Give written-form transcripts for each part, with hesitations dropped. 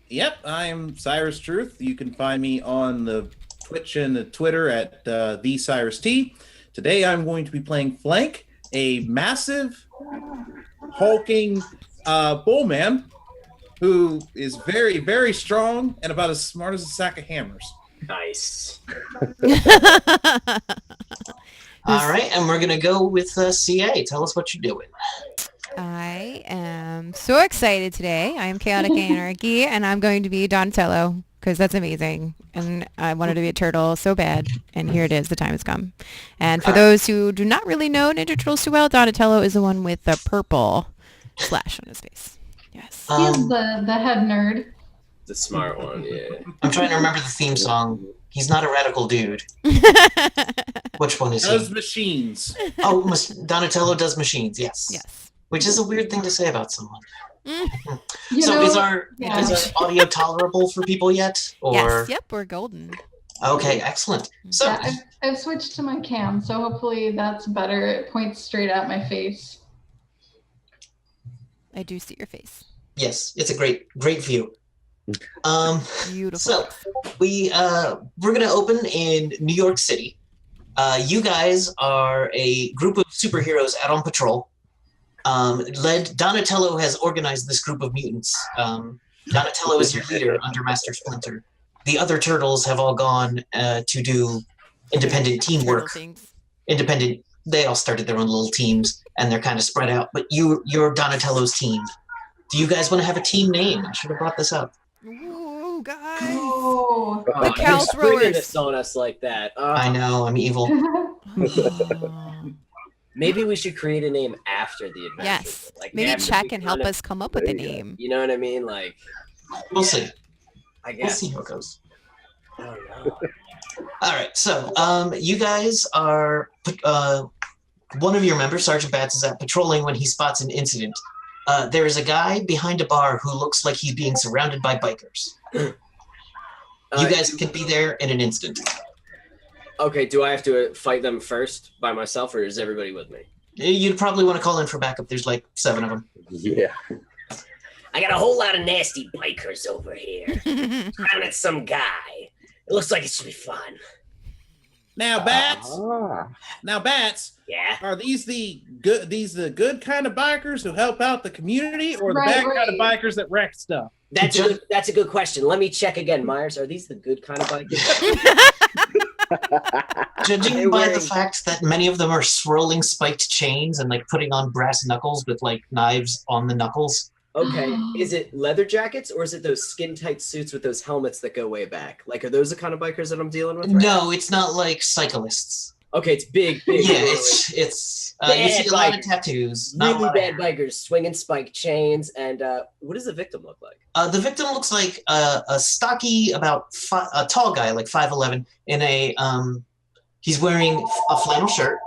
Yep, I am Cyrus Truth. You can find me on the Twitch and the Twitter at the Cyrus T. Today I'm going to be playing Flank, a massive, hulking bullman who is very, very strong and about as smart as a sack of hammers. Nice. All right, and we're gonna go with CA. Tell us what you're doing. I am so excited today. I am Chaotic Anarchy, and I'm going to be Donatello because that's amazing. And I wanted to be a turtle so bad, and here it is. The time has come. And for those who do not really know Ninja Turtles too well, Donatello is the one with the purple slash on his face. Yes. He's the head nerd. The smart one, yeah. I'm trying to remember the theme song. He's not a radical dude. Which one is he? Does machines. Oh, Donatello does machines, yes. Yes. Which is a weird thing to say about someone. You Is know, our yeah. is our audio tolerable for people yet? Or Yes. Yep. We're golden. Okay, excellent. So Yeah, I've switched to my cam, so hopefully that's better. It points straight at my face. I do see your face. yes, it's a great view. Beautiful. So we're gonna open in New York City. You guys are a group of superheroes out on patrol. Donatello has organized this group of mutants. Donatello is your leader under Master Splinter. The other turtles have all gone to do independent Turtle teamwork. things. They all started their own little teams, and they're kind of spread out. But you're Donatello's team. Do you guys want to have a team name? I should have brought this up. Ooh, guys. Oh. The cow you're springing throwers. this on us like that. I know, I'm evil. Oh. Maybe we should create a name after the adventure. Yes. Like, Maybe after Chuck we can help kinda- us come up with a name. You know what I mean? Like, We'll see. I We'll guess. see how it goes. I don't know. All right, so you guys are one of your members, Sergeant Bats, is out patrolling when he spots an incident. There is a guy behind a bar who looks like he's being surrounded by bikers. You guys can be there in an instant. Okay, do I have to fight them first by myself, or is everybody with me? You'd probably want to call in for backup. There's like 7 of them. Yeah. I got a whole lot of nasty bikers over here. Trying at some guy. It looks like it should be fun. Now, Bats. Ah. Now, Bats. Yeah. Are these the good kind of bikers who help out the community, or the Right, bad kind of right. bikers that wreck stuff? That's a good question. Let me check again, Myers. Are these the good kind of bikers? Judging by the fact that many of them are swirling spiked chains and like putting on brass knuckles with like knives on the knuckles. Okay. Is it leather jackets, or is it those skin tight suits with those helmets that go way back? Like, are those the kind of bikers that I'm dealing with? Right No, it's not like cyclists. now? Okay, it's big. Yeah, really, it's you Bad see a lot of bikers. tattoos. Not a really lot of bad hair. bikers swinging spike chains. And what does the victim look like? The victim looks like a stocky, a tall guy, like 5'11", in a he's wearing a flannel shirt.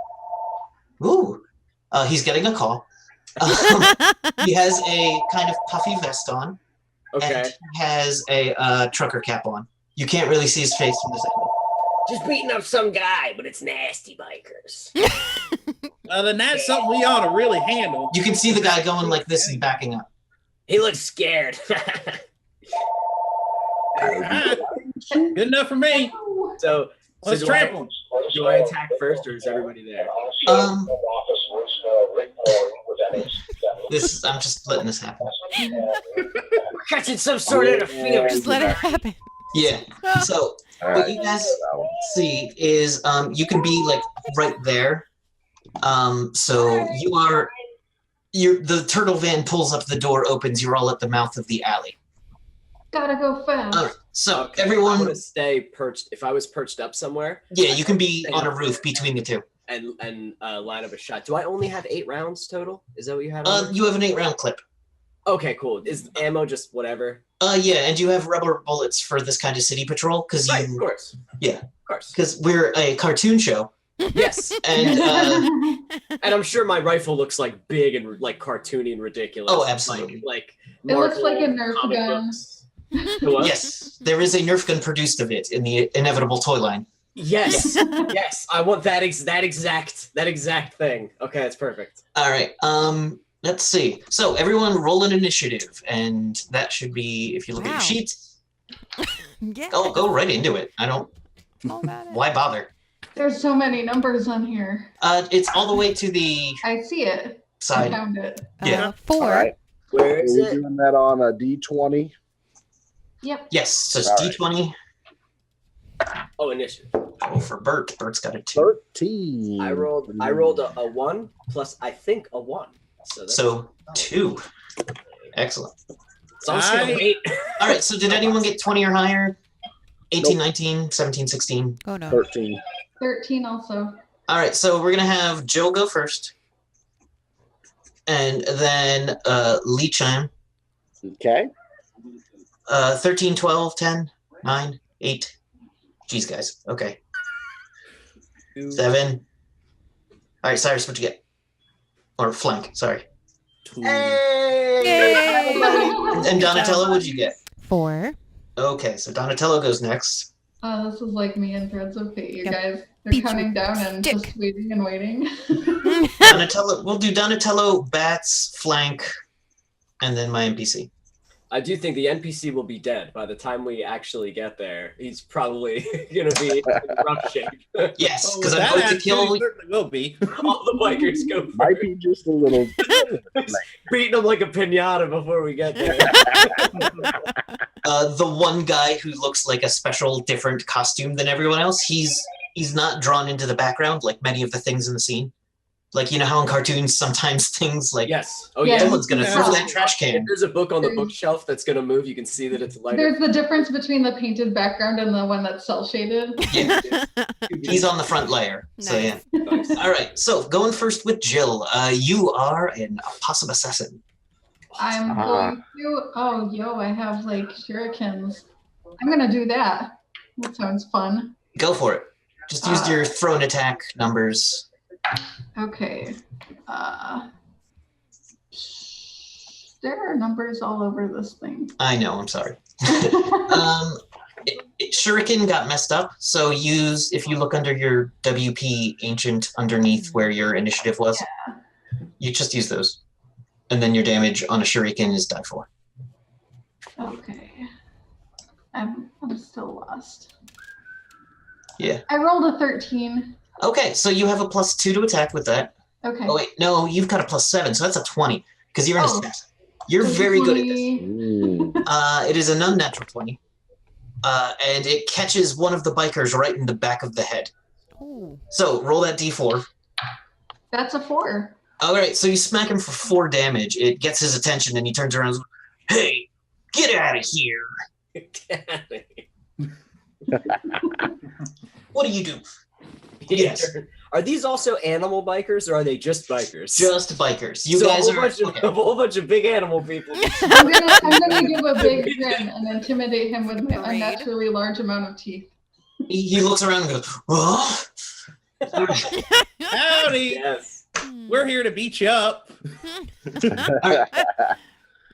Ooh, he's getting a call. He has a kind of puffy vest on, Okay. and he has a trucker cap on. You can't really see his face from this angle. Just beating up some guy, but it's nasty bikers. Then that's something we ought to really handle. You can see the guy going like this and backing up. He looks scared. Alright. Good enough for me. so Let's do trample him. Do I attack first, or is everybody there? I'm just letting this happen. Catching some sort of fever. Just let it happen. Yeah. So what you guys see is you can be like right there. So the turtle van pulls up, the door opens, you're all at the mouth of the alley. Gotta go fast. All right, so Okay, I everyone, want to stay perched. If I was perched up somewhere yeah, you can be on a roof between the two. and line up a shot. Do I only have 8 rounds total? Is that what you have? on there? You have an 8-round clip. Okay, cool. Is ammo just whatever? Yeah, and you have rubber bullets for this kind of city patrol because Right, of course. Yeah. Of course. because we're a cartoon show, Yes. and And I'm sure my rifle looks like big and like cartoony and ridiculous. Oh, absolutely. Like It looks like a Marvel Nerf comic gun. books. The what? yes, there is a Nerf gun produced of it in the inevitable toy line. Yes. Yes. I want that exact thing. Okay, that's perfect. All right. let's see. So everyone roll an initiative, and that should be, if you look at your Wow. sheets, Yeah. go right into it. I don't, All about it. why bother? There's so many numbers on here. It's all the way to the I see it. I side. found it. Yeah. 4. All right. Where Are is we it? doing that on a D20? Yep. Yes, so it's All right. D20. Oh, initiative. Oh, for Bert. Bert's got a 2. 13. I rolled a 1 plus I think a 1. So 2. Excellent. So I'm just gonna wait. All right, so did anyone get 20 or higher? 18, 19, 17, 16. Oh no. 13. 13 also. All right, so we're going to have Jill go first. And then Lee Chan. Okay. 13, 12, 10, 9, 8. Jeez, guys. Okay. 7. All right, Cyrus, what'd you get? Or Flank, sorry. Hey! Yay! And Donatello, what'd you get? 4. Okay, so Donatello goes next. This is like me and Threads of Fate, you Yep. guys. They're Beat you counting down and stick. just waiting and waiting. Donatello, we'll do Donatello, Bats, Flank, and then my NPC. I do think the NPC will be dead by the time we actually get there. He's probably going to be in rough shape. Yes, Oh, because with I'm that going to attitude, kill. he certainly will be. All the bikers go Might be just a little. beating him like a pinata before we get there. The one guy who looks like a special, different costume than everyone else. He's not drawn into the background like many of the things in the scene. Like, you know how in cartoons sometimes things like Yes. Oh, Yeah. yeah. someone's gonna Yeah. throw that trash If can. there's a book on the bookshelf that's going to move, you can see that it's lighter. There's the difference between the painted background and the one that's cell shaded. Yeah, he's on the front layer. So yeah. Nice. All right. So going first with Jill. You are an opossum assassin. I'm going to. Oh, yo, I have like shurikens. I'm gonna do that. That sounds fun. Go for it. Just use your thrown attack numbers. Okay. There are numbers all over this thing. I know. I'm sorry. Shuriken got messed up. So if you look under your WP ancient underneath where your initiative was, you just use those. And then your damage on a shuriken is die 4. Okay. I'm still lost. Yeah. I rolled a 13. Okay, so you have a +2 to attack with that. Okay. Oh wait, no, you've got a +7, so that's a 20 because you're an Oh. assassin. You're very good at this. 20. It is an unnatural 20, and it catches one of the bikers right in the back of the head. Ooh. So roll that D4. That's a 4. All right, so you smack him for 4 damage. It gets his attention, and he turns around and goes, "Hey, get out of here! What do you do?" Yes. Are these also animal bikers or are they just bikers? Just bikers. You So guys a are. whole bunch of, okay. a whole bunch of big animal people. I'm gonna give a big grin and intimidate him with my Parade. unnaturally large amount of teeth. He looks around and goes, "Oh." Howdy! Yes. We're here to beat you up.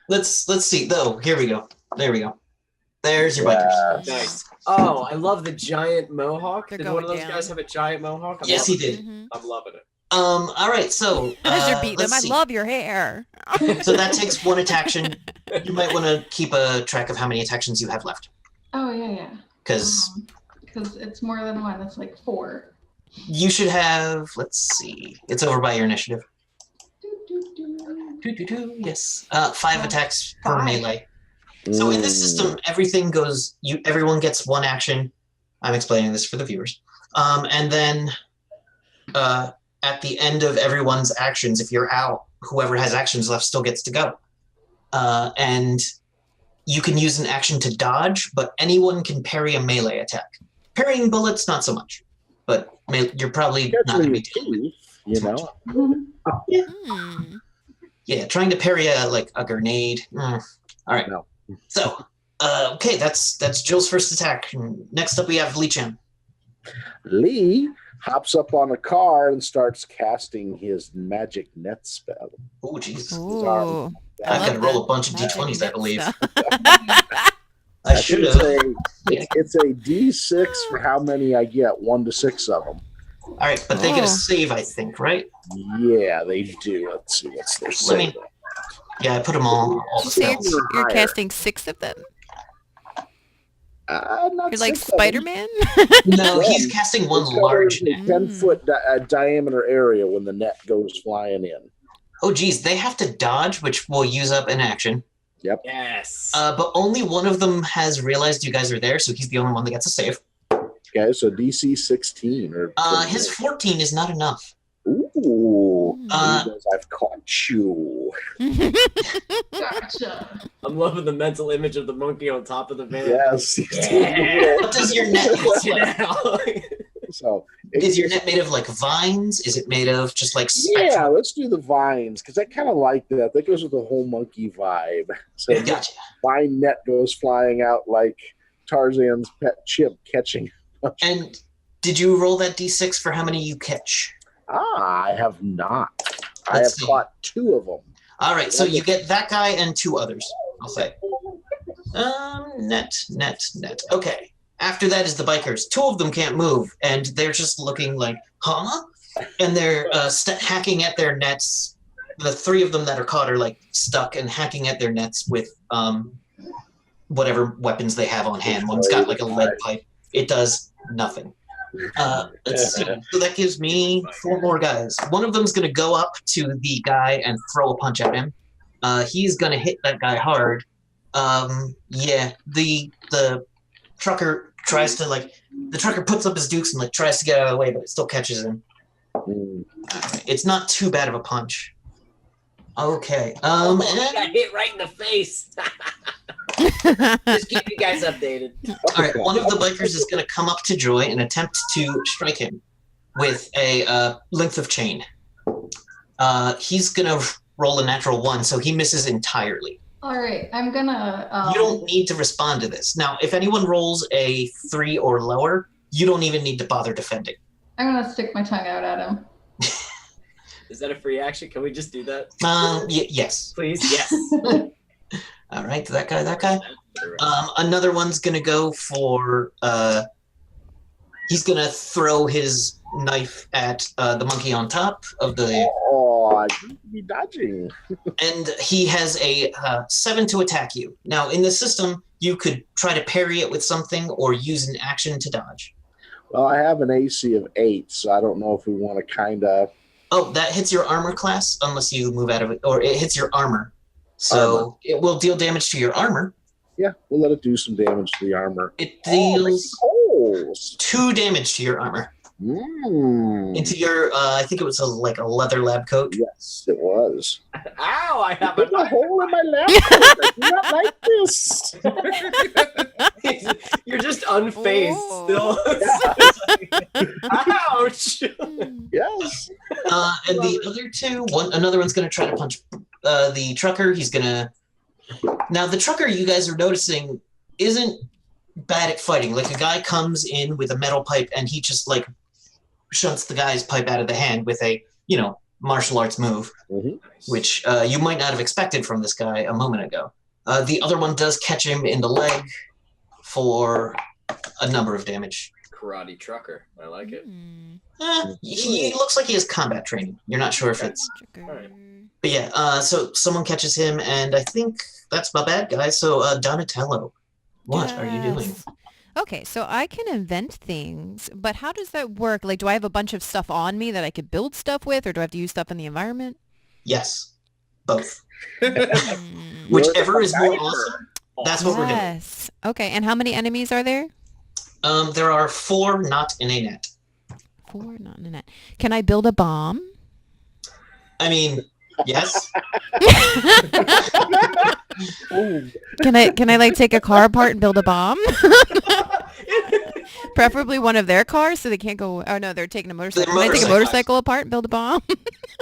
Let's see. Though, here we go. There we go. There's your bikers. Nice. Oh, I love the giant mohawk. They're Did one of going those down. guys have a giant mohawk? Yes, he loving did. Mhm. it. I'm loving it. All right. So As you're beating them, let's I see. love your hair. So that takes 1 action. You might want to keep a track of how many actions you have left, Oh yeah. because Because it's more than one. It's like 4. you should have. Let's see. It's over by your initiative. Yes. 5 attacks per 5. melee. So in this system, everything goes. Everyone gets 1 action. I'm explaining this for the viewers. And then at the end of everyone's actions, if you're out, whoever has actions left still gets to go. And you can use an action to dodge, but anyone can parry a melee attack. Parrying bullets, not so much. But you're probably not going to be dealing with. You know, Hmm. Yeah, trying to parry a grenade. All right. No. So, okay, that's Jill's first attack. Next up, we have Lee Chan. Lee hops up on a car and starts casting his magic net spell. Oh, Jesus. Ooh. I've got to roll a bunch of Magic d20s, I net believe. stuff. I should have. It's a D6 for how many I get. 1 to 6 of them. All right, but they get Oh. a save, I think, right? Yeah, they do. Let's see what's their Let me- save. Yeah, I put them all Did you say spells. you're Higher. casting 6 of them? Not You're like 6 of them. Spider-Man? No, he's casting one It large covers net. a 10-foot diameter area when the net goes flying in. Oh, geez, they have to dodge, which will use up an action. Yes. But only one of them has realized you guys are there, so he's the only one that gets a save. Okay, so DC 16 or His 14 is not enough. Ooh, Uh, because I've caught you. Gotcha. I'm loving the mental image of the monkey on top of the van. Yes. Yeah. What does your net look like? So Is your net made of like vines? Is it made of just like yeah, spectrum? let's do the vines because I kind of like that. That goes with the whole monkey vibe. So the Gotcha. vine net goes flying out like Tarzan's pet Chip catching. And did you roll that d6 for how many you catch? I have not. I Let's have see. caught 2 of them. All right, so you get that guy and 2 others, I'll say. Net. Okay. After that is the bikers. 2 of them can't move, and they're just looking like, huh? And they're hacking at their nets. The 3 of them that are caught are like stuck and hacking at their nets with whatever weapons they have on hand. One's got like a lead pipe. It does nothing. Let's see. So that gives me 4 more guys. One of them's going to go up to the guy and throw a punch at him. He's going to hit that guy hard. Yeah, the trucker tries to the trucker puts up his dukes and tries to get out of the way, but it still catches him. Mm. Alright, it's not too bad of a punch. Okay. He And got hit right in the face. Just keep you guys updated. all right, one of the bikers is going to come up to Joy and attempt to strike him with a length of chain. He's going to roll a natural 1, so he misses entirely. All right, I'm gonna. You don't need to respond to this. Now, if anyone rolls a 3 or lower, you don't even need to bother defending. I'm gonna stick my tongue out at him. Is that a free action? Can we just do that? Yes. Please? Yes. All right, that guy. Another one's going to go for... he's going to throw his knife at the monkey on top of the... Oh, I need to be dodging. And he has a 7 to attack you. Now, in the system, you could try to parry it with something or use an action to dodge. Well, I have an AC of 8, so I don't know if we want to kind of... Oh, that hits your armor class unless you move out of it, or it hits your armor. So it will deal damage to your armor. Yeah, we'll let it do some damage to the armor. It deals Holes. 2 damage to your armor. Mm. Into your, I think it was a leather lab coat. Yes, it was. Ow! I have There's a hole in my lap. I do not like this. You're just unfazed Oh. still. Ouch! Yes. And the other 2, another one's going to try to punch the trucker. He's going to... Now, the trucker, you guys are noticing, isn't bad at fighting. Like, a guy comes in with a metal pipe, and he just, shunts the guy's pipe out of the hand with a, martial arts move, which you might not have expected from this guy a moment ago. The other one does catch him in the leg for a number of damage. Karate trucker. I like it. He looks like he has combat training. You're not sure if it's... But yeah, so someone catches him, and I think that's my bad guy. So Donatello, what are you doing? Okay, so I can invent things, but how does that work? Like, do I have a bunch of stuff on me that I could build stuff with, or do I have to use stuff in the environment? Yes, both. Hmm. Whichever is more awesome, that's what we're doing. Yes. Okay, and how many enemies are there? There are 4 not in a net. 4, not in a net. Can I build a bomb? I mean, yes. Can I take a car apart and build a bomb? Preferably one of their cars so they can't go. Oh no, they're taking a motorcycle. Can I take a motorcycle apart and build a bomb?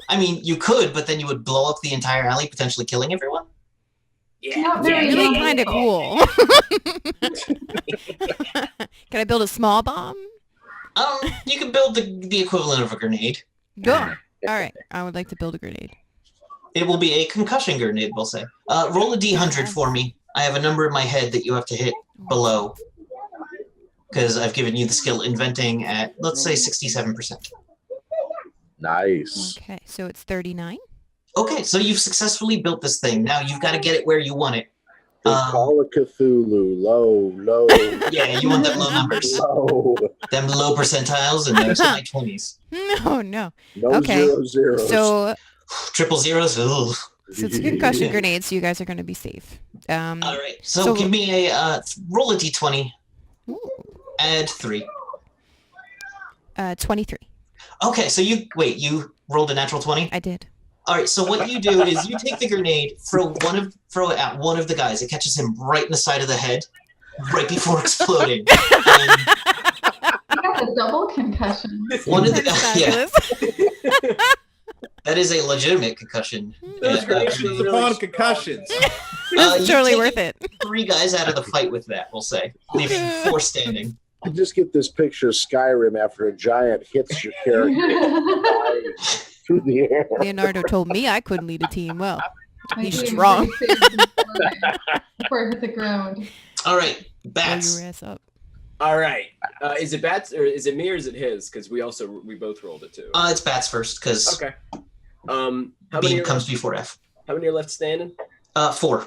I mean, you could, but then you would blow up the entire alley, potentially killing everyone. Yeah. Not very Really Yeah. kind of cool. Can I build a small bomb? You can build the equivalent of a grenade. Good. All right. I would like to build a grenade. It will be a concussion grenade, we'll say. Roll a d100 for me. I have a number in my head that you have to hit below. Because I've given you the skill inventing at, let's say, 67%. Nice. Okay, so it's 39. Okay, so you've successfully built this thing. Now you've got to get it where you want it. They call it Cthulhu. Low. Yeah, you want them low numbers. Low. Them low percentiles and those high 20s. No. No Okay. 0 zeros. So Triple zeros. Ugh. it's a concussion grenade, so you guys are going to be safe. All right, so, So- give me a roll a d20, Ooh, add 3. 23. Okay, so you rolled a natural 20? I did. All right, so what you do is you take the grenade, throw it at one of the guys. It catches him right in the side of the head, right before exploding. And You got a double concussion. one of the That is yeah, fabulous. that is a legitimate concussion. Those Yeah, grenades upon concussions. It's you totally take worth it. 3 guys out of the fight with that, we'll say, leaving 4 standing. I just get this picture of Skyrim after a giant hits your character through the air. Leonardo told me I couldn't lead a team well. My He's game strong. resaved before I hit the ground. All right, Blow bats. your ass up. All right. Is it Bats or is it me or is it his? Because we both rolled it too. It's bats first because Okay. How B many comes before F. How many are left standing? 4.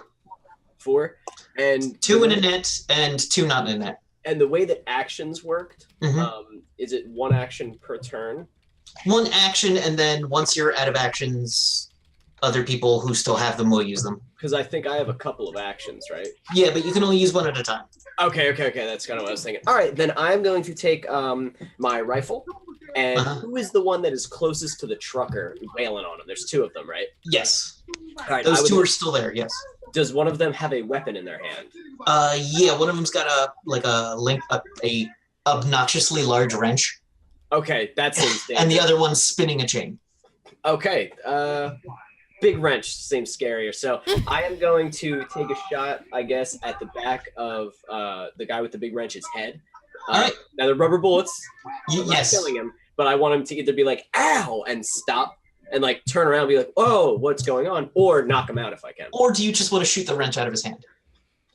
4. And 2 in a net and 2 not in a net. And the way that actions worked, Mhm. is it 1 action per turn? 1 action, and then once you're out of actions, other people who still have them will use them. Because I think I have a couple of actions, right? Yeah, but you can only use 1 at a time. Okay. That's kind of what I was thinking. All right, then I'm going to take my rifle. And who is the one that is closest to the trucker wailing on him? There's 2 of them, right? Yes. All right. Those 2 are still there, yes. Does one of them have a weapon in their hand? Yeah, one of them's got a obnoxiously large wrench, Okay, that seems dangerous. and the other one's spinning a chain. Okay, big wrench seems scarier. So I am going to take a shot, I guess, at the back of the guy with the big wrench's head. All right. Now the rubber bullets, I'm not Yes. killing him, but I want him to either be like, ow, and stop, and like turn around and be like, oh, what's going on? Or knock him out if I can. Or do you just want to shoot the wrench out of his hand?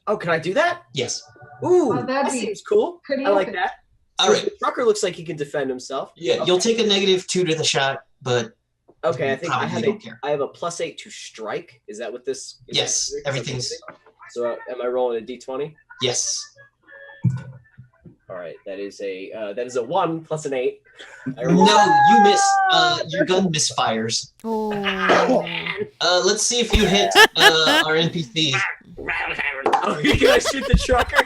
Oh, can I do that? Yes. Ooh, Oh, that'd that be seems cool. pretty I like epic. that. All So right. The trucker looks like he can defend himself. Yeah, you'll take a -2 to the shot, but Okay, I think I probably have don't care. I have a +8 to strike. Is that what this? Is Yes, that- everything's- So am I rolling a d20? yes. All right, that is a 1 plus an 8. No, you miss. Your gun misfires. Oh. Let's see if you hit our NPCs. Oh, you gonna shoot the trucker?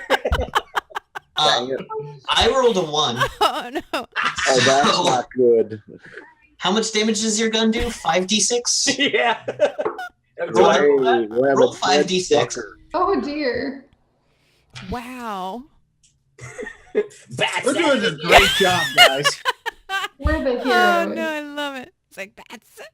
Dang it. I rolled a 1. Oh no. Oh, that's So- not good. How much damage does your gun do? 5d6? Yeah. Roll Hey, that. we have Roll a 5d6. trucker. Oh dear. Wow. Bats. We're doing a great job, guys. We're the Oh heroes. no, I love it. It's like Batsy.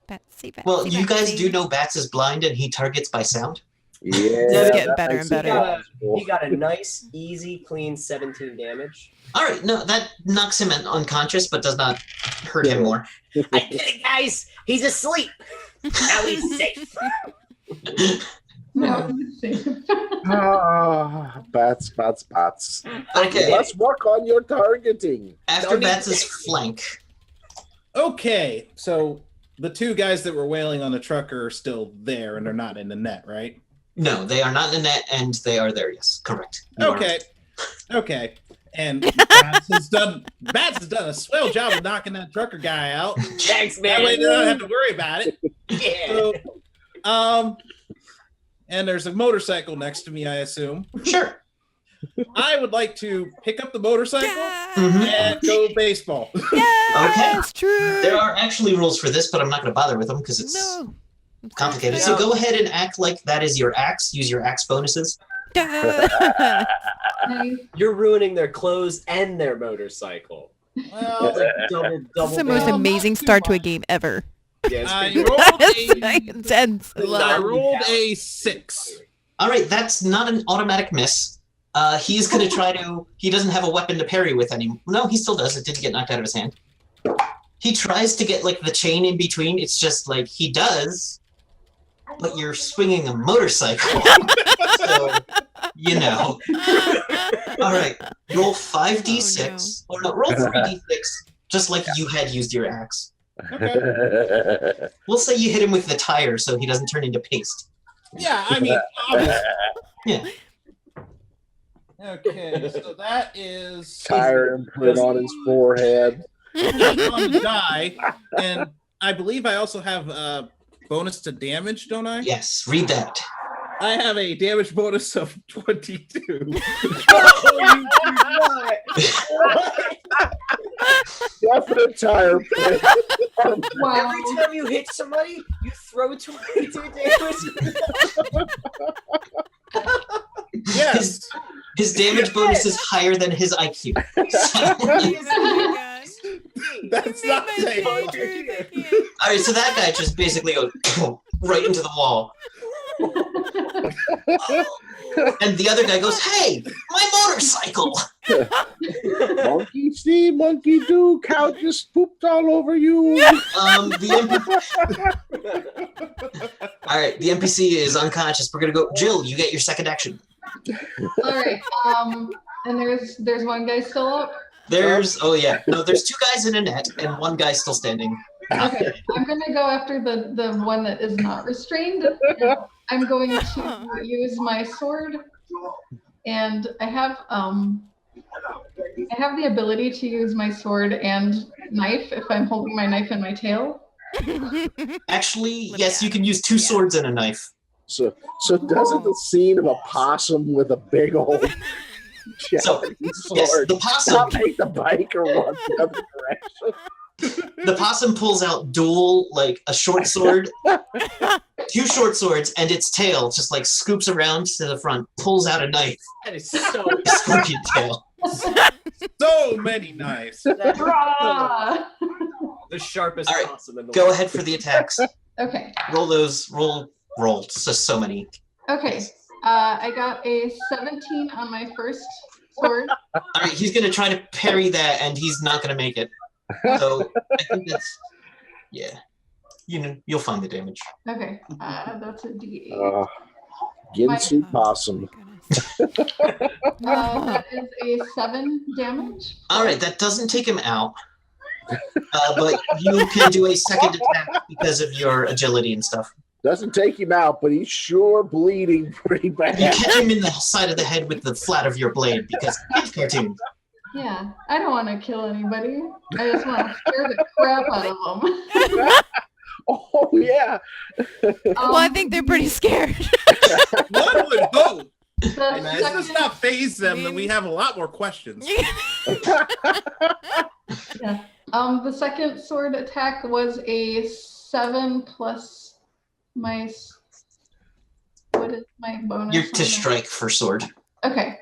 Batsy. Well, you guys do know Bats is blind and he targets by sound? Yeah, It's getting that better makes and it better. possible. He got a nice, easy, clean 17 damage. All right, no, that knocks him unconscious, but does not hurt him more. I did it, guys. He's asleep. Now he's safe. No, it's safe. Ah, bats. Okay, Let's work on your targeting. after Don't need Bats' to- flank. Okay, so the 2 guys that were wailing on the trucker are still there and they're not in the net, right? No, they are not in the net, and they are there, yes. Correct. You are. Okay. And Bats has done a swell job of knocking that trucker guy out. Thanks, That way man. they don't have to worry about it. Yeah. So, and there's a motorcycle next to me, I assume. Sure. I would like to pick up the motorcycle Mhm. and go baseball. Yes, true. There are actually rules for this, but I'm not going to bother with them because it's No. I'm complicated. so So go ahead and act like that is your axe. Use your axe bonuses. excited. Nice. You're ruining their clothes and their motorcycle. Well, Double. This is the most down. amazing start to a game ever. Yeah, it's I pretty good. rolled It's a, intense. I love I it. rolled a 6. All right, that's not an automatic miss. He's going to try to... He doesn't have a weapon to parry with anymore. No, he still does. It didn't get knocked out of his hand. He tries to get, like, the chain in between. It's just, like, he does, but you're swinging a motorcycle. So, you know. All right, roll 5d6. Oh, Or no, roll 3d6 just like you had used your axe. Okay. We'll say you hit him with the tire so he doesn't turn into paste. Yeah, I mean, obviously. Yeah. Okay, so that is Tire and put it on his forehead. 8 on the die, and I believe I also have a bonus to damage, don't I? Yes, read that. I have a damage bonus of 22. Definite tire pit. Wow. Every time you hit somebody, you throw 22 damage. Yes. His damage bonus is higher than his IQ. That's You not made my safe. day, Drew, thank you. All right, so that guy just basically goes right into the wall. And the other guy goes, "Hey, my motorcycle!" Monkey see, monkey do. Cow just pooped all over you. All right, the NPC is unconscious. We're gonna go. Jill, you get your second action. All right. And there's one guy still up. There's there's 2 guys in a net and 1 guy still standing. Okay. I'm gonna go after the one that is not restrained. I'm going to use my sword, and I have the ability to use my sword and knife if I'm holding my knife in my tail. Actually, yes, you can use 2 swords and a knife. So doesn't the scene of a possum with a big old So, sword yes, the possum. not make the biker run the other direction? The possum pulls out dual, like a short sword, 2 short swords, and its tail just like scoops around to the front, pulls out a knife, That is so. a scorpion tail. So many knives. Hurrah! The sharpest All right, possum in the Go world. ahead for the attacks. Okay. Roll. Just so many. Okay. I got a 17 on my first sword. All right, he's gonna try to parry that, and he's not gonna make it. So I think that's you'll find the damage. Okay. That's a D8. Ginsu possum. That is a 7 damage. All right, that doesn't take him out, but you can do a second attack because of your agility and stuff. Doesn't take him out, but he's sure bleeding pretty bad. You catch him in the side of the head with the flat of your blade because it's cartoon. Yeah. I don't want to kill anybody. I just want to scare the crap out of them. Oh yeah. Well, I think they're pretty scared. One would hope. The Hey, man, this does second- not phase them, then we have a lot more questions. Yeah. The second sword attack was a 7 plus my. What is my bonus? You're on to that? strike for sword. Okay.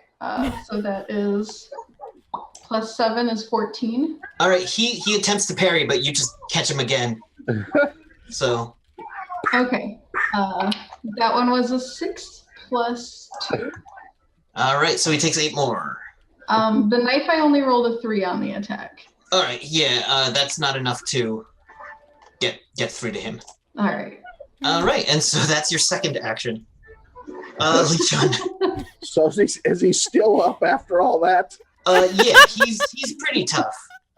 So that is plus 7 is 14. All right, he attempts to parry, but you just catch him again. So Okay. That one was a 6 plus 2. all right, so he takes 8 more. The knife I only rolled a 3 on the attack. All right, that's not enough to get through to him. All right. All right, and so that's your second action. Lee Chun. So is he still up after all that? Yeah, he's pretty tough.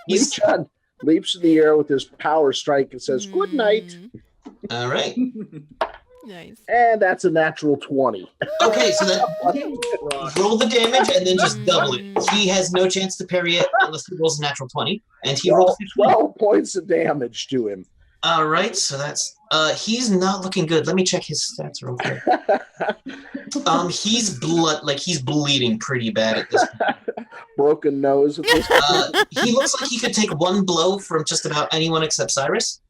Lee He's Chun leaps in the air with his power strike and says, "Good night." all right. Nice. And that's a natural 20. Okay, so that roll the damage and then just double it. He has no chance to parry it unless he rolls a natural 20, and he rolls 12 points of damage to him. All right, so that's he's not looking good. Let me check his stats real quick. He's he's bleeding pretty bad at this point. Broken nose at this He looks like he could take 1 blow from just about anyone except Cyrus.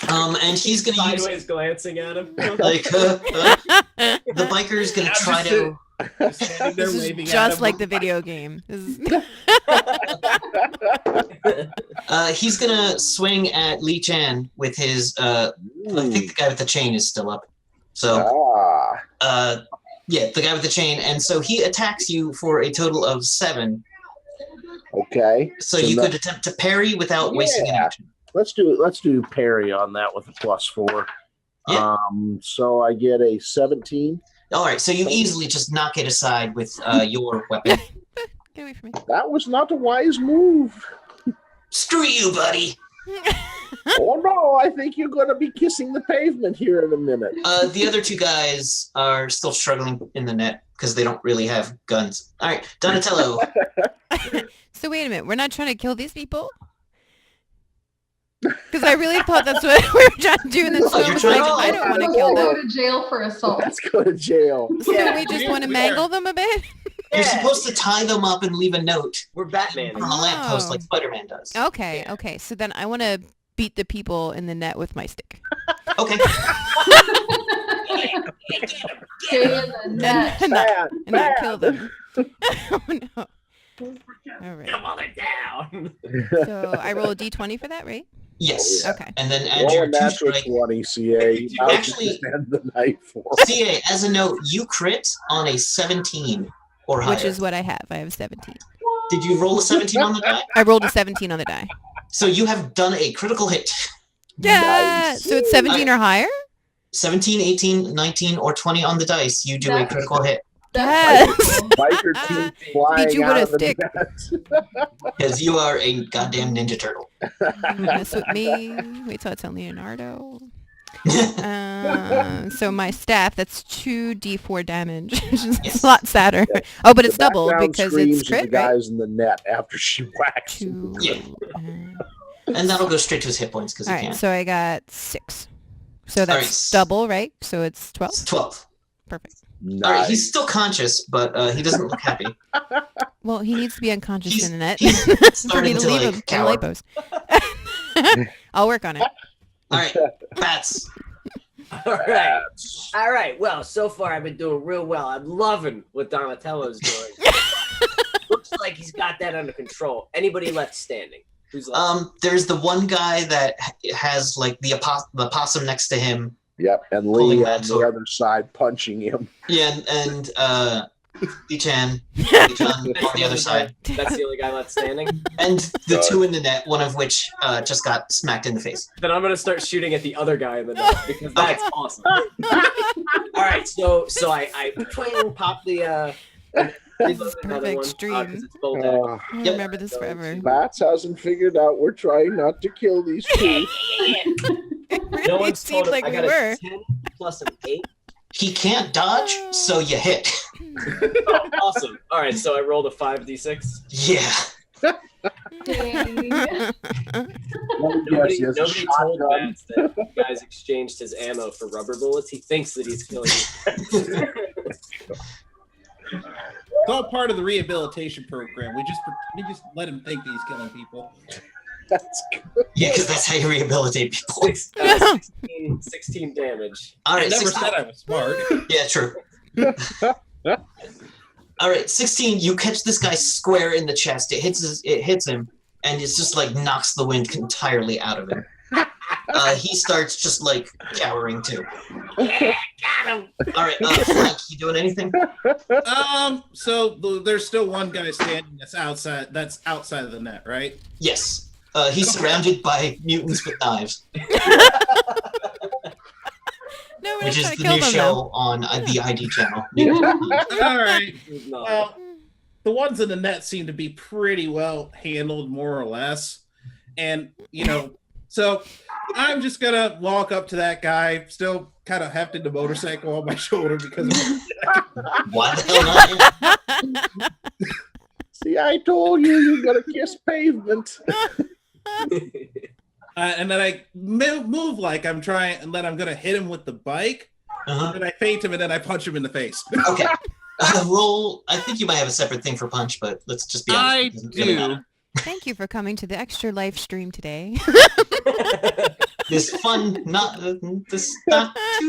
Oh. And he's gonna use Sideways glancing at him. like the biker is gonna try to. Standing there This is waving at just him. like the video game. This is He's gonna swing at Lee Chan with his. I think the guy with the chain is still up. So, yeah, the guy with the chain, and so he attacks you for a total of 7. Okay. So you could attempt to parry without wasting an Yeah. action. Let's do parry on that with a +4. Yeah. So I get a 17. All right, so you easily just knock it aside with your weapon. Get away from me. That was not a wise move. Screw you, buddy. Oh no, I think you're going to be kissing the pavement here in a minute. The other two guys are still struggling in the net because they don't really have guns. All right, Donatello. So wait a minute. We're not trying to kill these people? Because I really thought that's what we were trying to do. And then No, Snow you're was trying like, to- I don't want to Let's kill go them. to jail for assault. Let's go to jail. So Yeah, we just we- want to we mangle are. them a bit? You're Yeah. supposed to tie them up and leave a note We're Batman. on a lamppost like Oh. Spider-Man does. Okay, okay. So then I want to beat the people in the net with my stick. Okay. Stay in the net. And not, Bad, and not bad. kill them. Oh no. All right. Come on, they're down. So I roll a d20 for that, right? Yes. Okay. And then add Roll your a two natural strike. 20, CA. Now Actually- just end the night for. CA, as a note, you crit on a 17 or higher. Which is what I have. I have 17. Did you roll a 17 on the die? I rolled a 17 on the die. So you have done a critical hit. Yeah. Nice. So it's 17 or higher? 17, 18, 19, or 20 on the dice, you do a That's- critical hit. Yes. Biker team flying Beat you with out a of the stick. net. Because you are a goddamn Ninja Turtle. Mess with me. Wait till I tell Leonardo. So my staff, that's 2d4 damage, which is Yes. a lot sadder. Oh, but it's The double background because screams it's of crit, the right? guys in the net after she whacks him. Two. Yeah. And that'll go straight to his hit points because All he right, can't. so I got 6. So that's s- double, right? So it's 12. It's 12. Perfect. All right, Nice. he's still conscious, but he doesn't look happy. Well, he needs to be unconscious He's- in the net he's for me starting to to, leave like, him in cower. light post. I'll work on it. All right, Bats. All right. All right. Well, so far I've been doing real well. I'm loving what Donatello's doing. Looks like he's got that under control. Anybody left standing? Who's left? There's the one guy that has like the possum next to him. Yep, and Pulling Lee that on the sword. other side punching him. Yeah, and Lee-chan on the other side. That's the only guy left standing. And the two in the net, one of which just got smacked in the face. Then I'm gonna start shooting at the other guy in the net because that's awesome. All right, so I twing, pop the reload another perfect one, stream. 'cause it's full deck. Uh, I'll Yep. remember this forever. Bats hasn't figured out we're trying not to kill these two. It No really one's seemed told him. like I we got were. a 10 plus an 8. He can't dodge, so you hit. Oh, awesome. All right, so I rolled a 5d6. Yeah. Dang. Let me guess, he has a Nobody told shotgun. Vance that you guys exchanged his ammo for rubber bullets. He thinks that he's killing you. It's all part of the rehabilitation program. We just let him think that he's killing people. That's good. Yeah, because that's how you rehabilitate people. 16 damage. All I right, never 16. said I was smart. Yeah, true. All right, 16. You catch this guy square in the chest. It hits him, and it's just like knocks the wind entirely out of him. He starts just like cowering too. Yeah, got him. All right, Frank, you doing anything? So there's still one guy standing that's outside of the net, right? Yes. He's surrounded by mutants with knives, No, we're which is trying to the kill new them show on the ID channel. Mutants with Knives. All right. No. Well, the ones in the net seem to be pretty well handled, more or less. And, so I'm just going to walk up to that guy, still kind of hefting the motorcycle on my shoulder because Why the hell not? See, I told you you're gonna kiss pavement. and then I move like I'm trying, and then I'm going to hit him with the bike. Uh-huh. And I feint him, and then I punch him in the face. Okay. Roll. I think you might have a separate thing for punch, but let's just be honest. I it doesn't really do. matter. Thank you for coming to the extra live stream today. This fun, not too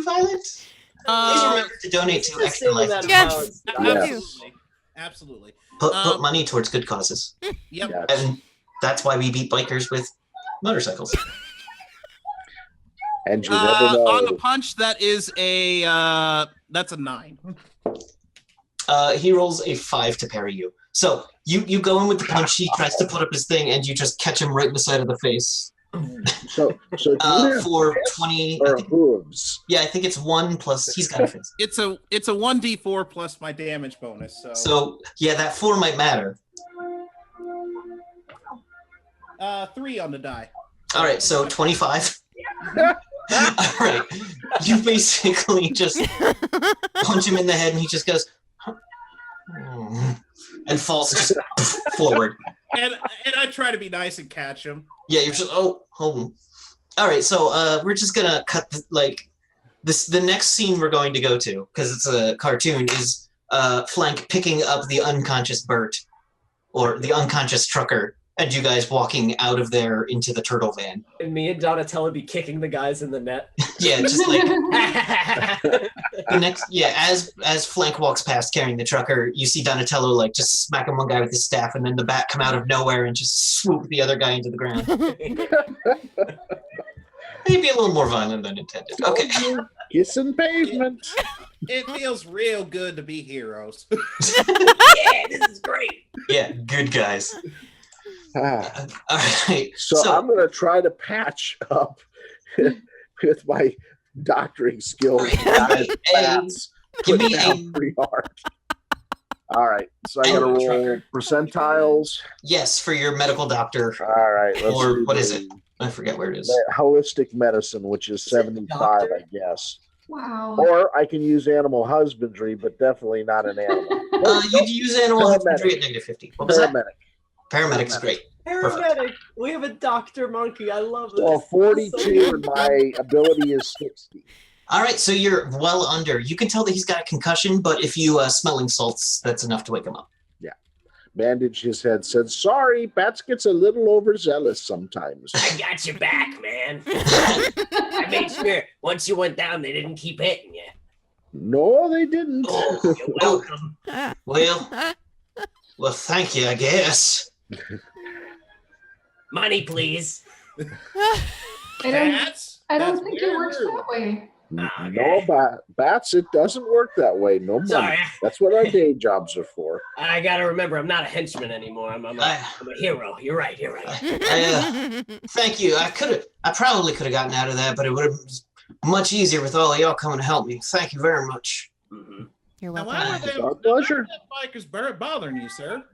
violent. Please remember to donate to Extra Life. Yes. Absolutely. Absolutely. Put money towards good causes, Yep. Yeah. and that's why we beat bikers with motorcycles. And you never know. On the punch, that is that's a 9. He rolls a 5 to parry you. So you go in with the punch. He tries to put up his thing, and you just catch him right in the side of the face. So do you have for fists 20 or hooves? Yeah, I think it's 1 plus he's got a fist. It's a 1d4 plus my damage bonus. So yeah, that 4 might matter. 3 on the die. All right, so 25. All right, you basically just punch him in the head, and he just goes and falls just forward. And I try to be nice and catch him. Yeah, you're just hold on. All right, so we're just gonna cut the next scene we're going to go to, because it's a cartoon, is Flank picking up the unconscious Bert or the unconscious trucker, and you guys walking out of there into the turtle van. And me and Donatello be kicking the guys in the net. Yeah, just like the next. Yeah, as Flank walks past carrying the trucker, you see Donatello like just smacking one guy with his staff, and then the bat come out of nowhere and just swoop the other guy into the ground. Maybe a little more violent than intended. Okay. Kissing pavement. It feels real good to be heroes. Yeah, this is great. Yeah, good guys. All right. So I'm going to try to patch up with my doctoring skills. Give me pretty hard. All right. So I got to roll percentiles. Yes, for your medical doctor. All right. Or what is it? I forget where it is. Holistic medicine, which is 75, I guess. Wow. Or I can use animal husbandry, but definitely not an animal. You can use animal husbandry at -50. What was that? Paramedic's great. Paramedic. We have a doctor monkey. I love this. Well, 42 and my ability is 60. All right, so you're well under. You can tell that he's got a concussion, but if you smelling salts, that's enough to wake him up. Yeah. Bandaged his head, said, sorry, Bats gets a little overzealous sometimes. I got your back, man. I made sure once you went down, they didn't keep hitting you. No, they didn't. Oh, you're welcome. Well, thank you, I guess. Money, please. I don't think it works that way. Okay. No, Bats, it doesn't work that way. No money. Sorry. That's what our day jobs are for. I gotta remember, I'm not a henchman anymore. I'm a hero. You're right. Thank you. I probably could have gotten out of that, but it would have been much easier with all of y'all coming to help me. Thank you very much. Mm-hmm. You're Now, welcome. why Our pleasure. that bikers bothering you, sir?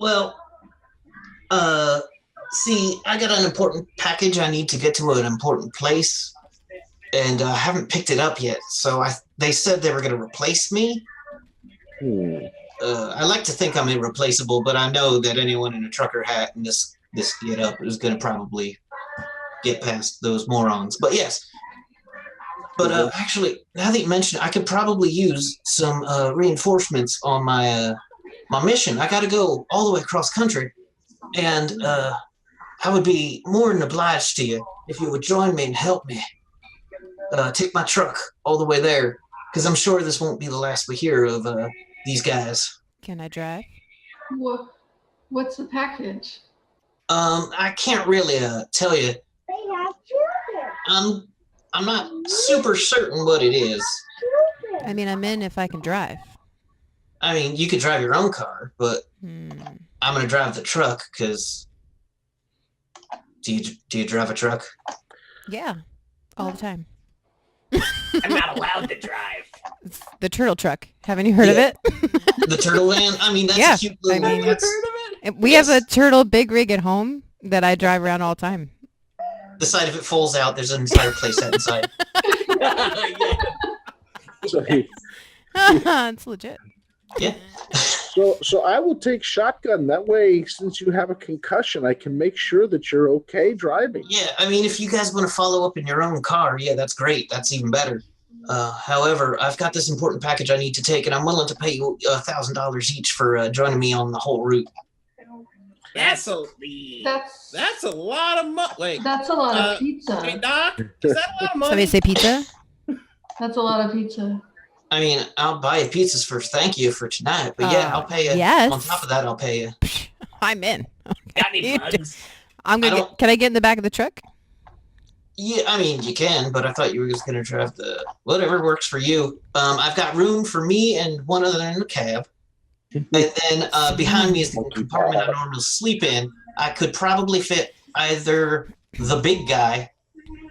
Well, see, I got an important package I need to get to an important place, and I haven't picked it up yet. So they said they were going to replace me. I like to think I'm irreplaceable, but I know that anyone in a trucker hat and this get up is going to probably get past those morons. But yes. But actually, now that you mention it, I could probably use some reinforcements on my my mission. I got to go all the way across country, and I would be more than obliged to you if you would join me and help me take my truck all the way there, because I'm sure this won't be the last we hear of these guys. Can I drive? What's the package? I can't really tell you. I'm not super certain what it is. I mean, I'm in if I can drive. I mean, you could drive your own car, but I'm going to drive the truck because... Do you drive a truck? Yeah, all the time. I'm not allowed to drive. It's the turtle truck. Haven't you heard of it? The turtle van? I mean, that's a cute little... We have a turtle big rig at home that I drive around all the time. The side, if it falls out, there's an entire playset inside. It's legit. Yeah. So I will take shotgun. That way, since you have a concussion, I can make sure that you're okay driving. Yeah, I mean, if you guys want to follow up in your own car, yeah, that's great. That's even better. However, I've got this important package I need to take, and I'm willing to pay you $1,000 each for joining me on the whole route. That's a lot of money. Wait, that's a lot of pizza. Hey, Doc, is that a lot of money? Somebody say pizza? That's a lot of pizza. I mean, I'll buy you pizzas for thank you for tonight, but yeah, I'll pay you. Yes. On top of that, I'll pay you. I'm in. Got any bugs? Can I get in the back of the truck? Yeah, I mean, you can, but I thought you were just going to drive the... Whatever works for you. I've got room for me and one other in the cab. And then behind me is the compartment I normally sleep in. I could probably fit either the big guy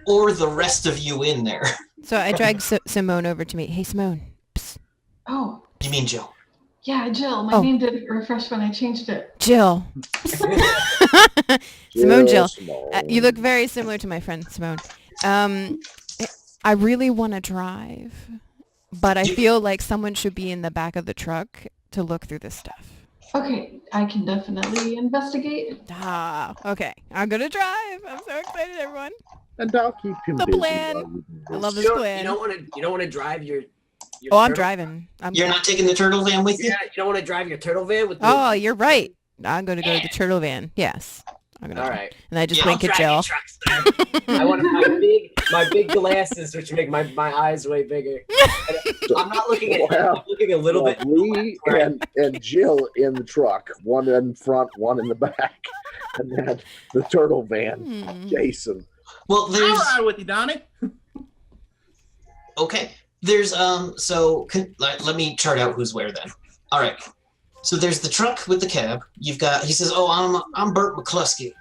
or the rest of you in there. So I dragged Simone over to me. Hey, Simone. Psst. Oh, You mean Jill? yeah, Jill. My name didn't refresh when I changed it. Jill. Simone, Jill. Simone. You look very similar to my friend Simone. I really want to drive, but I feel like someone should be in the back of the truck to look through this stuff. Okay, I can definitely investigate. Okay. I'm going to drive. I'm so excited, everyone. And I'll keep him The busy plan. while you do I love this. this plan. You don't want to drive your Oh, I'm turtle- driving. You're not taking the turtle van with you? Yeah, you don't want to drive your turtle van with the... Oh, you're right. I'm going to go to the turtle van. Yes. I'm gonna All drive. right. And I just Yeah, wink I'll at drive your Jill. truck, sir. I want my big glasses, which make my eyes way bigger. I'm not looking at him. I'm looking a little bit. Lee and Jill in the truck, one in front, one in the back, and then the turtle van, Jason. Well, I'll there's ride with you, Donnie. okay. There's let me chart out who's where then. All right. So there's the truck with the cab. You've got. He says, "Oh, I'm Bert McCluskey,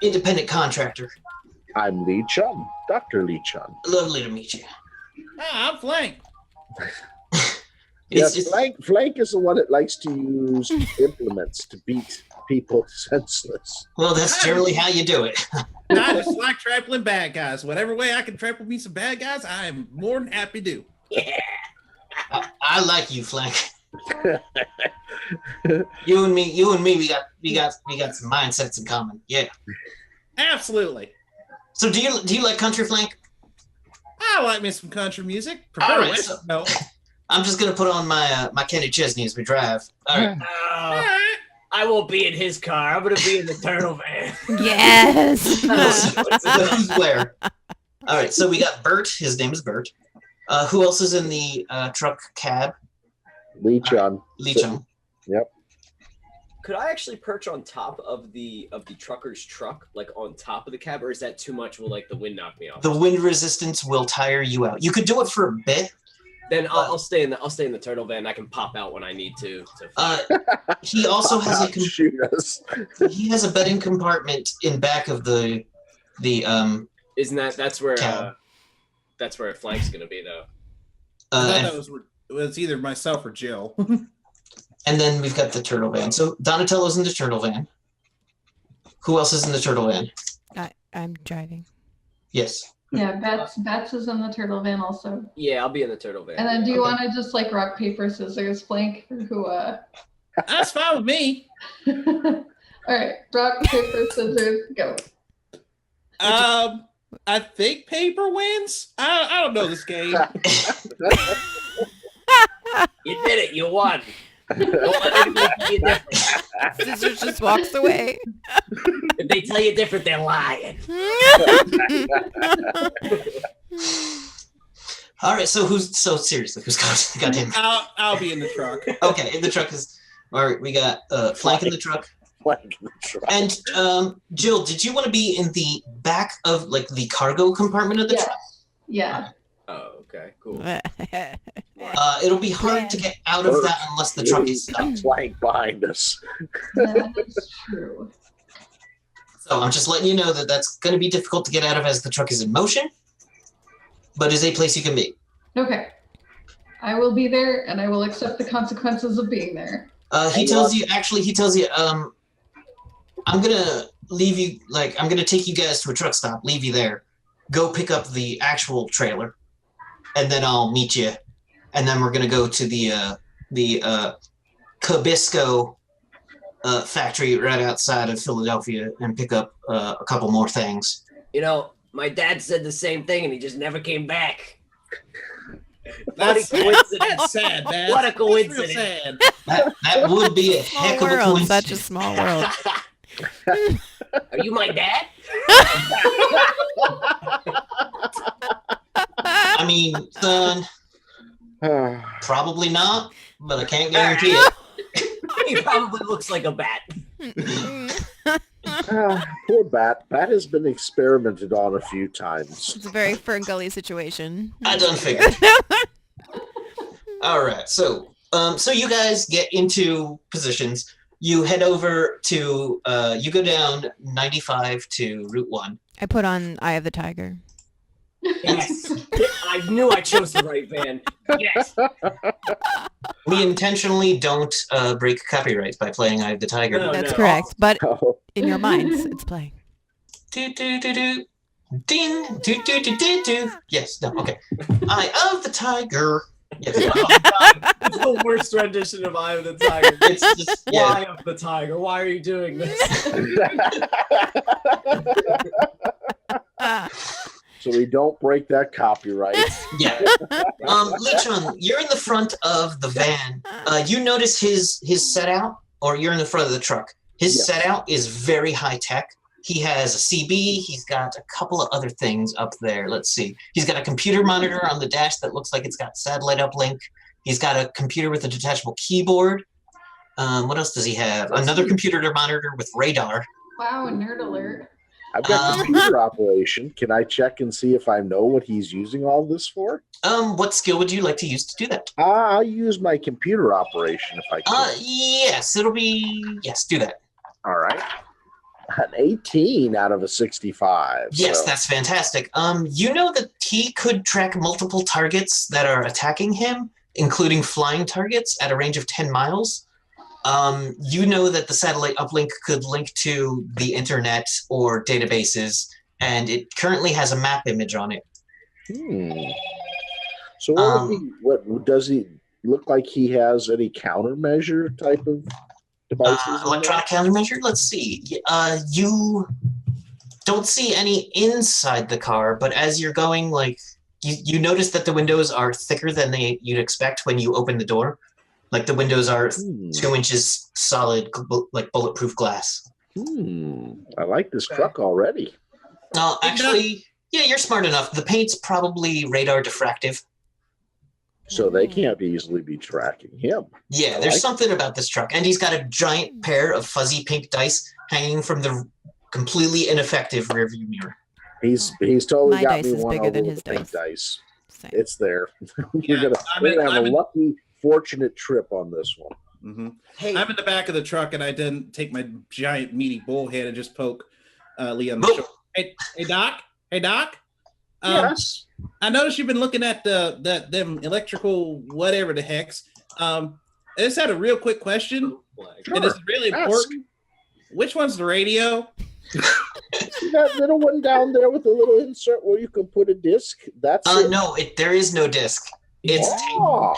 independent contractor. I'm Lee Chun, Dr. Lee Chun. Lovely to meet you." I'm Flank. Yes, Flank is the one that likes to use implements to beat people senseless. Well, that's generally how you do it. I just like trampling bad guys. Whatever way I can trample me some bad guys, I am more than happy to do. Yeah. I like you, Flank. You and me, we got some mindsets in common. Yeah. Absolutely. So do you like country, Flank? I like me some country music. All Prefer right, West, so- no. I'm just gonna put on my Kenny Chesney as we drive. All right. I won't be in his car. I'm gonna be in the turtle van. Yes. Who's where? All right. So we got Bert. His name is Bert. Who else is in the truck cab? Lee Chun. Lee Chung. Yep. Could I actually perch on top of the trucker's truck, like on top of the cab, or is that too much? Will like the wind knock me off? The wind resistance will tire you out. You could do it for a bit. Then I'll stay in the turtle van. I can pop out when I need to. He also has Shoot us. he has a bedding compartment in back of the Isn't that's where Cab. that's where Flank's gonna be though? I and, thought it was either myself or Jill. and then we've got the turtle van. So Donatello's in the turtle van. Who else is in the turtle van? I'm driving. Yes. Yeah, Bats is in the turtle van also. Yeah, I'll be in the turtle van. And then do you want to just like rock, paper, scissors, Flank? Who That's fine with me. All right, rock, paper, scissors, go. I think paper wins. I don't know this game. You did it. You won. Don't let anybody tell you different. Scissors just walks away. If they tell you different, they're lying. All right. So seriously, who's got him? I'll be in the truck. Okay, in the truck is all right. We got Flank in the truck. Flank in the truck. And Jill, did you want to be in the back of like the cargo compartment of the Yes. truck? Yeah. Oh, okay, cool. It'll be hard to get out of that unless the truck is stopped. Flank behind us. That is true. So I'm just letting you know that that's going to be difficult to get out of as the truck is in motion, but is a place you can be. Okay. I will be there and I will accept the consequences of being there. He tells you, I'm going to leave you, I'm going to take you guys to a truck stop, leave you there, go pick up the actual trailer, and then I'll meet you. And then we're going to go to the Cabisco factory right outside of Philadelphia and pick up a couple more things. You know, my dad said the same thing, and he just never came back. That's coincidence. sad, man. What a That's real coincidence. sad. That would be a Small heck of a world. coincidence. Such a small world. Are you my dad? I mean, son, probably not, but I can't guarantee it. He probably looks like a bat. Poor Bat. Bat has been experimented on a few times. It's a very Ferngully situation. I done figured. All right, so you guys get into positions. you head over to, you go down 95 to Route 1. I put on Eye of the Tiger. Yes. I knew I chose the right van. Yes. We intentionally don't break copyrights by playing Eye of the Tiger. No. That's correct. But Oh, in your minds, it's playing. Do, do, do, do. Ding. Do, do, do, do, do. Yes, no, okay. Eye of the Tiger. Yes. Oh, God. It's the worst rendition of Eye of the Tiger. It's just, yeah. Why of the Tiger? Why are you doing this? so we don't break that copyright. Yeah. Lichun, you're in the front of the van. You notice his set out, or you're in the front of the truck. His Yes. set out is very high tech. He has a CB. He's got a couple of other things up there. Let's see. He's got a computer monitor on the dash that looks like it's got satellite uplink. He's got a computer with a detachable keyboard. What else does he have? Another computer monitor with radar. Wow, nerd alert. I've got computer operation. Can I check and see if I know what he's using all this for? What skill would you like to use to do that? I'll use my computer operation if I can. Yes, it'll be, yes, do that. All right. An 18 out of a 65. Yes, so. that's fantastic. You know that he could track multiple targets that are attacking him, including flying targets at a range of 10 miles. You know that the satellite uplink could link to the internet or databases, and it currently has a map image on it. So what does he look like? He has any countermeasure type of devices? Electronic countermeasure? Let's see. You don't see any inside the car, but as you're going, like, you notice that the windows are thicker than you'd expect when you open the door. Like, the windows are 2 inches solid, like bulletproof glass. I like this truck already. Actually, yeah, you're smart enough. The paint's probably radar diffractive. So they can't easily be tracking him. Yeah, there's something about this truck. And he's got a giant pair of fuzzy pink dice hanging from the completely ineffective rearview mirror. He's totally My got dice me is one bigger over than with his the pink dice. dice. Same. It's there. Yeah, we're gonna have a lucky, fortunate trip on this one. Mm-hmm. Hey, I'm in the back of the truck, and I didn't take my giant meaty bullhead and just poke Lee on the shoulder. Hey, Doc. Hey, Doc. Yes. I noticed you've been looking at them electrical whatever the hex. I just had a real quick question, and it's really important. Which one's the radio? See that little one down there with the little insert where you can put a disc? That's it. No, there is no disc. It's Oh.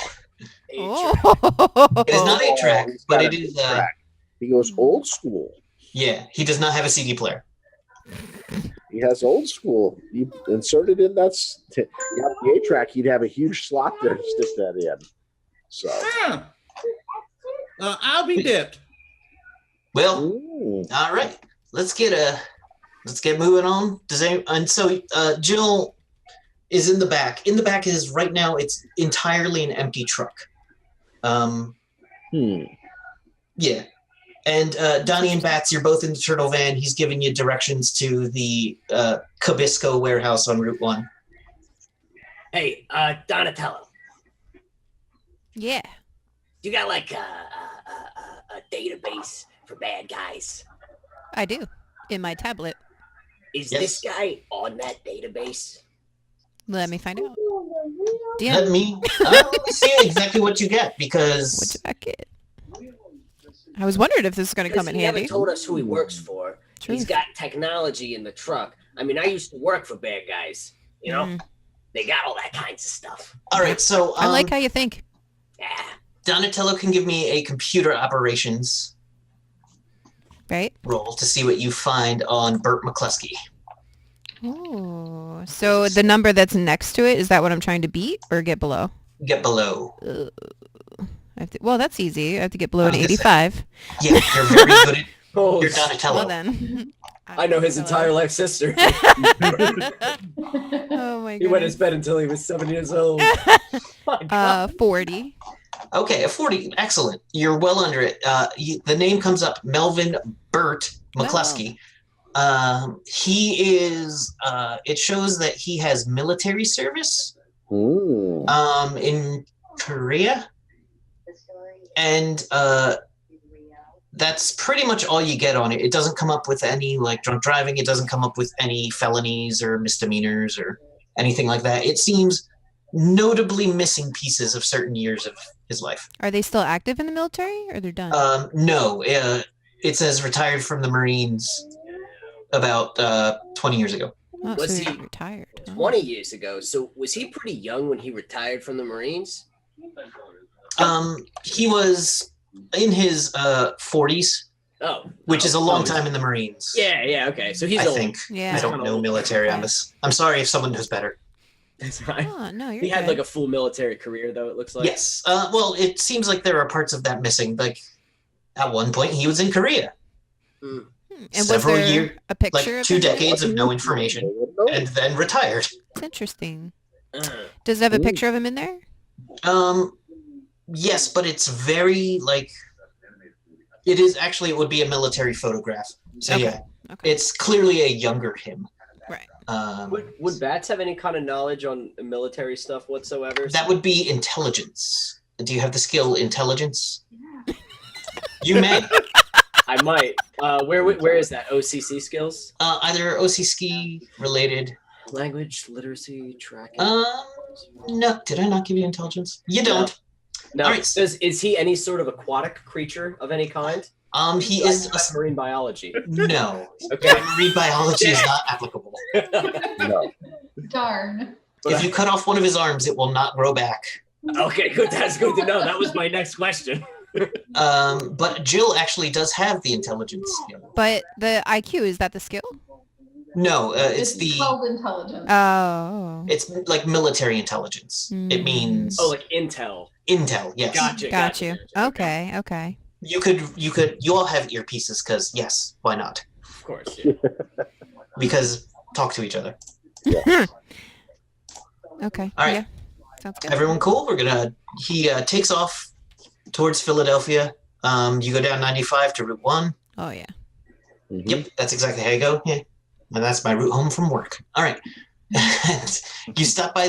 it is not a track, He's but got it a is. track. He goes old school. Yeah, he does not have a CD player. He has old school. You insert it in. That's the 8-track. He'd have a huge slot there to stick that in. So I'll be dipped. Well, Ooh. all right. Let's get moving on. Jill is in the back. In the back is right now. It's entirely an empty truck. Yeah. And Donnie and Bats, you're both in the turtle van. He's giving you directions to the Cabisco warehouse on Route 1. Hey, Donatello, Yeah. you got like a database for bad guys? I do. In my tablet. Is Yes. this guy on that database? Let me find out. Let DM. me see exactly what you get, because What did I get? I was wondering if this is going to come in He handy. never told us who he works for. Truth. He's got technology in the truck. I mean, I used to work for bad guys. You know, Mm. they got all that kinds of stuff. all right. So I like how you think. Yeah. Donatello can give me a computer operations Right? roll to see what you find on Burt McCluskey. Oh, so the number that's next to it, is that what I'm trying to beat or get below? Get below. Well, that's easy. I have to get below I an was gonna 85. Yeah, you're very good at oh, your Donatello. Well then. I know his entire life sister. Oh my He went to goodness. bed until he was 7 years old. My God. 40. Okay, a 40. Excellent. You're well under it. The name comes up, Melvin Burt McCluskey. He is, it shows that he has military service Ooh. in Korea. And That's pretty much all you get on it. It doesn't come up with any like drunk driving. It doesn't come up with any felonies or misdemeanors or anything like that. It seems notably missing pieces of certain years of his life. Are they still active in the military, or they're done? No. It says retired from the Marines about 20 years ago. Oh, Was so he he's retired? Oh. 20 years ago. So was he pretty young when he retired from the Marines? He was in his 40s, Oh, which is a long time in the Marines. Yeah. Okay, so he's I old. think. Yeah. I don't know military on this. I'm sorry if someone knows better. That's right. Oh, no, you're He had good. like a full military career, though. It looks like. Yes. Well, it seems like there are parts of that missing. Like at one point, he was in Korea. Mm. And was several there years, a picture like of 2 him? decades of no information, and then retired. It's interesting. Uh, Does it have a picture of him in there? Yes, but it's very like. It is actually. It would be a military photograph. So Okay. yeah, Okay. it's clearly a younger him. Right. would Bats have any kind of knowledge on military stuff whatsoever? That would be intelligence. Do you have the skill intelligence? You may. I might. Where is that? OCC skills? Either OCC related. Language, literacy, tracking. No. Did I not give you intelligence? You don't. No. all right. Is he any sort of aquatic creature of any kind? He is. Marine biology. No. Okay. Marine biology is not applicable. No. Darn. If you cut off one of his arms, it will not grow back. Okay, good. That's good to know. That was my next question. But Jill actually does have the intelligence skill. But the IQ, is that the skill? No, it's the. called intelligence. Oh. It's like military intelligence. It means Oh, like intel. intel. Yes. Gotcha. Got you. gotcha. Okay. You all have earpieces because yes, why not? Of course. Yeah. Because talk to each other. Okay. All right. Yeah. Sounds good. Everyone cool? He takes off towards Philadelphia. You go down 95 to Route 1. Oh, yeah. Mhm. Yep, that's exactly how you go. Yeah. And that's my route home from work. All right. You stop by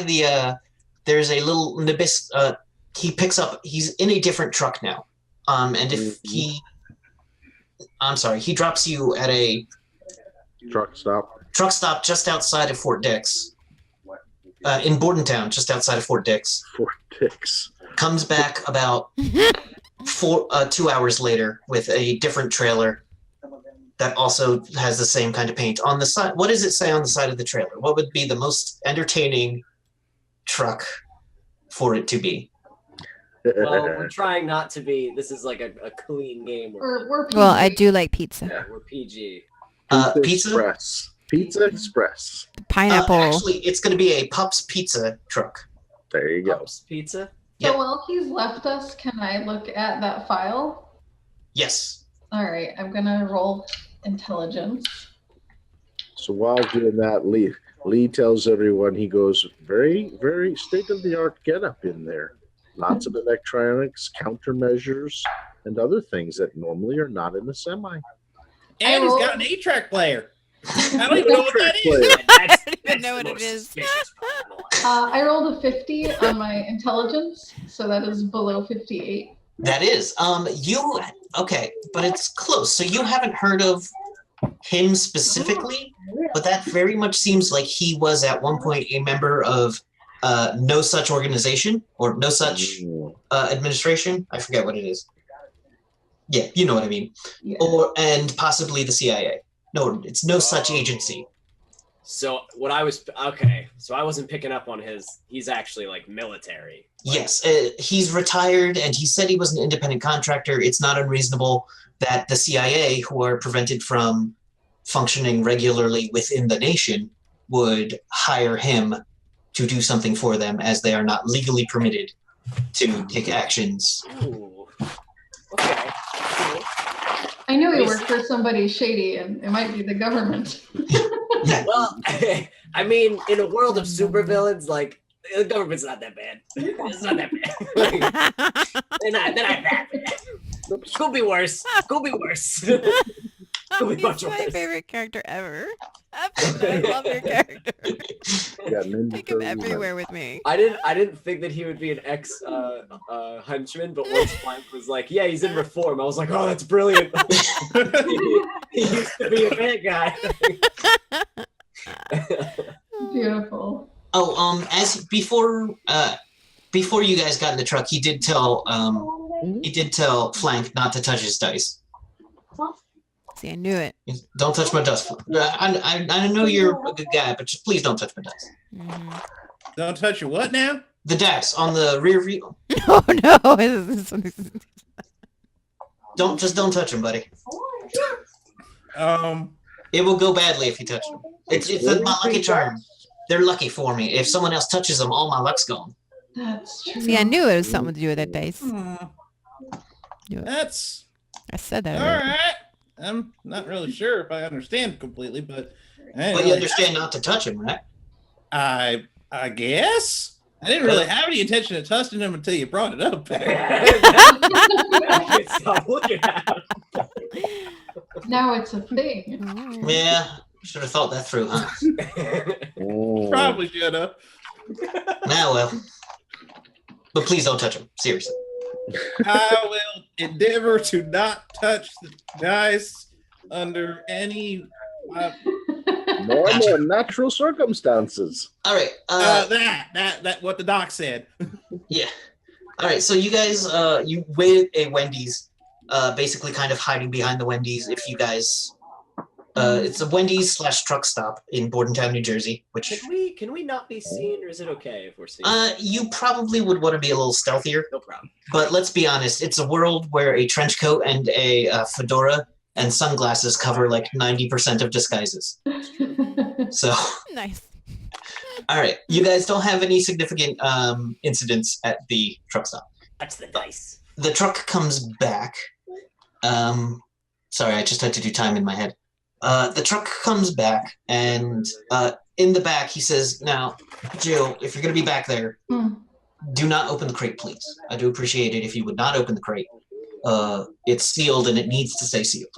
there's a little Nibis, he's in a different truck now. And if he drops you at a Truck stop. just outside of Fort Dix. In Bordentown, just outside of Fort Dix. Fort Dix. Comes back about 2 hours later with a different trailer that also has the same kind of paint on the side. What does it say on the side of the trailer? What would be the most entertaining truck for it to be? Well, we're trying not to be. This is like a clean game. We're Well, I PG. do like pizza. Yeah. We're PG. Pizza? Express. Pizza Express. Pineapple. Actually, it's going to be a Pups Pizza truck. There you go. Pups Pizza. Yep. So while he's left us, can I look at that file? Yes. All right, I'm gonna roll intelligence. So while doing that, Lee tells everyone he goes very, very state-of-the-art getup in there. Lots of electronics, countermeasures, and other things that normally are not in the semi. And he's got an 8-track player. I don't even know what that is. That's, I don't even know what it is. I rolled a 50 on my intelligence, so that is below 58. That is. Okay, but it's close. So you haven't heard of him specifically, but that very much seems like he was at one point a member of no such organization or no such administration. I forget what it is. Yeah, you know what I mean. Yeah. And possibly the CIA. No, it's no such agency. So I wasn't picking up on he's actually like military. Yes, he's retired, and he said he was an independent contractor. It's not unreasonable that the CIA, who are prevented from functioning regularly within the nation, would hire him to do something for them, as they are not legally permitted to take actions. Ooh. Okay. Cool. I knew he worked for somebody shady, and it might be the government. Well, I mean, in a world of supervillains, like the government's not that bad. It's not that bad. They're not that bad. Could be worse. Could be worse. with He's much my worse. favorite character ever. I love your character. Yeah, Ninja Take him Turtles, everywhere with me. I didn't think that he would be an ex henchman, but once Plank was like, yeah, he's in reform, I was like, oh, that's brilliant. he used to be a bad guy. Beautiful. Oh, as before you guys got in the truck, he did tell Flank not to touch his dice. See, I knew it. Don't touch my dice. I know you're a good guy, but just please don't touch my dice. Mm-hmm. Don't touch your what now? The dice on the rear view. Oh no! Don't touch them, buddy. It will go badly if you touch them. It's my lucky charm. They're lucky for me. If someone else touches them, all my luck's gone. That's true. See, I knew it was something to do with that dice. That's I said that. all Already. right. I'm not really sure if I understand completely, but But you understand not to touch him, right? I guess I didn't really have any intention of touching him until you brought it up. Stop looking at him. Now it's a thing. Oh. Yeah, should have thought that through, huh? Oh. Probably should have. Now, well. But please don't touch him. Seriously. I will endeavor to not touch the dice under any Normal and natural circumstances. All right. that what the doc said. Yeah. All right. So you guys, you wait at a Wendy's, basically kind of hiding behind the Wendy's. If you guys, it's a Wendy's / truck stop in Bordentown, New Jersey. Which Can we not be seen, or is it okay if we're seen? you probably would want to be a little stealthier. No problem. But let's be honest, it's a world where a trench coat and a fedora and sunglasses cover like 90% of disguises. So, Nice. all right, you guys don't have any significant incidents at the truck stop. Touch the dice. The truck comes back. Sorry, I just had to do time in my head. The truck comes back, and in the back, he says, "Now, Jill, if you're going to be back there, do not open the crate, please. I do appreciate it if you would not open the crate. It's sealed, and it needs to stay sealed."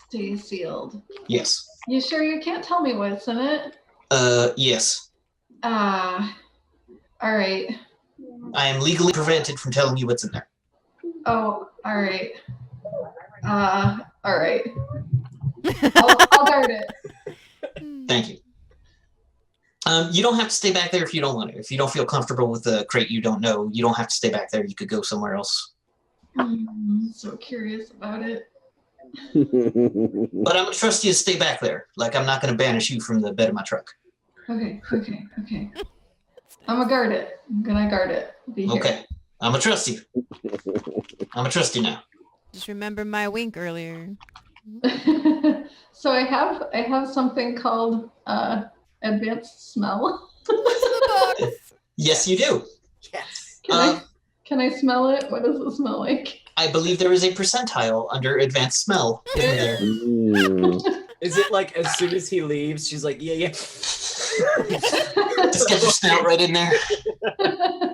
Stay sealed. Yes. You sure you can't tell me what's in it? Yes. All right. I am legally prevented from telling you what's in there. Oh, all right. All right. I'll guard it. Thank you. You don't have to stay back there if you don't want to. If you don't feel comfortable with the crate you don't know, you don't have to stay back there. You could go somewhere else. So curious about it. But I'm going to trust you to stay back there. Like, I'm not going to banish you from the bed of my truck. Okay. I'm gonna guard it. Be here. Okay. I'm going to trust you. I'm going to trust you now. Just remember my wink earlier. So I have something called advanced smell. Yes, you do. Yes. Can I smell it? What does it smell like? I believe there is a percentile under advanced smell, isn't there? Is it like as soon as he leaves, she's like, yeah. Just get your snout right in there.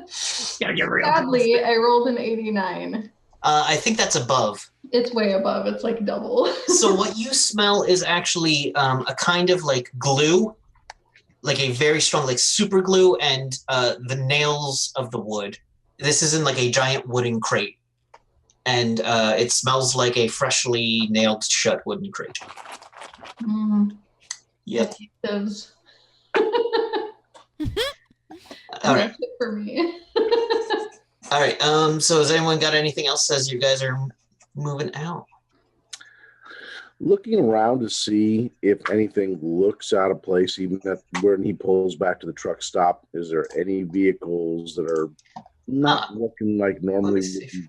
Sadly, I rolled an 89. I think that's above. It's way above. It's like double. So what you smell is actually a kind of like glue, like a very strong, like super glue, and the nails of the wood. This is in like a giant wooden crate, and it smells like a freshly nailed shut wooden crate. Yep. Adhesives. All right. That's it for me. All right. So has anyone got anything else as you guys are moving out? Looking around to see if anything looks out of place, even at when he pulls back to the truck stop. Is there any vehicles that are not looking like normally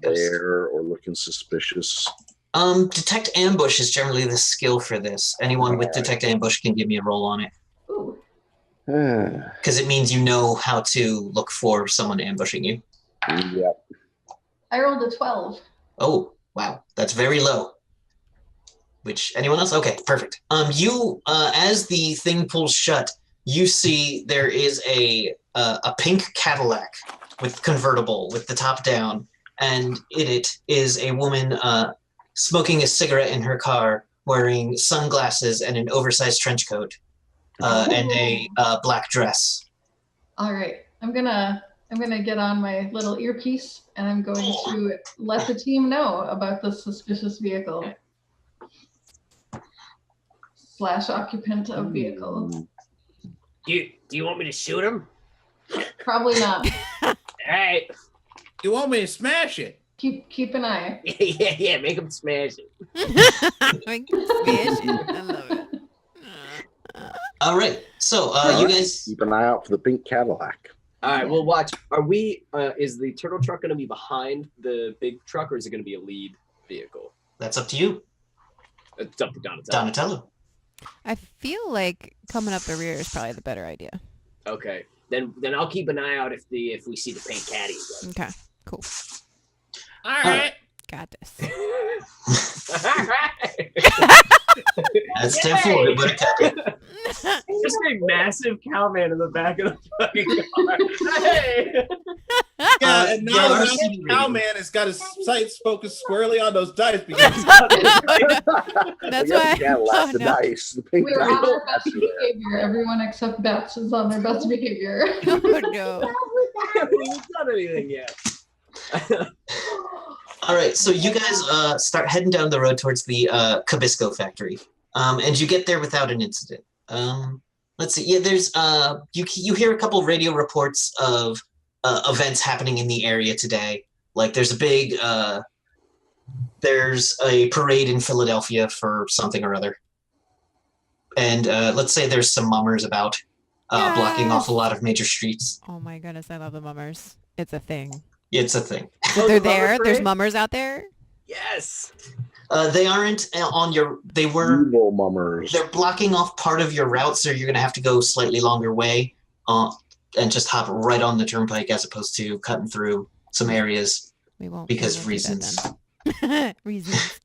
there or looking suspicious? Detect ambush is generally the skill for this. Anyone with detect ambush can give me a roll on it. Ooh. Because it means you know how to look for someone ambushing you. Yep. I rolled a 12. Oh, wow. That's very low. Which, anyone else? Okay, perfect. You, as the thing pulls shut, you see there is a pink Cadillac with convertible with the top down, and in it is a woman smoking a cigarette in her car wearing sunglasses and an oversized trench coat, and a black dress. All right, I'm gonna get on my little earpiece, and I'm going to let the team know about the suspicious vehicle / occupant of vehicle. Do you want me to shoot him? Probably not. All right. You want me to smash it? Keep an eye. yeah, make him smash it. Make him smash it. I love it. All right, so you guys keep an eye out for the pink Cadillac. All right, we'll watch. Are we? Is the turtle truck going to be behind the big truck, or is it going to be a lead vehicle? That's up to you. It's up to Donatello. Donatello. I feel like coming up the rear is probably the better idea. Okay, then I'll keep an eye out if we see the pink caddy again. Okay, cool. All right. Got this. All right. That's 10-4, but Just a massive cowman in the back of the fucking car. Hey. Yeah, and now yeah, the cowman has got his sights focused squarely on those dice because That's why. Cadillac, the no. dice, the pink We're dice. on our best behavior. Everyone except Bats is on their best behavior. Oh, no. We haven't done anything yet. All right, so you guys start heading down the road towards the Cabisco factory, and you get there without an incident. Let's see. Yeah, there's you hear a couple radio reports of events happening in the area today. Like there's a big there's a parade in Philadelphia for something or other, and let's say there's some mummers about blocking off a lot of major streets. Oh my goodness, I love the mummers. It's a thing. It's a thing. They're there. There's mummers out there. Yes. They aren't on your. They were. Evil mummers. They're blocking off part of your route, so you're going to have to go slightly longer way, and just hop right on the turnpike as opposed to cutting through some areas We won't. because we won't do reasons. that then. Reasons.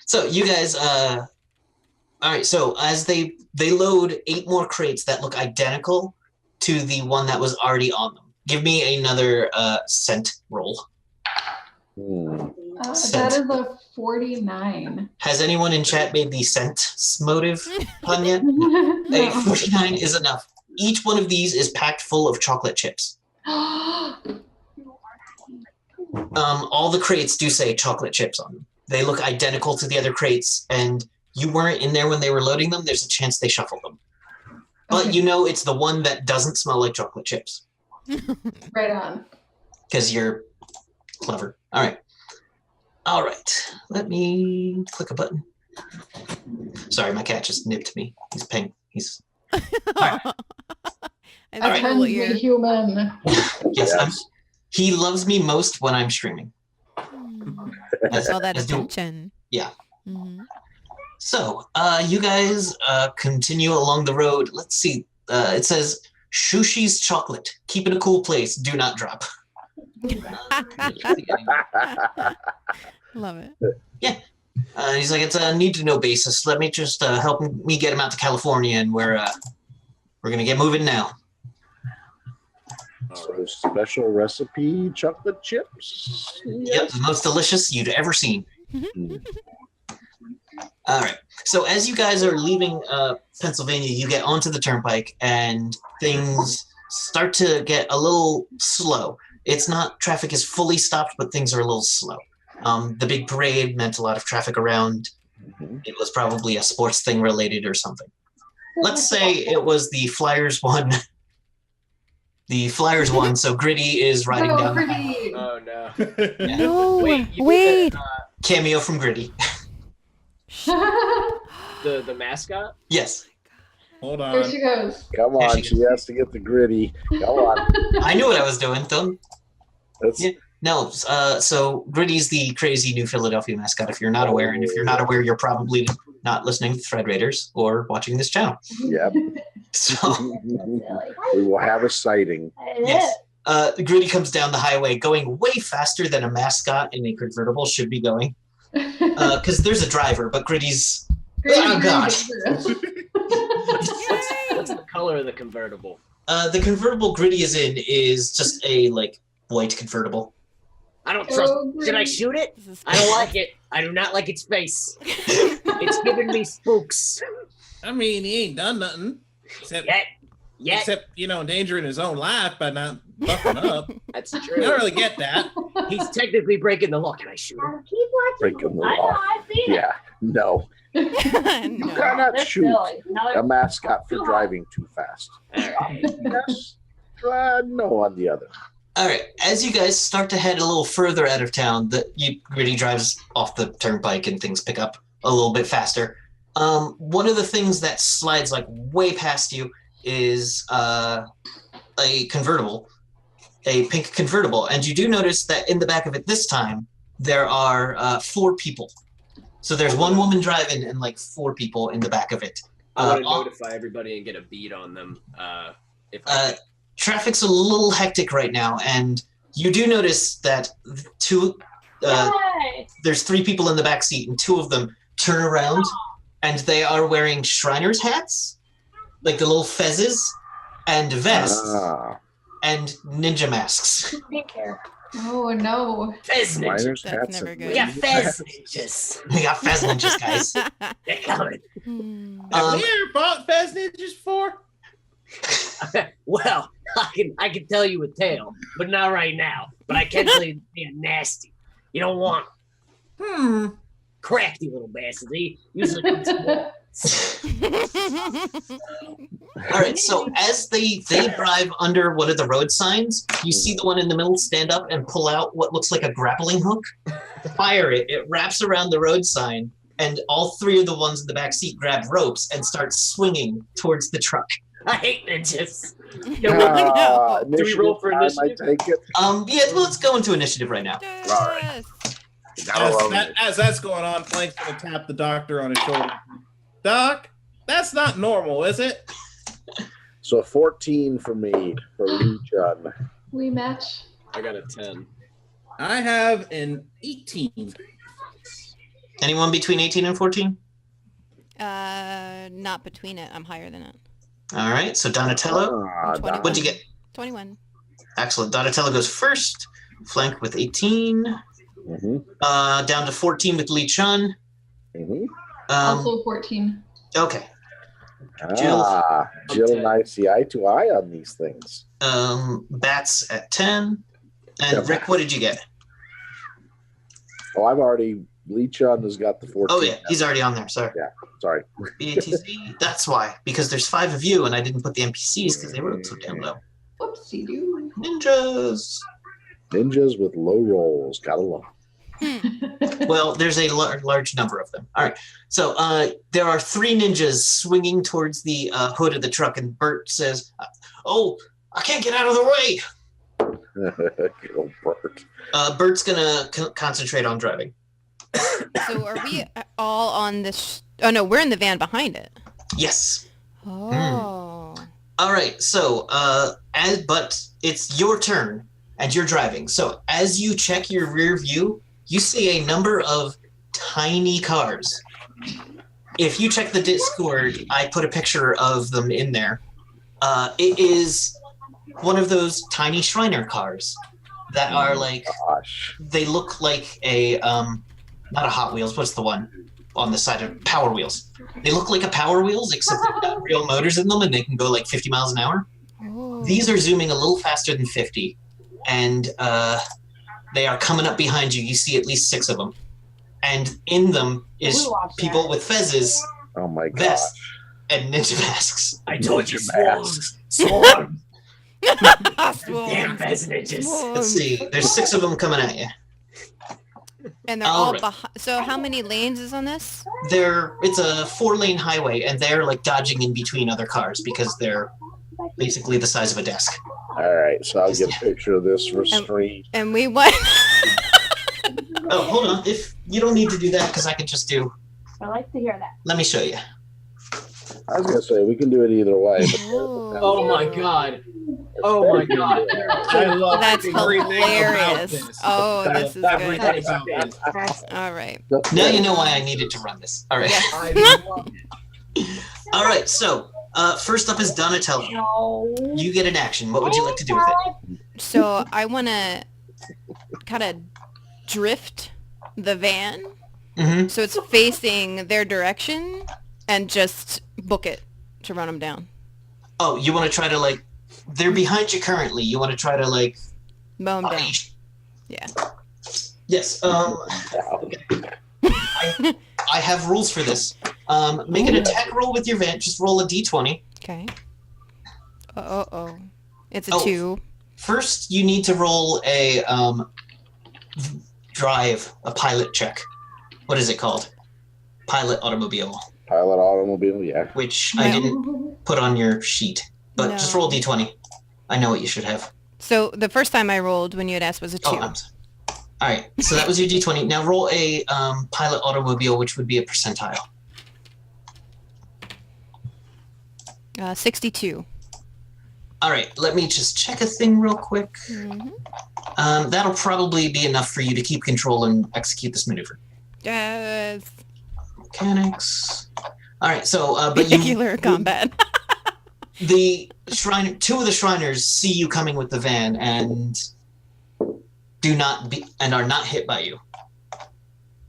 So you guys. All right. So as they load 8 more crates that look identical to the one that was already on them. Give me another scent roll. That is a 49. Has anyone in chat made the scent motive pun yet? A 49 is enough. Each one of these is packed full of chocolate chips. All the crates do say chocolate chips on them. They look identical to the other crates, and you weren't in there when they were loading them. There's a chance they shuffled them. But you know it's the one that doesn't smell like chocolate chips. Right on. Because you're clever. All right. All right. Let me click a button. Sorry, my cat just nipped me. He's pink. He's right. Pretend to be human. yes. He loves me most when I'm streaming. That's all that as do- attention. Yeah. Mm-hmm. So, you guys continue along the road. Let's see. It says Shushi's chocolate. Keep in a cool place. Do not drop. Love it. Yeah. He's like, it's a need-to-know basis. Let me just help me get him out to California, and we're gonna get moving now. So special recipe chocolate chips. Yep, the most delicious you'd ever seen. All right. So as you guys are leaving Pennsylvania, you get onto the turnpike, and things start to get a little slow. It's not traffic is fully stopped, but things are a little slow. The big parade meant a lot of traffic around. It was probably a sports thing related or something. Let's say it was the Flyers one. The Flyers won, so Gritty is riding down the highway. Oh no. Yeah. No, Wait, you wait. did Cameo from Gritty. the mascot? Yes. Hold Here on. she goes. Come There on, she she has to get the gritty. Come on. I knew what I was doing. Don't. That's, Yeah. No, so Gritty's the crazy new Philadelphia mascot, if you're not aware. And if you're not aware, you're probably not listening to Thread Raiders or watching this channel. Yep. So, We will have a sighting. yes. Gritty comes down the highway going way faster than a mascot in a convertible should be going. Because there's a driver, but Gritty's... Oh, gosh. What's the color of the convertible? The convertible Gritty is in is just a, like, white convertible. I don't trust. Oh, Should I great. shoot it? This is I don't like it. I do not like its face. It's giving me spooks. I mean, he ain't done nothing. Except, Yet. endangering his own life by not buffing up. That's I true. don't really get that. He's technically breaking the law. Can I shoot him? Breaking the law. Yeah, no. You No. cannot shoot a mascot for driving too fast. Yes. No on the other. All right. As you guys start to head a little further out of town, Gritty drives off the turnpike and things pick up a little bit faster. One of the things that slides like way past you is a convertible, a pink convertible, and you do notice that in the back of it this time there are 4 people. So there's one woman driving and like 4 people in the back of it. I want to notify everybody and get a beat on them. Traffic's a little hectic right now, and you do notice that there's 3 people in the back seat, and 2 of them turn around, and they are wearing Shriners hats, like the little fezzes, and vests, and ninja masks. Oh no. Fez ninjas. Miners, That's hats, never and good. We got Fez ninjas. We got Fez ninjas, guys. They're coming. Have we ever bought Fez Ninjas before? Well, I can tell you a tale, but not right now. But I can tell you they're nasty. You don't want crafty little bastards. They usually come small. All right, so as they drive under one of the road signs, you see the one in the middle stand up and pull out what looks like a grappling hook. Fire it. It wraps around the road sign, and all 3 of the ones in the back seat grab ropes and start swinging towards the truck. I hate ninjas. No. Do we roll for initiative? I might take it. Yeah, well, let's go into initiative right now. Yes. As that's going on, Flank's going to tap the doctor on his shoulder. Doc, that's not normal, is it? So 14 for me, for Lee Chun. We match. I got a 10. I have an 18. Anyone between 18 and 14? Not between it. I'm higher than it. All right, so Donatello, what'd you get? 21. Excellent. Donatello goes first, flanked with 18. Mm-hmm. Down to 14 with Lee Chun. Mm-hmm. Also 14. Okay. Jill and I see eye to eye on these things. Bats at 10. And Rick, what did you get? Oh, I've already, Lee Chun has got the 14. Oh, yeah, he's already on there. Sorry. Yeah, sorry. BATZ, that's why. Because there's 5 of you, and I didn't put the NPCs because they were so damn low. Whoopsie doo. Ninjas. Ninjas with low rolls. Gotta love. Well, there's a large number of them. All right. So there are 3 ninjas swinging towards the hood of the truck, and Bert says, "Oh, I can't get out of the way." Good old Bert. Bert's going to concentrate on driving. So are we all on this? Oh, no, we're in the van behind it. Yes. Oh. All right. So, but it's your turn, and you're driving. So as you check your rear view, you see a number of tiny cars. If you check the Discord, I put a picture of them in there. It is one of those tiny Shriner cars that are like, they look like a, not a Hot Wheels, what's the one on the side of Power Wheels? They look like a Power Wheels, except they've got real motors in them and they can go like 50 miles an hour. Oh. These are zooming a little faster than 50, and they are coming up behind you. You see at least 6 of them. And in them is people with fezzes, Oh my god. vests, and ninja masks. I told you, Masks. swarm. Damn Swarm. Fez ninjas. Let's see. There's 6 of them coming at you. And they're all behind. So how many lanes is on this? It's a 4-lane highway, and they're like dodging in between other cars because they're basically the size of a desk. All right, so I'll get a picture of this restraint. And we won. Oh, hold on. If you don't need to do that, because I can just do. I like to hear that. Let me show you. I was gonna say we can do it either way. But Oh my god. Oh my god. I love That's everything about hilarious. this. Oh, this is Everything good. about this. All right. Now you know why I needed to run this. All right. Yes. I love it. All right. So first up is Donatello. No. You get an action. What would you like to do with it? So I want to kind of drift the van Mm-hmm. So it's facing their direction and just book it to run them down. Oh, you want to try to like... They're behind you currently. You want to try to like... Mow them down. Yeah. Yes. Okay. I have rules for this. Make an attack roll with your van. Just roll a d20. Okay. Uh-oh. It's a 2. First, you need to roll a a pilot check. What is it called? Pilot automobile. Pilot automobile, yeah. Which I didn't put on your sheet. But just roll d20. I know what you should have. So the first time I rolled when you had asked was a 2. Oh, I'm sorry. All right, so that was your d20. Now roll a pilot automobile, which would be a percentile. 62. All right, let me just check a thing real quick. Mm-hmm. That'll probably be enough for you to keep control and execute this maneuver. Yes. Mechanics. All right, so but you Regular combat. the shrine. 2 of the Shriners see you coming with the van and are not hit by you.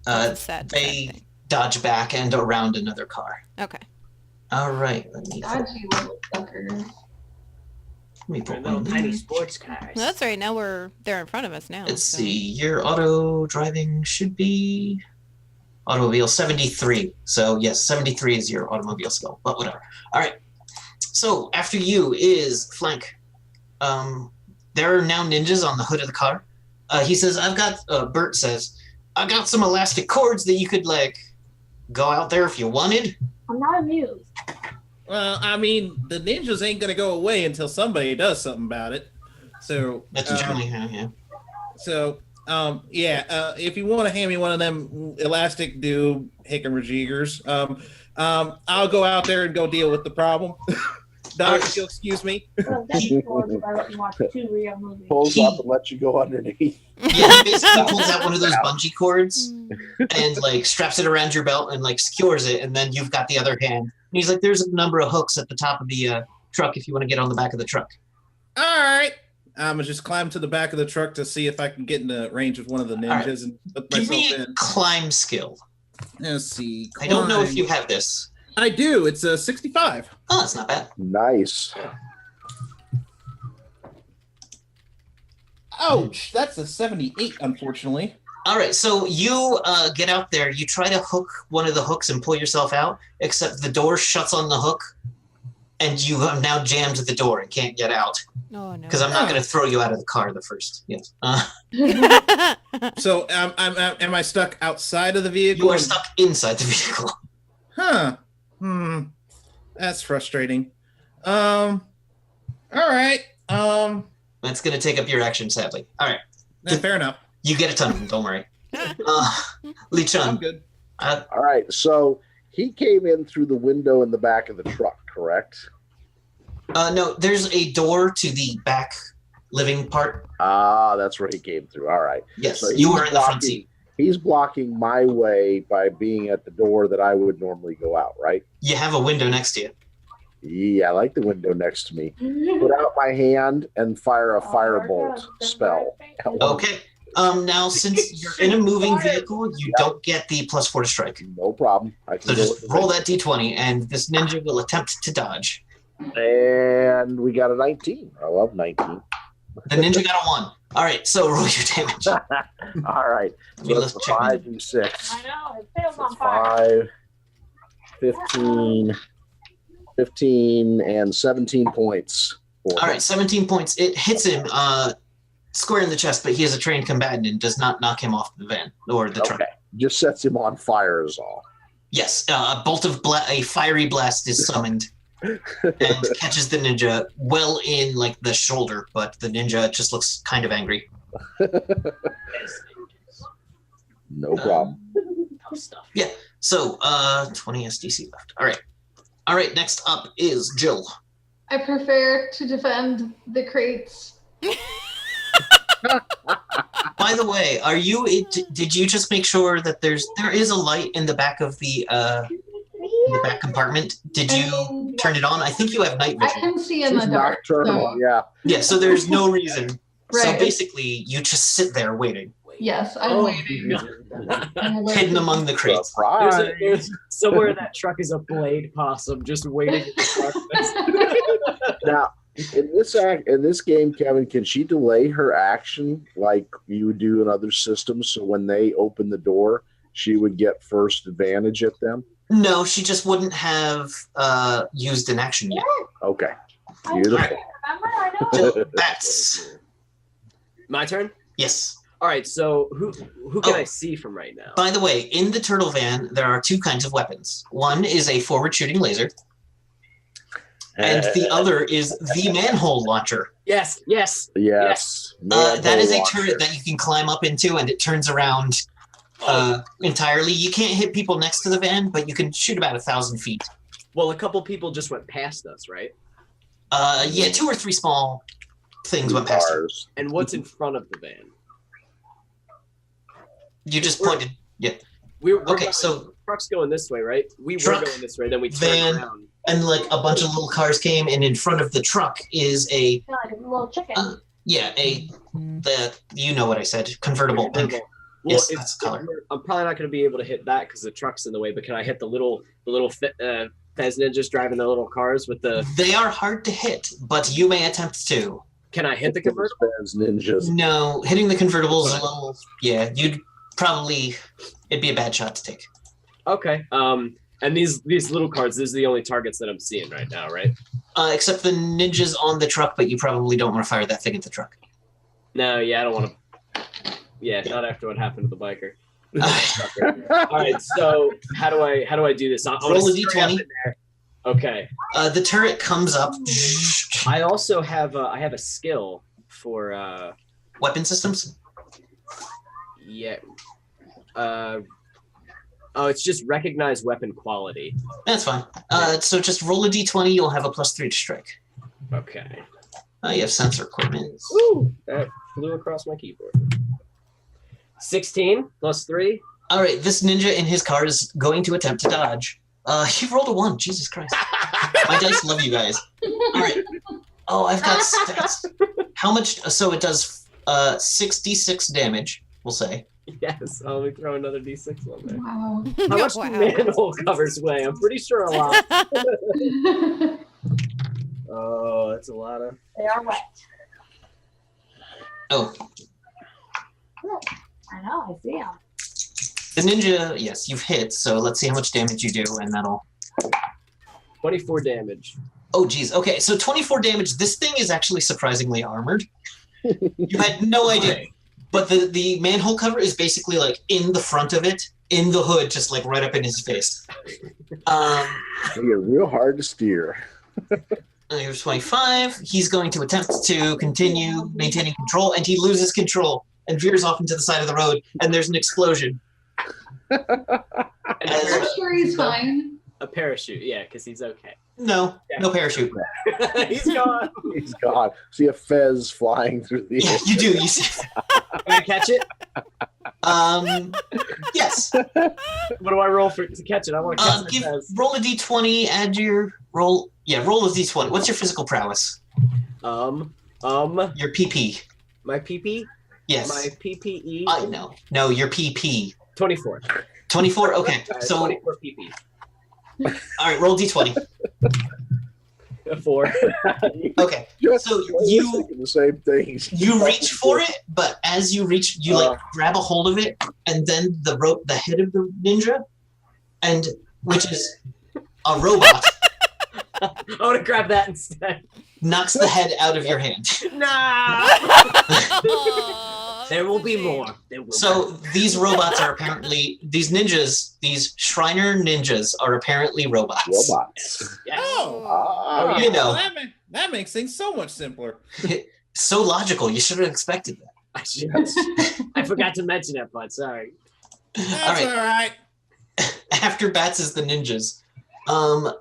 Sad They thing. dodge back and around another car. Okay. All right, let me Dodgy little suckers. pull They're little one. tiny sports cars. Well, that's right. Now they're in front of us now. Let's so. see. Your auto driving should be automobile 73. So yes, 73 is your automobile skill, but whatever. All right. So after you is Flank. There are now ninjas on the hood of the car. He says, Bert says, I got some elastic cords that you could like go out there if you wanted. I'm not amused. Well, I mean, the ninjas ain't gonna go away until somebody does something about it. So That's generally yeah. So, if you want to hand me one of them elastic do hickamajigers, I'll go out there and go deal with the problem. Doc, if you'll excuse me. Well, that's cool if I let you watch 2 real movies. Pulls up and lets you go underneath. Yeah, he basically pulls out one of those bungee cords and like straps it around your belt and like secures it, and then you've got the other hand. And he's like, "There's a number of hooks at the top of the truck if you want to get on the back of the truck." All right. I'm gonna just climb to the back of the truck to see if I can get in the range of one of the ninjas and put Give me myself a in. climb skill. Let's see. I don't know if Climb. you have this. I do. It's a 65. Oh, that's not bad. Nice. Ouch! That's a 78, unfortunately. All right, so you get out there. You try to hook one of the hooks and pull yourself out, except the door shuts on the hook, and you have now jammed the door and can't get out. Oh no. Because I'm not going to throw you out of the car the first. Yes. So, am I stuck outside of the vehicle? You are stuck inside the vehicle. Huh. That's frustrating. All right. That's going to take up your action, sadly. All right. Fair enough. You get a ton of them, don't worry. Lee I'm Chun. good. All right, so he came in through the window in the back of the truck, correct? No, there's a door to the back living part. Ah, that's where he came through. All right. Yes, So you he's were in the front blocking- seat. He's blocking my way by being at the door that I would normally go out, right? You have a window next to you. Yeah, I like the window next to me. Put out my hand and fire a firebolt spell. Okay. Now, since you're in a moving vehicle, you don't get the +4 to strike. No problem. I can So go just with roll that d20, and this ninja will attempt to dodge. And we got a 19. I love 19. The ninja got a 1. All right, so roll your damage. All right. Let me So that's let's check. 5 and 6. I know, it feels on fire. 5, 15, and 17 points. All right, 17 points. It hits him square in the chest, but he is a trained combatant and does not knock him off the van or the truck. Okay. Just sets him on fire is all. Yes, a bolt of a fiery blast is summoned and catches the ninja well in like the shoulder, but the ninja just looks kind of angry. No problem. Tough stuff. Yeah. So 20 SDC left. All right. Next up is Jill. I prefer to defend the crates. By the way, did you just make sure that there is a light in the back of the back compartment? Did you turn it on? I think you have night I vision. can see in the She's dark. nocturnal, So, yeah. Yeah, so there's no reason. So right. basically, you just sit there waiting. Yes, I'm waiting. I'm allergic. Hidden among the crates. Surprise. There's somewhere in that truck is a blade possum just waiting in the darkness. Now, in this game, Kevin, can she delay her action like you do in other systems? So when they open the door, she would get first advantage at them? No, she just wouldn't have used an action yet. Okay. I Beautiful. remember, I know. So, bats. My turn? Yes. All right, so who can Oh. I see from right now? By the way, in the turtle van, there are two kinds of weapons. One is a forward shooting laser, and the other is the manhole launcher. Yes. Yes. That is a Manhole turret launcher. that you can climb up into, and it turns around entirely. You can't hit people next to the van, but you can shoot about 1,000 feet. Well, a couple people just went past us, right? Yeah, 2 or 3 small things went past you. Cars. And what's in front of the van? You just pointed. Yeah. We're Okay, going, so truck's going this way, right? We Truck, were going this way, then we van, turned around. and like a bunch of little cars came, and in front of the truck is a I feel like a little chicken. you know what I said, convertible pink. Well, Yes, that's the color. I'm probably not going to be able to hit that because the truck's in the way. But can I hit the little Fez ninjas driving the little cars with the? They are hard to hit, but you may attempt to. Can I hit the convertible? Fans, ninjas. No, hitting the convertible is a little. Yeah, it'd be a bad shot to take. Okay. And these little cars, these are the only targets that I'm seeing right now, right? Except the ninjas on the truck, but you probably don't want to fire that thing at the truck. No, yeah, I don't want to. Yeah, not after what happened to the biker. All right, so how do I do this? I'm Roll a gonna scurry up d20. in there. Okay. The turret comes up. I also have a skill for Weapon systems? yeah. It's just recognize weapon quality. That's fine. So just roll a d20, you'll have a +3 to strike. Okay. You have sensor equipment. Woo! That flew across my keyboard. 16 plus 3. All right, this ninja in his car is going to attempt to dodge. He rolled a 1. Jesus Christ. My dice love you guys. All right. Oh, I've got stats. How much? So it does 66 damage, we'll say. Yes, I'll be throwing another d6 on there. Wow. How much Wow. do manhole covers weigh? I'm pretty sure a lot. Oh, that's a lot of. They are wet. Oh, I know, I see them. the ninja, yes, you've hit, so let's see how much damage you do, and that'll... 24 damage. Oh, geez. Okay, so 24 damage. This thing is actually surprisingly armored. You had no idea. But the manhole cover is basically like in the front of it, in the hood, just like right up in his face. They get real hard to steer. Here's 25. He's going to attempt to continue maintaining control, and he loses control and veers off into the side of the road, and there's an explosion. And I'm sure he's fine. a parachute, yeah, because he's okay. No, Yeah. no parachute. He's gone. He's gone. See a fez flying through the air. You do. You see. Can I catch it? Yes. What do I roll for to catch it? I want to catch it. As, Roll a d20. Add your roll. Yeah, roll a d20. What's your physical prowess? Your Your PP. my PP? Yes. My PPE? I know. No, your PP. 24. 24. Okay. So 24 PP. all right. Roll d20. A 4. Okay. Just So you thinking the same things. You reach for it, but as you reach, you like grab a hold of it, and then the head of the ninja, and which is a robot, I want to grab that instead. knocks the head out of your hand. Nah. There will be more. There will So these robots are apparently these ninjas. These Shriner ninjas are apparently robots. Robots. Yes. Oh, You know. well, that makes things so much simpler. So logical. You should have expected that. I forgot to mention that part. Sorry. That's All right. all right. After Bats is the ninjas.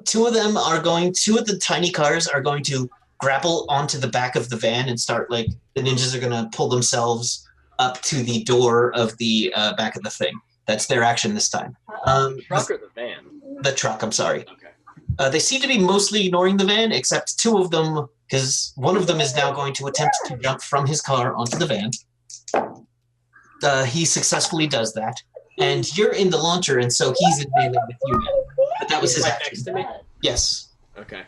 Two of the tiny cars are going to grapple onto the back of the van and start the ninjas are going to pull themselves up to the door of the back of the thing. That's their action this time. Truck or the van? The truck, I'm sorry. Okay. They seem to be mostly ignoring the van, except two of them, because one of them is now going to attempt to jump from his car onto the van. He successfully does that. And you're in the launcher, and so he's in melee with you now. But that was his Right action. next to me. Yes. Okay.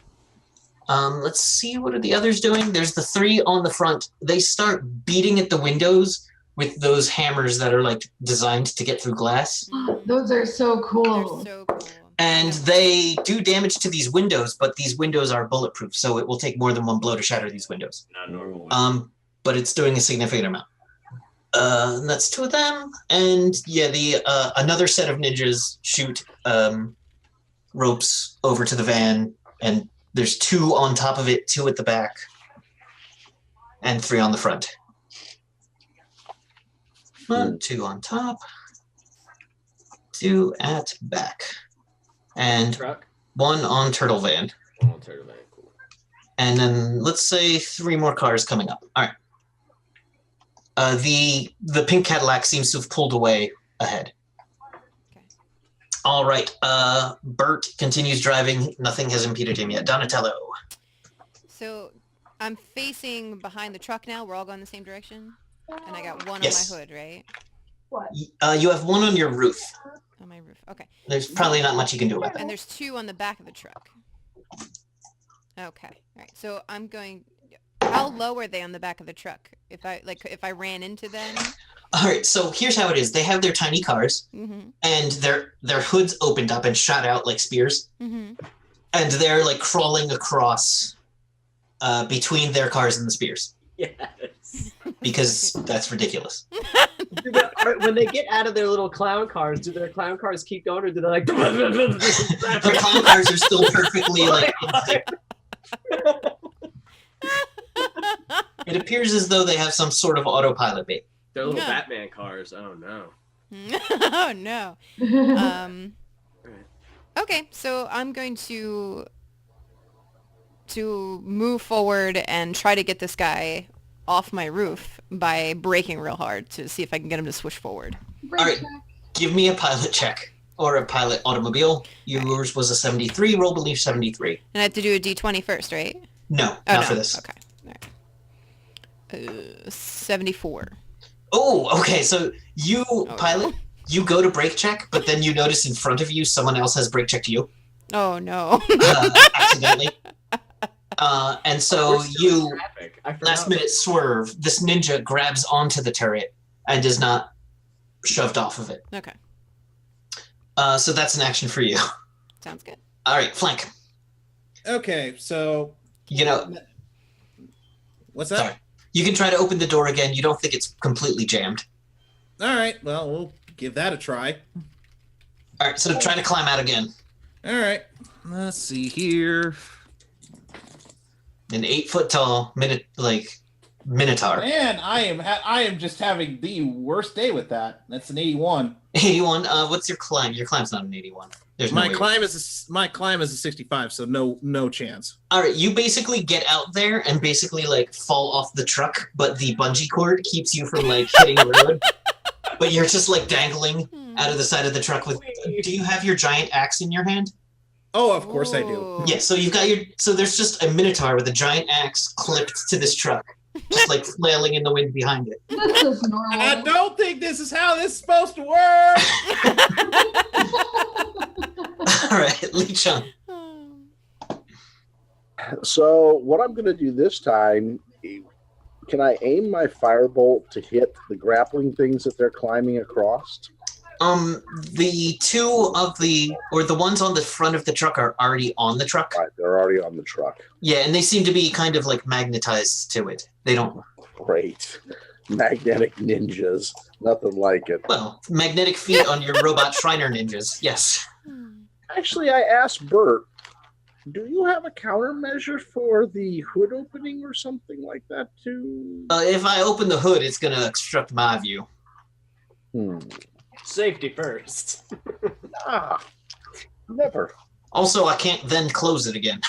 Let's see, what are the others doing? There's the 3 on the front. They start beating at the windows with those hammers that are like designed to get through glass. Those are so cool. They're so cool. And they do damage to these windows, but these windows are bulletproof, so it will take more than one blow to shatter these windows. Not normal. But it's doing a significant amount. And that's 2 of them. And yeah, the another set of ninjas shoot ropes over to the van, and there's 2 on top of it, 2 at the back, and 3 on the front. 1, 2 on top, 2 at back, and Truck. 1 on turtle van. Oh, turtle van, cool. And then let's say 3 more cars coming up. All right. The pink Cadillac seems to have pulled away ahead. Okay. All right. Bert continues driving. Nothing has impeded him yet. Donatello. So I'm facing behind the truck now. We're all going the same direction. And I got 1 Yes. on my hood, right? You have 1 on your roof. On my roof. Okay. There's probably not much you can do about that. And there's 2 on the back of the truck. Okay. All right. So I'm going. How low are they on the back of the truck? If I ran into them. All right. So here's how it is. They have their tiny cars, and their hoods opened up and shot out like spears, and they're like crawling across between their cars and the spears. Yes. Because that's ridiculous. When they get out of their little clown cars, do their clown cars keep going, or do they like? The clown cars are still perfectly like. It appears as though they have some sort of autopilot bait. They're little Yeah. Batman cars. Oh no. Oh no. Okay, so I'm going to move forward and try to get this guy off my roof by braking real hard to see if I can get him to switch forward. All right, give me a pilot check or a pilot automobile. Yours was a 73. Roll believe 73. And I have to do a D20 first, right? No, Oh, not no. for this. Okay. All right. 74. Oh, okay. So you pilot, you go to brake check, but then you notice in front of you someone else has brake checked you Oh no. accidentally. And so you last last minute swerve. This ninja grabs onto the turret and is not shoved off of it. Okay. So that's an action for you. Sounds good. All right, flank. Okay, so You know, what's that? sorry. You can try to open the door again. You don't think it's completely jammed. All right, well, we'll give that a try. All right, so try to climb out again. All right, let's see here. An 8 foot tall minotaur. Man, I am just having the worst day with that. That's an 81. 81. What's your climb? Your climb's not an 81. There's no My way. climb is a 65, so no chance. All right, you basically get out there and basically like fall off the truck, but the bungee cord keeps you from like hitting the road. But you're just like dangling out of the side of the truck with. Do you have your giant axe in your hand? Oh, of course I do. Ooh. Yeah. So you've got your. So there's just a minotaur with a giant axe clipped to this truck, just like flailing in the wind behind it. This is normal. I don't think this is how this is supposed to work. All right, Lee Chung. So what I'm going to do this time, can I aim my firebolt to hit the grappling things that they're climbing across? The the ones on the front of the truck are already on the truck. Right, they're already on the truck. Yeah, and they seem to be kind of like magnetized to it. They don't. Great. Magnetic ninjas. Nothing like it. Well, magnetic feet on your robot Shriner ninjas. Yes. Actually, I asked Bert, do you have a countermeasure for the hood opening or something like that too? If I open the hood, it's gonna obstruct my view. Safety first. Never. Also, I can't then close it again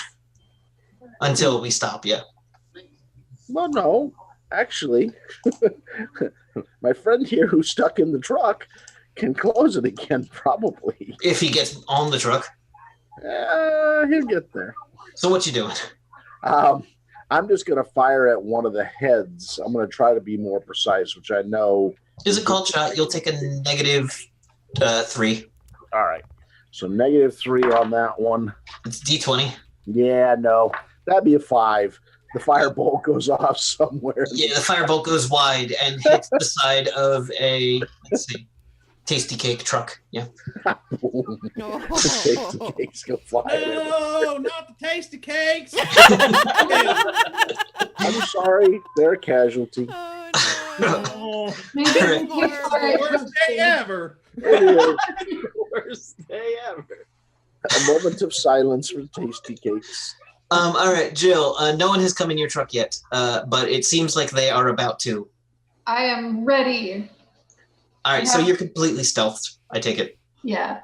until we stop. Yeah. Well, no. Actually, my friend here who's stuck in the truck can close it again, probably. If he gets on the truck. He'll get there. So what you doing? I'm just going to fire at one of the heads. I'm going to try to be more precise, which I know Is a called shot. You'll take a -3. All right. So -3 on that one. It's D20. Yeah, no. That'd be a 5. The firebolt goes off somewhere. Yeah, the firebolt goes wide and hits the side of a, let's see, tasty cake truck. Yeah. Tasty cakes go flying. No, not the tasty cakes. I'm sorry. They're a casualty. Oh, Maybe Alright. we can fire at Worst day ever. It is Worst day ever. a moment of silence for tasty cakes. All right, Jill. No one has come in your truck yet, but it seems like they are about to. I am ready. All right, so you're completely stealthed. I take it. Yeah.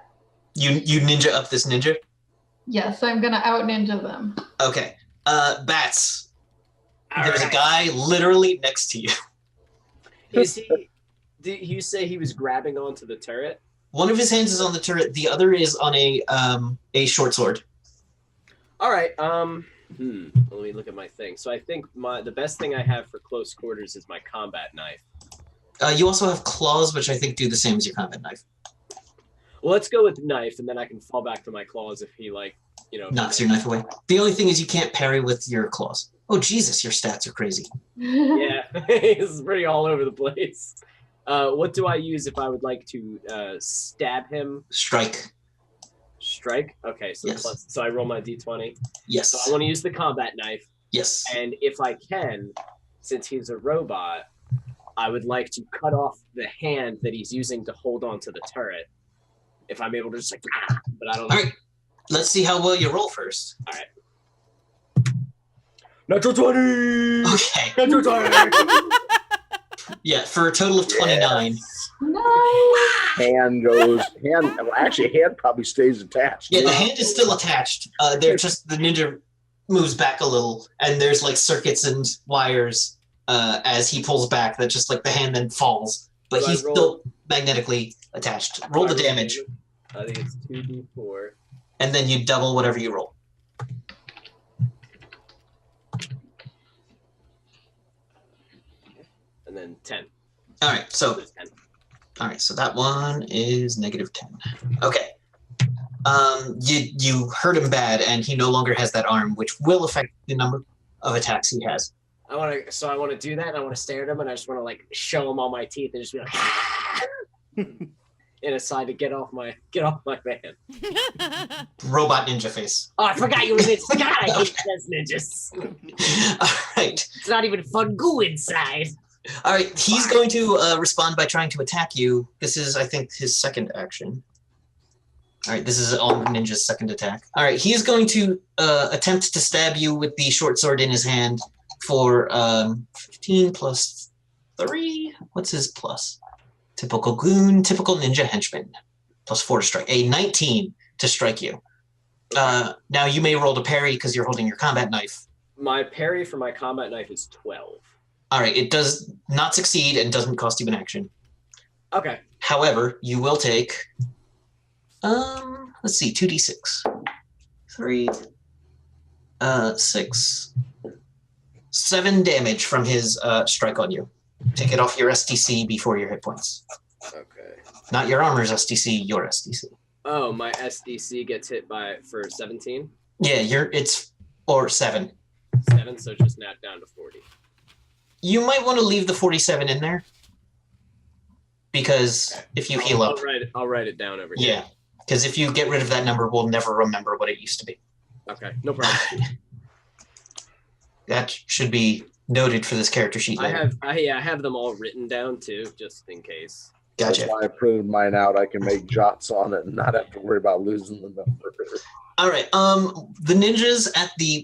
You ninja up this ninja. Yes, I'm gonna out ninja them. Okay. Bats. All There's a right. guy literally next to you. Is he? Did you say he was grabbing onto the turret? One of his hands is on the turret. The other is on a short sword. All right. Let me look at my thing. So I think the best thing I have for close quarters is my combat knife. You also have claws, which I think do the same as your combat knife. Well, let's go with knife, and then I can fall back to my claws if he Knocks your knife away. The only thing is you can't parry with your claws. Oh, Jesus, your stats are crazy. Yeah, this is pretty all over the place. What do I use if I would like to stab him? Strike. Strike? Okay, so Yes. so I roll my d20. Yes. So I want to use the combat knife, Yes. and if I can, since he's a robot, I would like to cut off the hand that he's using to hold on to the turret. If I'm able to just but I don't know. All right. Let's see how well you roll first. All right. Natural 20! Okay. Natural 20! Yeah, for a total of 29. Nice. Hand probably stays attached. Yeah, the hand is still attached. They're just the ninja moves back a little, and there's like circuits and wires as he pulls back. That just like the hand then falls, but Do I he's roll? still magnetically attached. Roll the damage, I think it's 2d4. and then you double whatever you roll. And then 10. All right, so It's 10. that one is -10. Okay. You hurt him bad, and he no longer has that arm, which will affect the number of attacks he has. I want to do that, and I want to stare at him, and I just want to like show him all my teeth, and just be like, in a sign to get off my man. Robot ninja face. Oh, I forgot you were ninjas. God, I hate those ninjas. All right. It's not even fun goo inside. All right, he's going to respond by trying to attack you. This is, I think, his second action. All right, this is all ninja's second attack. All right, he is going to attempt to stab you with the short sword in his hand for 15 plus 3. What's his plus? Typical goon, typical ninja henchman. Plus 4 to strike. A 19 to strike you. Now you may roll to parry because you're holding your combat knife. My parry for my combat knife is 12. All right, it does not succeed and doesn't cost you an action. Okay. However, you will take, let's see, 2d6. 3, 6, 7 damage from his strike on you. Take it off your SDC before your hit points. Okay. Not your armor's SDC, your SDC. Oh, my SDC gets hit for 17? Yeah, or 7. 7, so just nap down to 40. You might want to leave the 47 in there because if you heal up, I'll write it down over here. yeah, because if you get rid of that number, we'll never remember what it used to be. Okay, no problem. That should be noted for this character sheet. I later. have them all written down too, just in case. Gotcha. That's why I printed mine out. I can make jots on it and not have to worry about losing the number. All right. The ninjas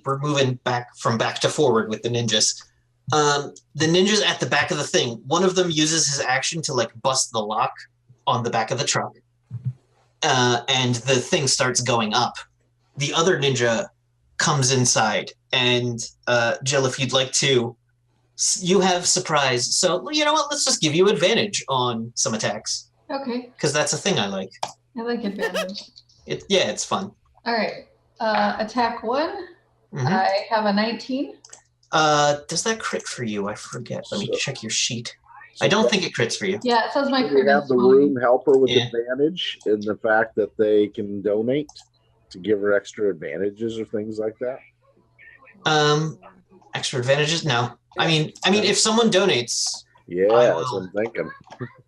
we're moving back to forward with the ninjas. The ninjas at the back of the thing, one of them uses his action to like bust the lock on the back of the truck. And the thing starts going up. The other ninja comes inside, and Jill, if you'd like to, you have surprise. So you know what? Let's just give you advantage on some attacks Okay, because that's a thing I like. I like advantage. It's fun. All right, attack 1. Mhm. I have a 19. Does that crit for you? I forget. Let me So- check your sheet. I don't think it crits for you. Yeah, it says my We crit have is the 20. room helper with Yeah. advantage in the fact that they can donate to give her extra advantages or things like that. Extra advantages? No. I mean, if someone donates, Yeah, I that's will. what I'm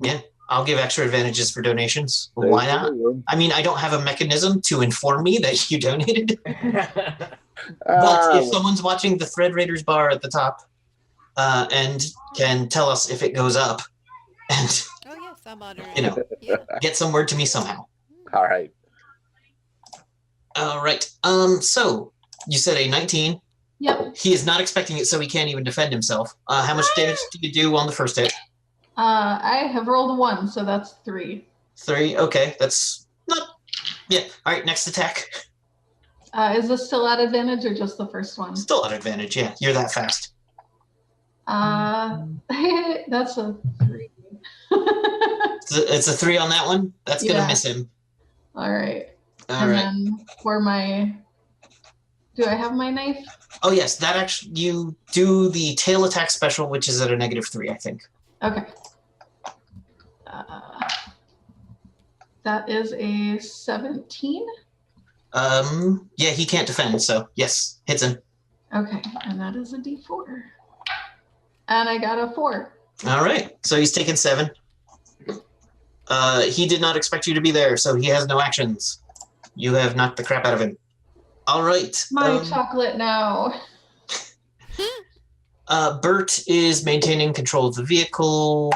thinking. I'll give extra advantages for donations. There's Why the not? room. I mean, I don't have a mechanism to inform me that you donated. But Ah, if someone's watching the Thread Raiders bar at the top and can tell us if it goes up and Oh yes, I'm honored. You know. Yeah. get some word to me somehow. all right. All right. So you said a 19. Yep. He is not expecting it, so he can't even defend himself. How much damage do you do on the first hit? I have rolled a 1, so that's 3. 3. Okay, that's not. Yeah. All right. Next attack. Is this still at advantage or just the first one? Still at advantage. Yeah, you're that fast. That's a 3. It's a 3 on that one. That's gonna Yeah. miss him. All right. All And right. then for my, do I have my knife? Oh yes, that actually you do the tail attack special, which is at a -3, I think. Okay. That is a 17. Yeah, he can't defend, so yes, hits him. Okay, and that is a D4. And I got a 4. All right, so he's taken 7. He did not expect you to be there, so he has no actions. You have knocked the crap out of him. All right. My chocolate now. Bert is maintaining control of the vehicle.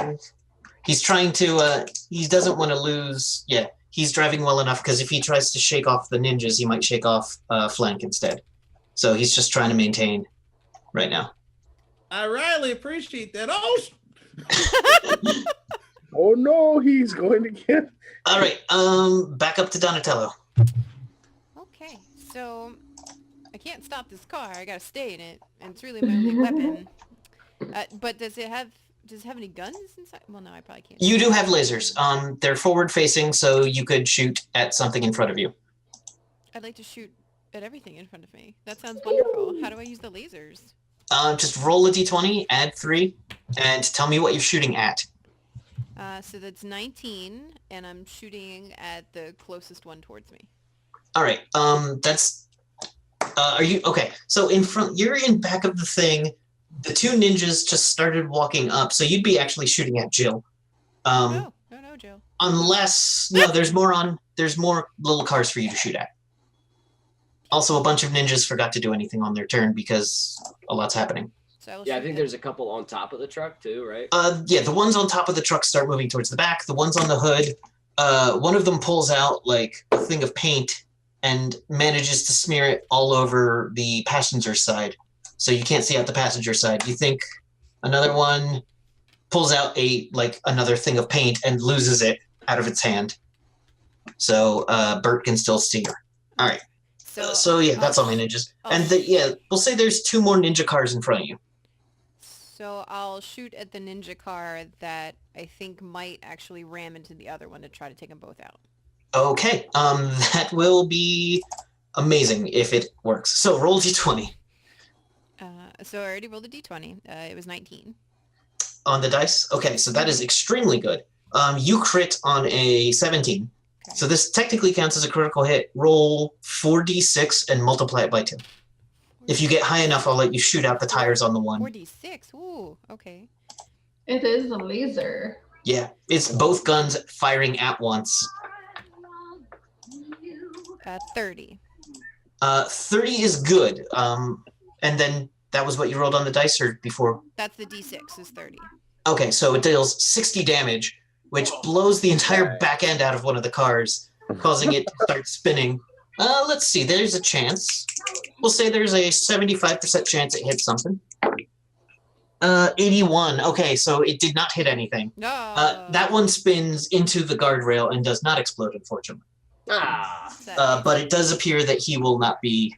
He's trying to. He doesn't want to lose. Yeah, he's driving well enough because if he tries to shake off the ninjas, he might shake off Flank instead. So he's just trying to maintain right now. I really appreciate that. Oh, Oh no, he's going to get. All right. Back up to Donatello. Okay, so I can't stop this car. I gotta stay in it, and it's really my only weapon. But does it have any guns inside? Well, no, I probably can't. You do have lasers. They're forward facing, so you could shoot at something in front of you. I'd like to shoot at everything in front of me. That sounds wonderful. How do I use the lasers? Just roll a d20, add 3, and tell me what you're shooting at. So that's 19, and I'm shooting at the closest one towards me. All right. That's. Are you okay? So in front, you're in back of the thing. The 2 ninjas just started walking up, so you'd be actually shooting at Jill. No, Jill. Unless there's more little cars for you to shoot at. Also, a bunch of ninjas forgot to do anything on their turn because a lot's happening. So I will Yeah, I shoot think them. there's a couple on top of the truck too, right? Yeah, the ones on top of the truck start moving towards the back. The ones on the hood, one of them pulls out like a thing of paint and manages to smear it all over the passenger side, so you can't see out the passenger side. You think another one pulls out another thing of paint and loses it out of its hand, so Bert can still see her. All right. So yeah, that's all my ninjas. And we'll say there's 2 more ninja cars in front of you. So I'll shoot at the ninja car that I think might actually ram into the other one to try to take them both out. Okay, that will be amazing if it works. So roll d20 So I already rolled a d20. It was 19. on the dice. Okay, so that is extremely good. You crit on a 17. Okay. So this technically counts as a critical hit. Roll 4d6 and multiply it by 2. If you get high enough, I'll let you shoot out the tires on the one. 4d6. Ooh, okay. It is a laser. Yeah, it's both guns firing at once. 30. 30 is good. And then that was what you rolled on the dice or before? That's the d6 is 30. Okay, so it deals 60 damage, which blows the entire back end out of one of the cars, causing it to start spinning. Let's see, there's a chance. We'll say there's a 75% chance it hits something. 81. Okay, so it did not hit anything. No. That one spins into the guardrail and does not explode, unfortunately. But it does appear that he will not be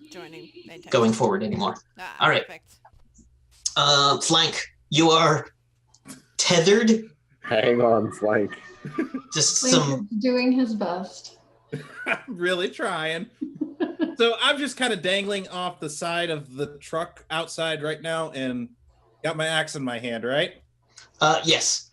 joining going forward anymore. All right. Perfect. Flank, you are tethered. Hang on, Flank. Just Link some. is doing his best. I'm really trying. So I'm just kind of dangling off the side of the truck outside right now and got my axe in my hand, right? Yes.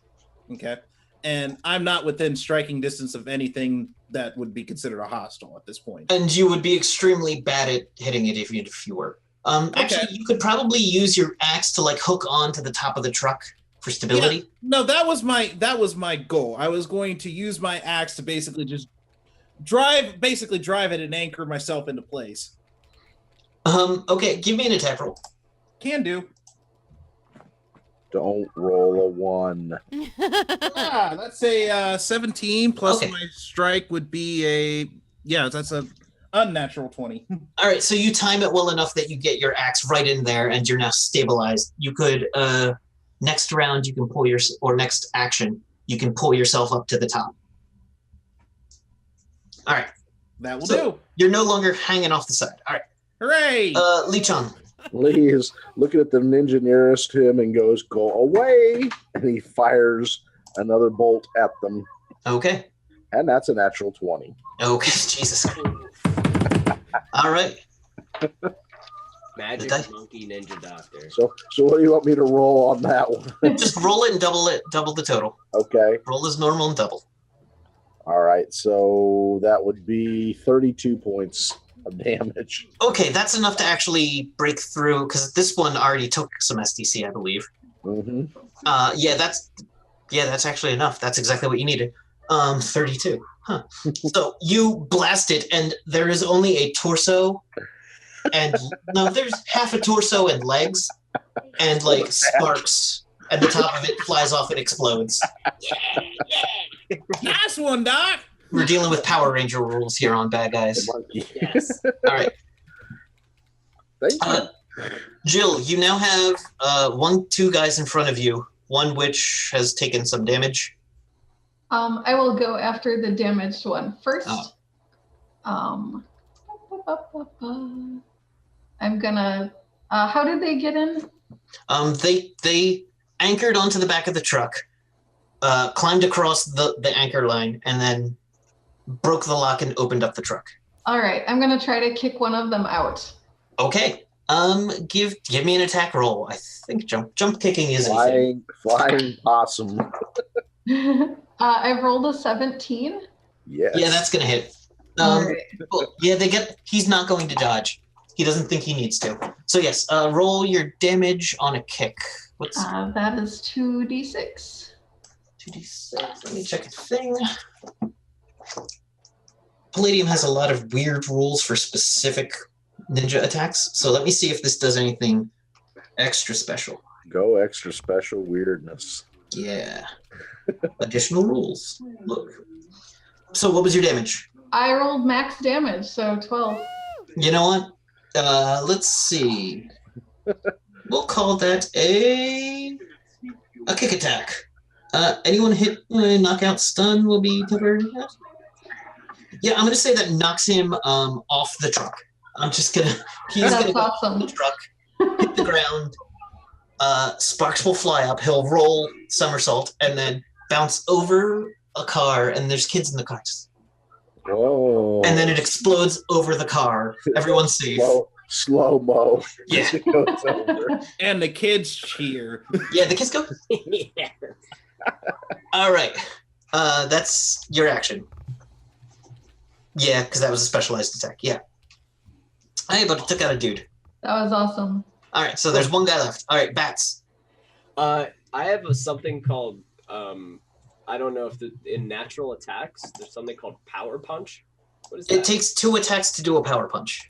Okay. And I'm not within striking distance of anything that would be considered a hostile at this point. And you would be extremely bad at hitting it if you were. Actually, you could probably use your axe to like hook on to the top of the truck for stability. Yeah, no, that was my goal. I was going to use my axe to basically just drive it and anchor myself into place. Okay, give me an attack roll. Can do. Don't roll a 1. That's a 17 plus Okay. my strike would be that's a unnatural 20. All right, so you time it well enough that you get your axe right in there, and you're now stabilized. You could next round you can next action you can pull yourself up to the top. All right, That will So- do. you're no longer hanging off the side. All right, Hooray! Lee Chun. Lee is looking at the ninja nearest to him and goes, "Go away!" And he fires another bolt at them, Okay. and that's a natural 20. Okay, Jesus. All right. Magic Did I- monkey ninja doctor. So what do you want me to roll on that one? Just roll it and double the total. Okay. Roll as normal and double. All right. So that would be 32 points of damage. Okay, that's enough to actually break through because this one already took some SDC, I believe. Mm-hmm. That's actually enough. That's exactly what you needed. 32. Huh. So you blast it, and there is only a torso, and no, there's half a torso and legs, and like sparks, and the top of it flies off and explodes. Nice one, Doc. We're dealing with Power Ranger rules here on Bad Guys. Yes. All right. Thank you. Jill, you now have two guys in front of you, one which has taken some damage. I will go after the damaged one first. Oh. I'm gonna. How did they get in? They anchored onto the back of the truck, climbed across the anchor line, and then broke the lock and opened up the truck. All right, I'm gonna try to kick one of them out. Okay. Give me an attack roll. I think jump kicking is a thing. Flying possum. I've rolled a 17. Yes. Yeah, that's gonna hit. All right. Cool. Yeah, he's not going to dodge. He doesn't think he needs to. So yes, roll your damage on a kick. What's That is 2d6. 2d6? Let me check a thing. Palladium has a lot of weird rules for specific ninja attacks. So let me see if this does anything extra special. Go extra special weirdness. Yeah. Additional rules. Look. So what was your damage? I rolled max damage, so 12. You know what? Let's see. We'll call that a kick attack. Anyone hit knockout stun will be covered. Yeah, I'm gonna say that knocks him off the truck. I'm just gonna. He's That's gonna go awesome. off the truck, hit the ground. Sparks will fly up. He'll roll somersault and then bounce over a car. And there's kids in the car. Whoa. And then it explodes over the car. Everyone's safe. Slow mo. Yeah. It goes over. And the kids cheer. Yeah, the kids go. Yeah. All right. That's your action. Yeah, because that was a specialized attack. Yeah. Hey, but it took out a dude. That was awesome. All right, so there's one guy left. All right, bats. I have something called I don't know if in natural attacks there's something called power punch. What is that? It takes 2 attacks to do a power punch.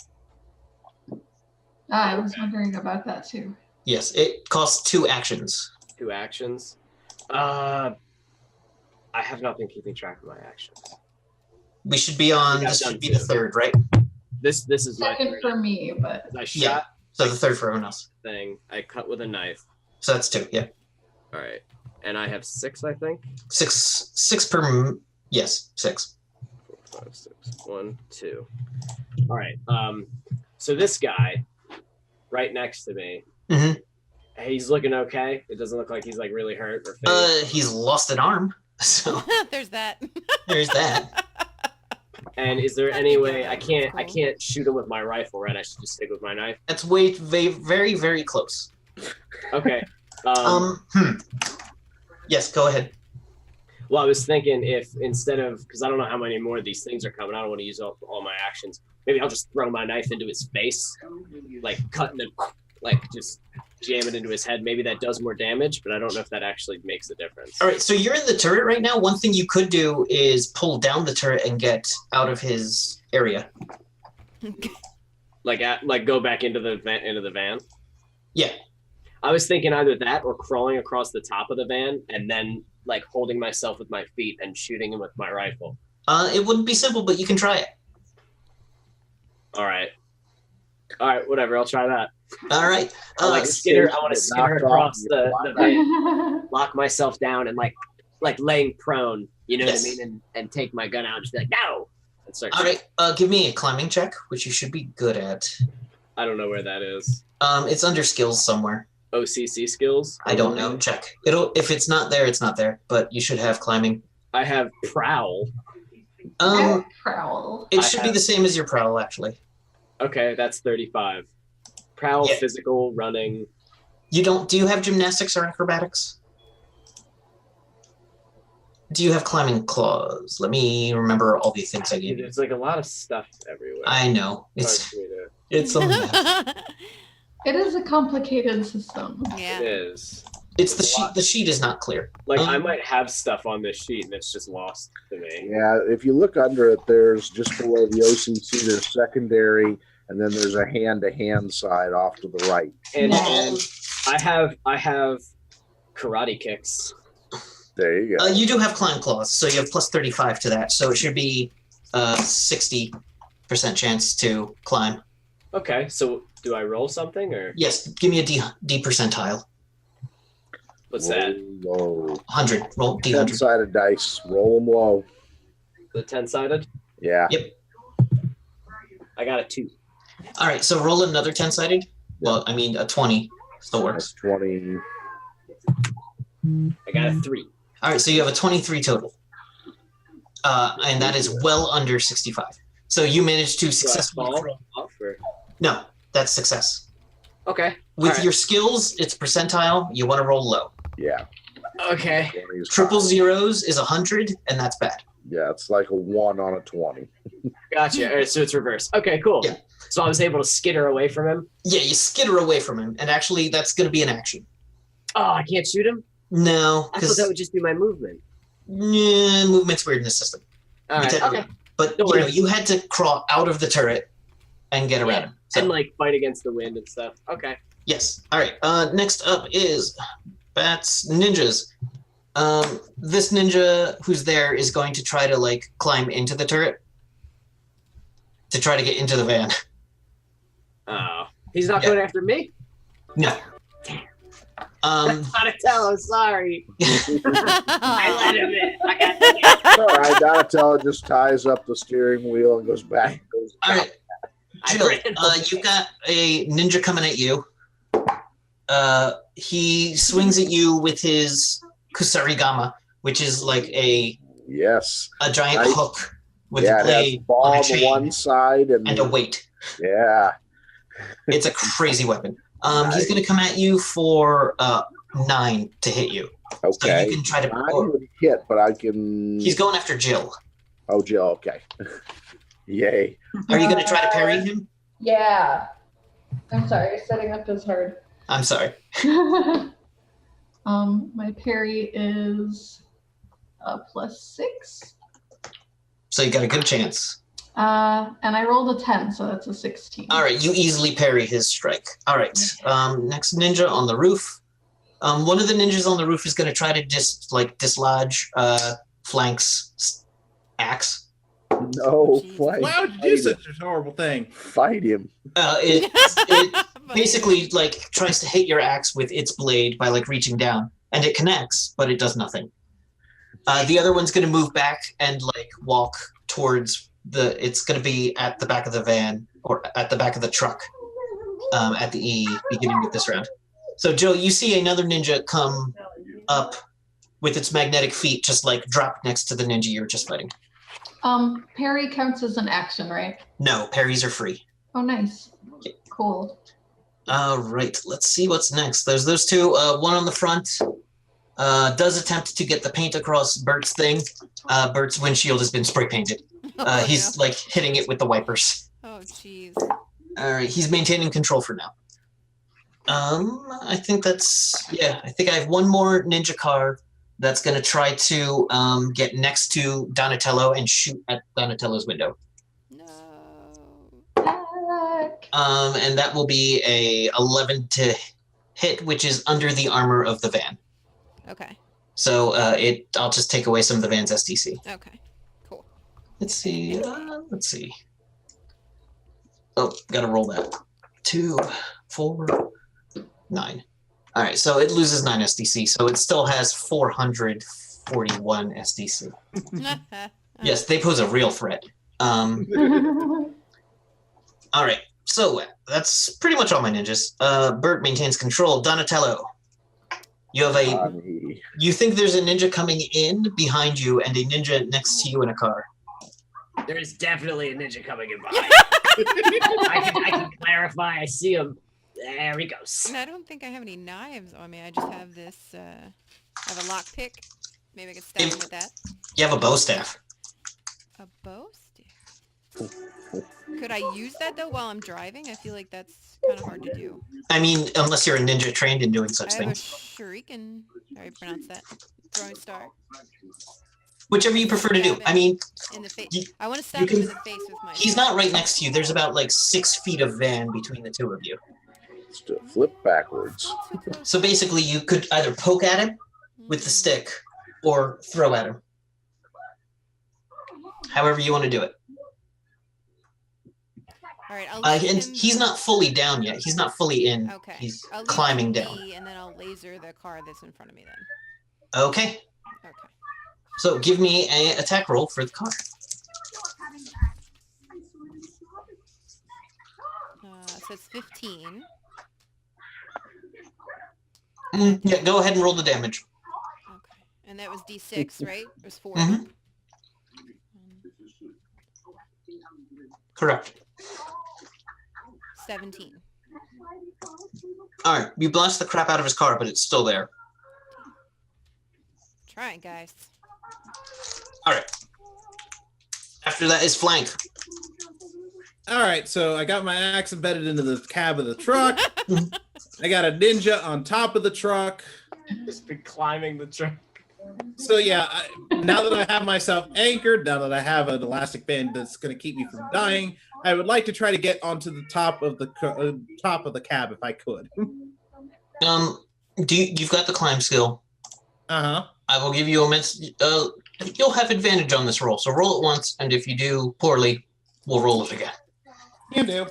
I was wondering about that too. Yes, it costs 2 actions. 2 actions. I have not been keeping track of my actions. We should be on. Yeah, This I've should done be the 2. third, right? This is my Second third. for me, but I shot Yeah. So the third for everyone else. thing. I cut with a knife. So that's 2. Yeah, All right, and I have 6, I think. 6 per. Yes, 6. 4, 5, 6. 1, 2. All right. So this guy, right next to me, Mhm. he's looking okay. It doesn't look like he's like really hurt or faint. He's lost an arm, so There's that. there's that. And is there any way I can't shoot him with my rifle, right? I should just stick with my knife. That's very, very close. Okay. Yes, go ahead. Well, I was thinking if instead of, because I don't know how many more of these things are coming, I don't want to use all my actions. Maybe I'll just throw my knife into his face, like cutting it, like just jam it into his head. Maybe that does more damage, but I don't know if that actually makes a difference. All right, so you're in the turret right now. One thing you could do is pull down the turret and get out of his area. Like go back into the van. Yeah. I was thinking either that or crawling across the top of the van and then like holding myself with my feet and shooting him with my rifle. It wouldn't be simple, but you can try it. All right, whatever. I'll try that. All right. I want to skitter across the van, lock myself down, and like laying prone. You know what I mean? And take my gun out and just be like, no. And start shooting. All right. Give me a climbing check, which you should be good at. I don't know where that is. It's under skills somewhere. OCC skills? I don't know. Check. If it's not there, it's not there. But you should have climbing. I have prowl. Prowl. It should be the same as your prowl, actually. Okay, that's 35. Prowl, physical, running. You don't. Do you have gymnastics or acrobatics? Do you have climbing claws? Let me remember all the things I gave you. There's like a lot of stuff everywhere. I know. It's a mess. It is a complicated system. Yeah. It is. It's the sheet. The sheet is not clear. Like I might have stuff on this sheet and it's just lost to me. Yeah, if you look under it, there's just below the OCC, there's secondary, and then there's a hand-to-hand side off to the right. And I have karate kicks. There you go. You do have climb claws, so you have plus 35 to that. So it should be 60% chance to climb. Okay, so do I roll something or? Yes, give me a D percentile. What's that? Low. 100. Roll D100. 10-sided dice. Roll them low. The 10-sided? Yeah. Yep. I got a 2. All right, so roll another 10-sided. Well, I mean a 20 still works. That's 20. I got a 3. All right, so you have a 23 total. And that is well under 65. So you managed to successfully fall off or? No, that's success. Okay. With your skills, it's percentile. You want to roll low. Yeah. Okay. Triple zeros is 100, and that's bad. Yeah, it's like a 1 on a 20. Gotcha. All right, so it's reverse. Okay, cool. Yeah. So I was able to skitter away from him? Yeah, you skitter away from him, and actually that's going to be an action. Oh, I can't shoot him? No, I thought that would just be my movement. Yeah, movement's weird in this system. All right, okay. But you had to crawl out of the turret and get around him. So, and like fight against the wind and stuff. Okay. Yes. All right. Next up is Bats Ninjas. This ninja who's there is going to try to like climb into the turret to try to get into the van. Oh, he's not going after me? No. Donatello, sorry. I let him in. I got All right, Donatello just ties up the steering wheel and goes back. All right. Jill, you got a ninja coming at you. He swings at you with his kusarigama, which is like a giant hook with a blade on a chain on one side and a weight. Yeah. It's a crazy weapon. He's going to come at you for 9 to hit you. Okay. So you can try to hit, but I can. He's going after Jill. Oh, Jill. Okay. Yay. Are you going to try to parry him? Yeah. I'm sorry. Setting up is hard. I'm sorry. My parry is +6. So you got a good chance. And I rolled a 10, so that's a 16. All right, you easily parry his strike. All right, next ninja on the roof. One of the ninjas on the roof is going to try to dislodge Flank's axe. No, Flank. Why would you do such a horrible thing? Fight him. It basically like tries to hit your axe with its blade by like reaching down, and it connects, but it does nothing. The other one's going to move back and like walk towards it's going to be at the back of the van or at the back of the truck at the beginning of this round. So Joe, you see another ninja come up with its magnetic feet, just like drop next to the ninja you were just fighting. Parry counts as an action, right? No, parries are free. Oh, nice. Cool. All right, let's see what's next. There's those two. One on the front does attempt to get the paint across Bert's thing. Bert's windshield has been spray painted. He's like hitting it with the wipers. Oh, jeez. All right, he's maintaining control for now. I think that's, yeah, I think I have one more ninja car that's going to try to get next to Donatello and shoot at Donatello's window. No. And that will be a 11 to hit, which is under the armor of the van. Okay. So I'll just take away some of the van's STC. Okay. Cool. Let's see. Oh, gotta roll that. 2, 4, 9. All right, so it loses 9 SDC, so it still has 441 SDC. Yes, they pose a real threat. All right, so that's pretty much all my ninjas. Bert maintains control. Donatello, you have you think there's a ninja coming in behind you and a ninja next to you in a car. There is definitely a ninja coming in behind. I can clarify. I see him. There he goes. And I don't think I have any knives on me. I just have this. I have a lockpick. Maybe I could stab him with that. You have a bow staff. A bow staff. Could I use that though while I'm driving? I feel like that's kind of hard to do. I mean, unless you're a ninja trained in doing such I have things. a shuriken. How do you pronounce that? Throwing star. Whichever you prefer to do. I mean, in the face. I want to stab him in the face with my. He's not right next to you. There's about like 6 feet of van between the two of you. Let's do it flip backwards. So basically, you could either poke at him with the stick or throw at him. However you want to do it. All right, and he's not fully down yet. He's not fully in. Okay. He's I'll leave climbing him down. be, and then I'll laser the car that's in front of me then. Okay. Okay. So give me an attack roll for the car. So it's 15. Yeah, go ahead and roll the damage. Okay. And that was D6, right? It was 4. Mm-hmm. Correct. 17. All right, you blast the crap out of his car, but it's still there. Trying, guys. All right. After that is flank. All right, so I got my axe embedded into the cab of the truck. I got a ninja on top of the truck. Just been climbing the truck. So yeah, now that I have myself anchored, now that I have an elastic band that's going to keep me from dying, I would like to try to get onto the top of the cab if I could. You've got the climb skill. Uh-huh. I will give you a minute. You'll have advantage on this roll, so roll it once, and if you do poorly, we'll roll it again. You do.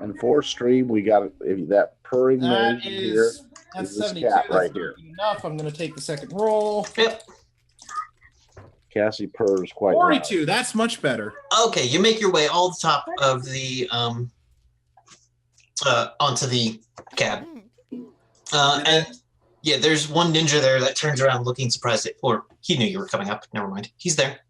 And for stream, we got that purring That noise here. That's Is this 72. cat That's right here. enough. I'm going to take the second roll. Yep. Cassie purrs quite 42. That's much better. Okay, you make your way all the top of the onto the cab. And yeah, there's one ninja there that turns around looking surprised or he knew you were coming up. Never mind. He's there.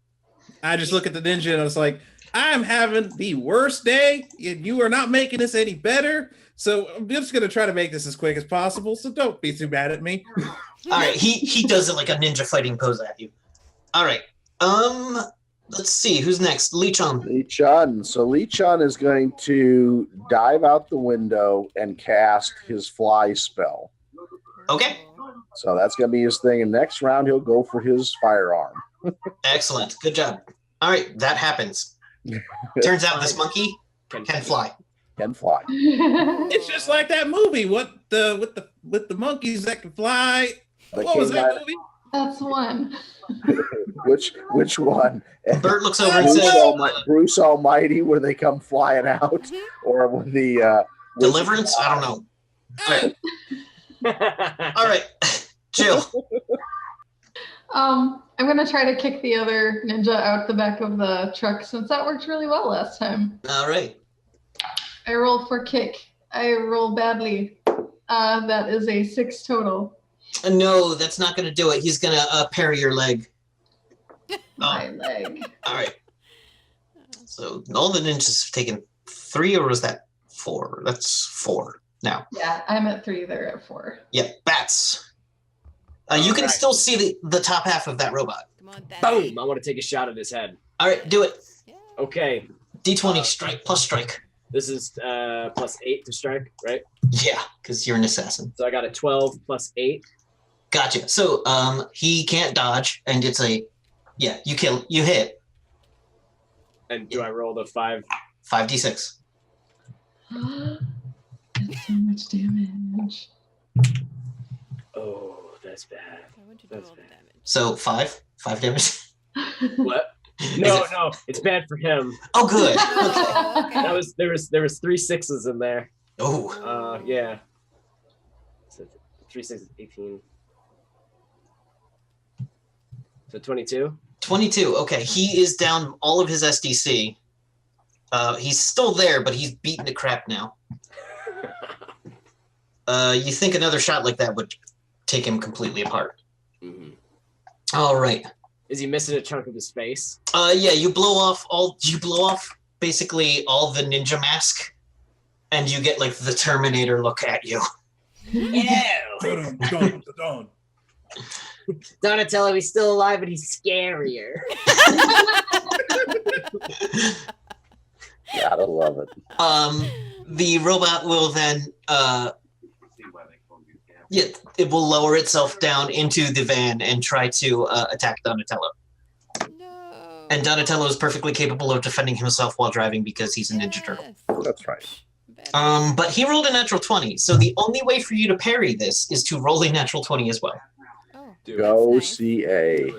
I just look at the ninja and I was like, I'm having the worst day, and you are not making this any better. So I'm just going to try to make this as quick as possible. So don't be too mad at me. All right, he does it like a ninja fighting pose at you. All right. Let's see who's next. Lee-chan. Lee-chan. So Lee-chan is going to dive out the window and cast his fly spell. Okay. So that's going to be his thing. And next round, he'll go for his firearm. Excellent. Good job. All right, that happens. Turns out this monkey can fly. Can fly. It's just like that movie. With the monkeys that can fly. What was that movie? That's one. Which one? Bert looks over and Bruce, says, Bruce Almighty, where they come flying out, or with the Deliverance? I don't know. All right. All right. Chill. I'm gonna try to kick the other ninja out the back of the truck since that worked really well last time. All right. I roll for kick. I roll badly. That is a 6 total. No, that's not going to do it. He's going to parry your leg. my leg. All right. So all the ninjas have taken 3, or was that 4? That's 4 now. Yeah, I'm at 3. They're at 4. Yeah, bats. You can still see the top half of that robot. Come on, Daddy. Boom! I want to take a shot at his head. All right, do it. Yeah. Okay. D20 strike plus strike. This is +8 to strike, right? Yeah, because you're an assassin. So I got a 12 + 8. Gotcha. So he can't dodge, and it's a you hit And do I roll the 5? 5d6. That's so much damage. Oh, that's bad. I want you to That's roll the bad. damage. So 5 damage. What? Is No, it- no, it's bad for him. Oh, good. Oh, okay. There was 3 6s in there. Oh, Yeah. So 3 6s, 18. So 22. 22. Okay, he is down all of his SDC. He's still there, but he's beaten to crap now. You think another shot like that would take him completely apart? Mm-hmm. All right. Is he missing a chunk of his face? Yeah, you blow off basically all the ninja mask, and you get like the Terminator look at you. Ew! Dun. Donatello, he's still alive, but he's scarier. Gotta love it. The robot will then it will lower itself down into the van and try to attack Donatello. No. And Donatello is perfectly capable of defending himself while driving because he's a Ninja Turtle. Yes. That's right. Better. But he rolled a natural 20, so the only way for you to parry this is to roll a natural 20 as well. Oh. Dude, Go nice. CA.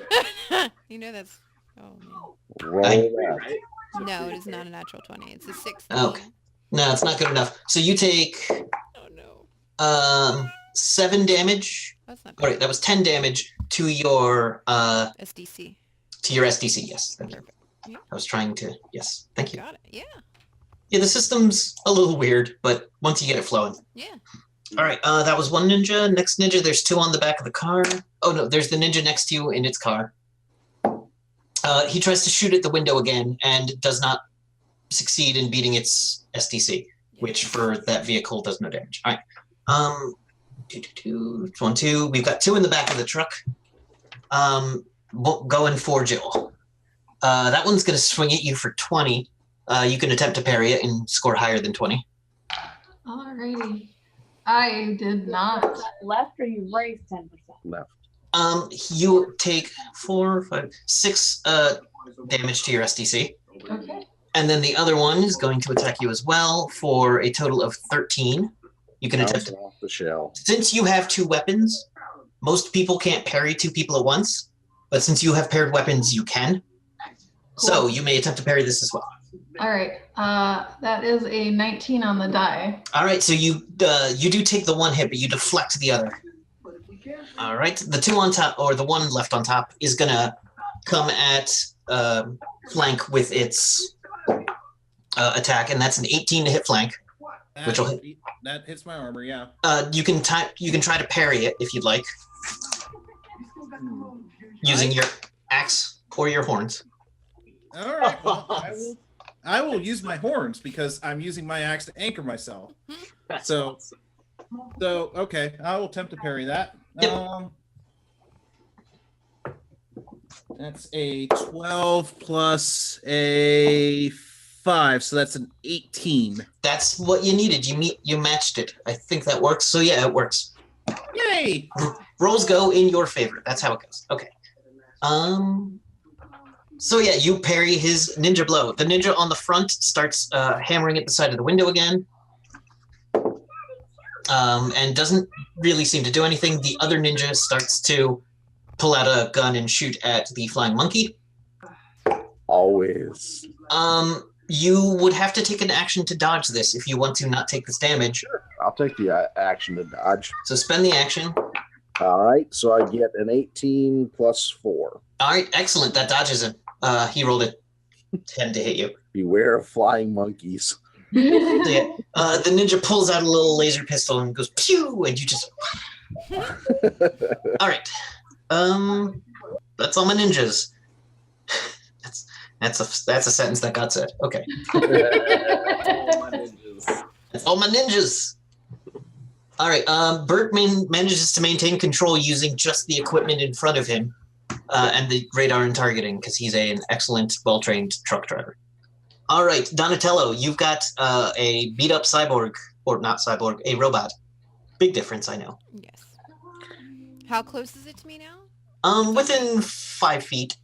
You know that's. Oh Roll I- that. right? man. No, it is not a natural 20. It's a 6. Okay. No, it's not good enough. So you take Oh no. 7 damage. That's not All right, bad. that was 10 damage to your SDC. SDC. Yes, thank you. Perfect. Yeah. I was trying to. Yes, thank you. Got it. Yeah. Yeah, the system's a little weird, but once you get it flowing. Yeah. All right, that was one ninja. Next ninja, there's 2 on the back of the car. Oh no, there's the ninja next to you in its car. He tries to shoot at the window again and does not succeed in beating its SDC, which for that vehicle does no damage. All right. 1, 2. We've got 2 in the back of the truck. Going for Jill. That one's going to swing at you for 20. You can attempt to parry it and score higher than 20. Alrighty. I did not. Left or you raised 10%? Left. You take 4, 5, 6 damage to your SDC. Okay. And then the other one is going to attack you as well for a total of 13. You can attempt Bouncing off the shell. Since you have 2 weapons, most people can't parry 2 people at once. But since you have paired weapons, you can. So you may attempt to parry this as well. All right. That is a 19 on the die. All right, so you do take the 1 hit, but you deflect the other. All right, the 2 on top, or the 1 left on top, is gonna come at flank with its attack, and that's an 18 to hit flank. Which will hit. That hits my armor, yeah. You can try to parry it if you'd like, using your axe or your horns. All right. Well, I will use my horns because I'm using my axe to anchor myself. So okay, I will attempt to parry that. Yep. That's a 12 plus a 5, so that's an 18. That's what you needed. You matched it. I think that works. So yeah, it works. Yay! Rolls go in your favor. That's how it goes. Okay. So yeah, you parry his ninja blow. The ninja on the front starts hammering at the side of the window again, and doesn't really seem to do anything. The other ninja starts to pull out a gun and shoot at the flying monkey. Always. You would have to take an action to dodge this if you want to not take this damage. I'll take the action to dodge. So spend the action. All right, so I get an 18 plus 4. All right, excellent. That dodges him. He rolled a 10 to hit you. Beware of flying monkeys. So, yeah, the ninja pulls out a little laser pistol and goes pew, and you just. All right. That's all my ninjas. That's a sentence that got said. Okay. All my ninjas. That's all my ninjas. All right. Berkman manages to maintain control using just the equipment in front of him and the radar and targeting because he's an excellent, well-trained truck driver. All right, Donatello, you've got a beat-up cyborg, or not cyborg, a robot. Big difference, I know. Yes. How close is it to me now? Within 5 feet.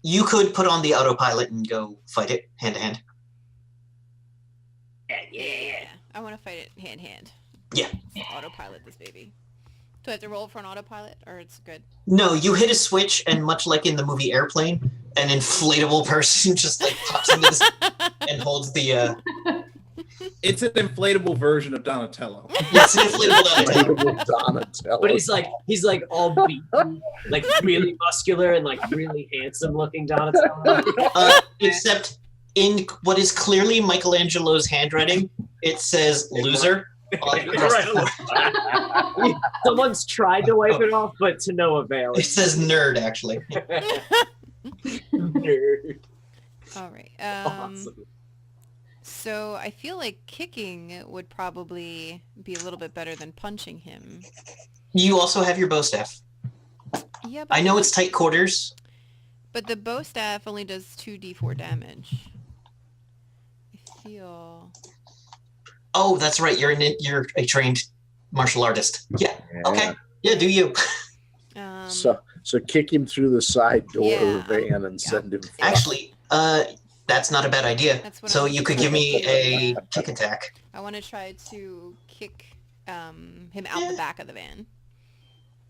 You could put on the autopilot and go fight it hand to hand. Yeah. I want to fight it hand to hand. Yeah. Autopilot this baby. Do I have to roll for an autopilot, or it's good? No, you hit a switch, and much like in the movie Airplane, an inflatable person just like pops into this and holds the. It's an inflatable version of Donatello. Yes, an inflatable Donatello. But he's like all beaten, like really muscular and like really handsome looking Donatello. Except in what is clearly Michelangelo's handwriting, it says "loser." Someone's tried to wipe it off, but to no avail. It says "nerd" actually. Nerd. All right. Awesome. So I feel like kicking would probably be a little bit better than punching him. You also have your bow staff. Yeah, but I know it's tight quarters. But the bow staff only does 2d4 damage. I feel. Oh, that's right. You're a trained martial artist. Yeah. Okay. Yeah. Do you? So kick him through the side door of the van and send him. Actually, that's not a bad idea. So you could give me a kick attack. I want to try to kick him out the back of the van.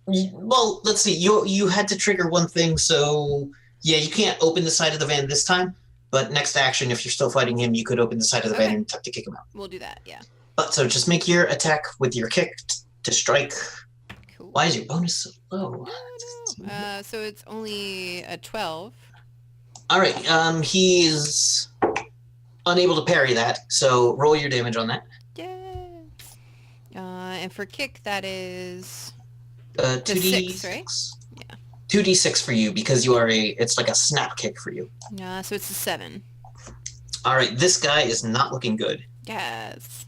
Well, let's see. You had to trigger one thing, so yeah, you can't open the side of the van this time. But next action, if you're still fighting him, you could open the side of the van and attempt to kick him out. We'll do that, yeah. But so just make your attack with your kick to strike. Cool. Why is your bonus so low? No. So it's only a 12. All right. He's unable to parry that, so roll your damage on that. Yeah. And for kick, that is 2d6, 6, right? Yeah. 2d6 for you because you are it's like a snap kick for you. So it's a 7. All right. This guy is not looking good. Yes.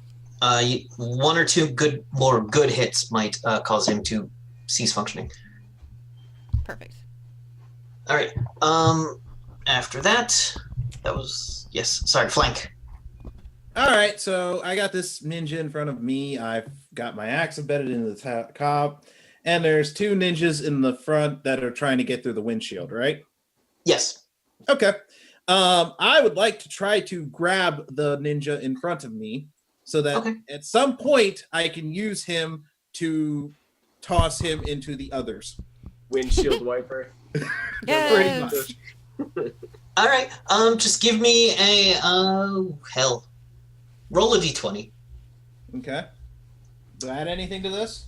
One or two more good hits might cause him to cease functioning. Perfect. All right. After that was flank. All right, so I got this ninja in front of me. I've got my axe embedded into the cob, and there's 2 ninjas in the front that are trying to get through the windshield, right? Yes. Okay. I would like to try to grab the ninja in front of me so that at some point I can use him to toss him into the others. Windshield wiper. Yes. All right. Just give me a roll a d20. Okay. Do I add anything to this?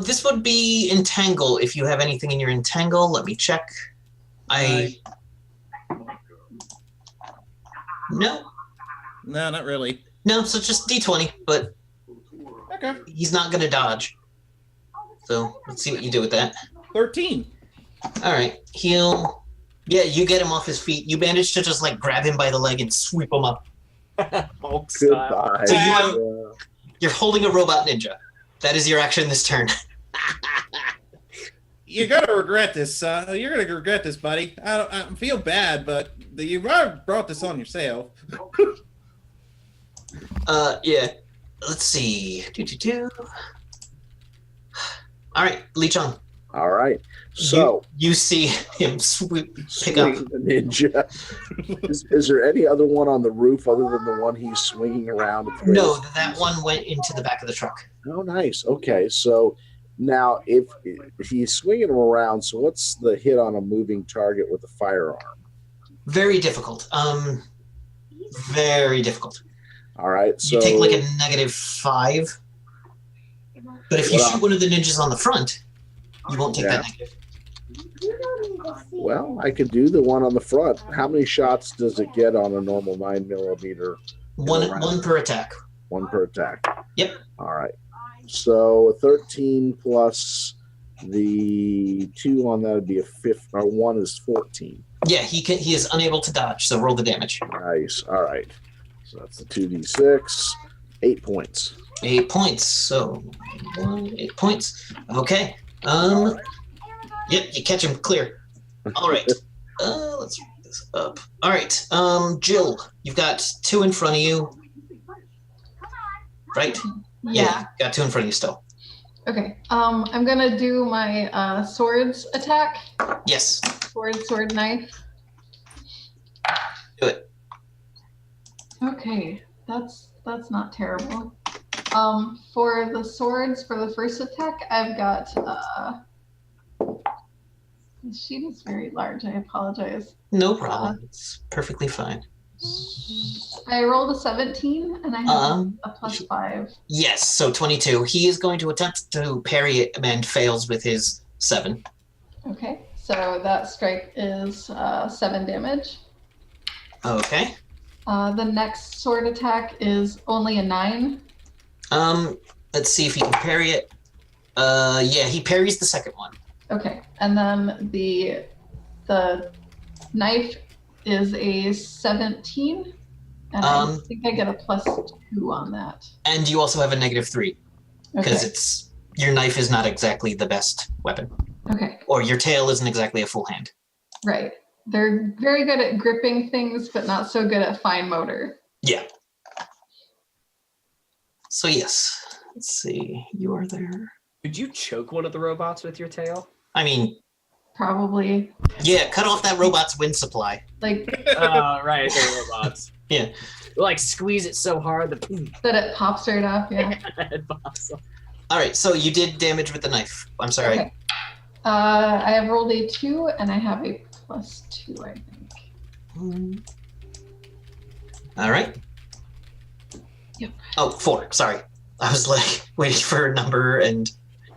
This would be entangle if you have anything in your entangle. Let me check. No, not really. No, so just d20, but okay. He's not gonna dodge. So let's see what you do with that. 13. All right, you get him off his feet. You manage to just like grab him by the leg and sweep him up. Hulk style. Goodbye. So you're holding a robot ninja. That is your action this turn. You're gonna regret this. You're gonna regret this, buddy. I feel bad, but you brought this on yourself. Yeah. Let's see. All right, Lee Chung. All right. So you see him pick up the ninja. Is there any other one on the roof other than the one he's swinging around? No, that one went into the back of the truck. Oh, nice. Okay, so now if he's swinging him around, so what's the hit on a moving target with a firearm? Very difficult. Very difficult. All right, so you take like a -5. But if you shoot one of the ninjas on the front, you won't take that negative. Well, I could do the one on the front. How many shots does it get on a normal 9mm? One per attack. One per attack. Yep. All right. So 13 plus the 2 on that would be a 5. Or 1 is 14. Yeah, he is unable to dodge, so roll the damage. Nice. All right. So that's the 2d6. 8 points. 8 points. So 8 points. Okay. Yep, you catch him clear. All right. Let's move this up. All right. Jill, you've got 2 in front of you. Right? Yeah. Got 2 in front of you still. Okay. I'm gonna do my swords attack. Yes. Sword, knife. Do it. Okay, that's not terrible. For the swords, for the first attack, I've got the sheet is very large. I apologize. No problem. It's perfectly fine. I rolled a 17 and I have a +5. Yes, so 22. He is going to attempt to parry it and fails with his 7. Okay, so that strike is 7 damage. Okay. The next sword attack is only a 9. Let's see if he can parry it. Yeah, he parries the second one. Okay, and then the knife is a 17, and I think I get a +2 on that. And you also have a -3 because Okay. your knife is not exactly the best weapon, Okay, or your tail isn't exactly a full hand. right. They're very good at gripping things, but not so good at fine motor. Yeah. So yes, let's see. You are there. Could you choke one of the robots with your tail? I mean, Probably yeah, cut off that robot's wind supply. like Oh, right, they're robots. Yeah. Like squeeze it so hard that that it pops right up. Yeah. it pops off. All right, so you did damage with the knife. I'm sorry. Okay. I have rolled a 2, and I have a +2, I think. All right. Yep. Oh, 4. Sorry. I was like waiting for a number and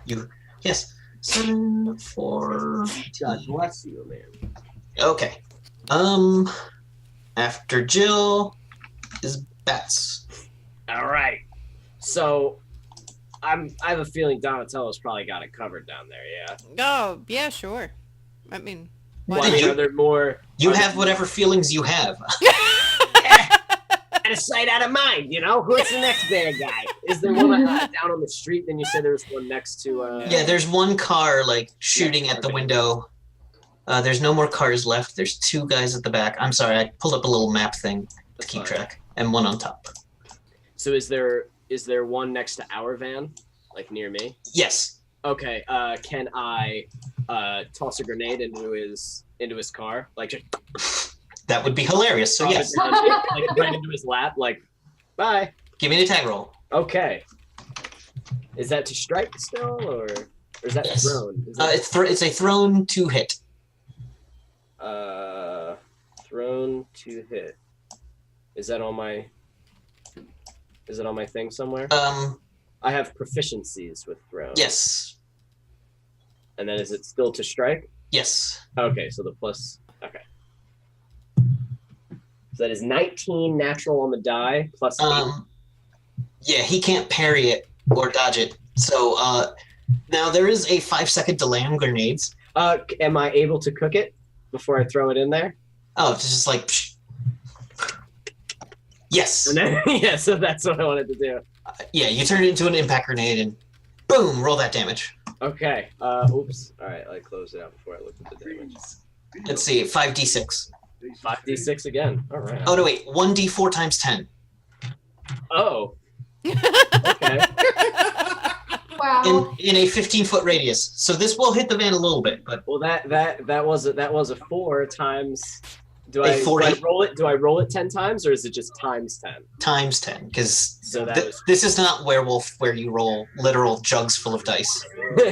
you. Yes. 7, 4. God bless you, man. Okay. After Jill is Bats. All right. So, I have a feeling Donatello's probably got it covered down there. Yeah. Oh, yeah, sure. I mean, Well, I mean, are there more? You have whatever feelings you have. Out of sight, out of mind. You know, who's the next bad guy? Is there one down on the street? Then you said there was one next to. Yeah, there's one car like shooting at the window. There's no more cars left. There's 2 guys at the back. I'm sorry, I pulled up a little map thing to keep track, and one on top. So is there one next to our van, like near me? Yes. Okay. Can I toss a grenade into his car, like just That would be hilarious. So drop yes, it down, like right into his lap, like bye. give me an attack roll. Okay. Is that to strike still, or is that Yes. thrown? Is that, It's a thrown to hit. thrown to hit. Is that on my thing somewhere? I have proficiencies with thrown. Yes. And then is it still to strike? Yes. Okay, so the plus. Okay. So that is 19 natural on the die plus 8. Yeah, he can't parry it or dodge it. So now there is a 5-second delay on grenades. Am I able to cook it before I throw it in there? Oh, it's just like. Psh. Yes. And then, yeah, so that's what I wanted to do. Yeah, you turn it into an impact grenade and boom, roll that damage. Okay. Oops. All right, I closed it out before I looked at the damage. Let's see, 5d6. 5d6 again. All right. Oh no, wait, 1d4 times 10. Oh. Okay. Wow. In a 15-foot radius. So this will hit the van a little bit, but Well, that was a 4 times. Do A I 40? roll it? Do I roll it 10 times, or is it just times 10? times 10, because So that was. this is not Werewolf where you roll literal jugs full of dice.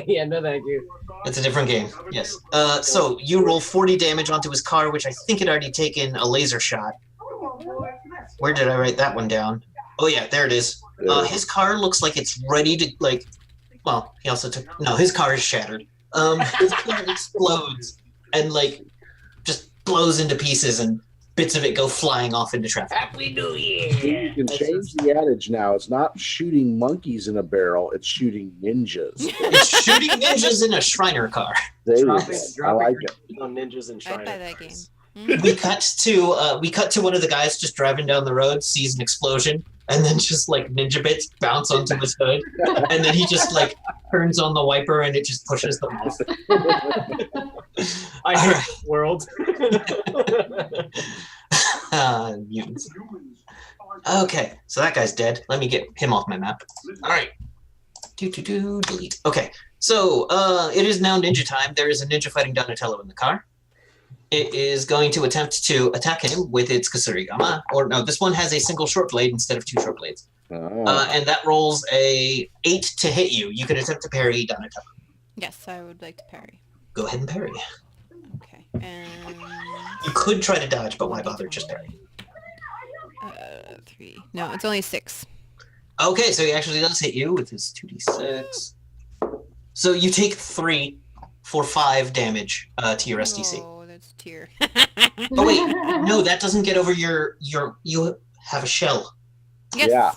Yeah. No, thank you. It's a different game. Yes. So you roll 40 damage onto his car, which I think had already taken a laser shot. Where did I write that one down? Oh yeah, there it is. His car looks like it's ready to like. Well, he also took. No, his car is shattered. His car explodes and like just blows into pieces, and bits of it go flying off into traffic. Happy New You Year. can change the adage now. It's not shooting monkeys in a barrel. It's shooting ninjas. It's shooting ninjas in a Shriner car. There you go. Dropping I like it. on ninjas and I'd buy Shriner that game. cars. We cut to one of the guys just driving down the road, sees an explosion, and then just like ninja bits bounce onto his hood, and then he just like turns on the wiper and it just pushes them off. I hate this world. Mutants. Okay, so that guy's dead. Let me get him off my map. All right. Delete. Okay, so it is now ninja time. There is a ninja fighting Donatello in the car. It is going to attempt to attack him with its Kasurigama. Or no, this one has a single short blade instead of 2 short blades. And that rolls a 8 to hit you. You can attempt to parry Donatello. Yes, I would like to parry. Go ahead and parry. Okay, and... You could try to dodge, but why bother? Just parry. 3. No, it's only 6. Okay, so he actually does hit you with his 2d6. So you take 3 for 5 damage to your SDC. Oh, that's tier. Oh wait, no, that doesn't get over your. You have a shell. Yes. Yeah.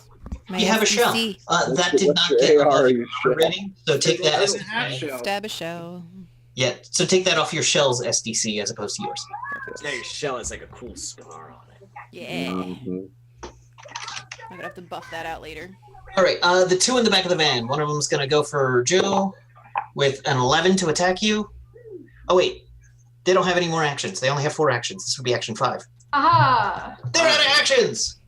My You have a shell. SDC. That did not your get AR above or your your rating, so take that. Doesn't have shell. Stab a shell. Yeah, so take that off your shell's SDC as opposed to yours. Yeah, your shell has like a cool scar on it. Yeah. Mhm. I'm gonna have to buff that out later. All right, the 2 in the back of the van. One of them's gonna go for Joe with an 11 to attack you. Oh wait, they don't have any more actions. They only have 4 actions. This would be action 5. Aha! They're out of actions.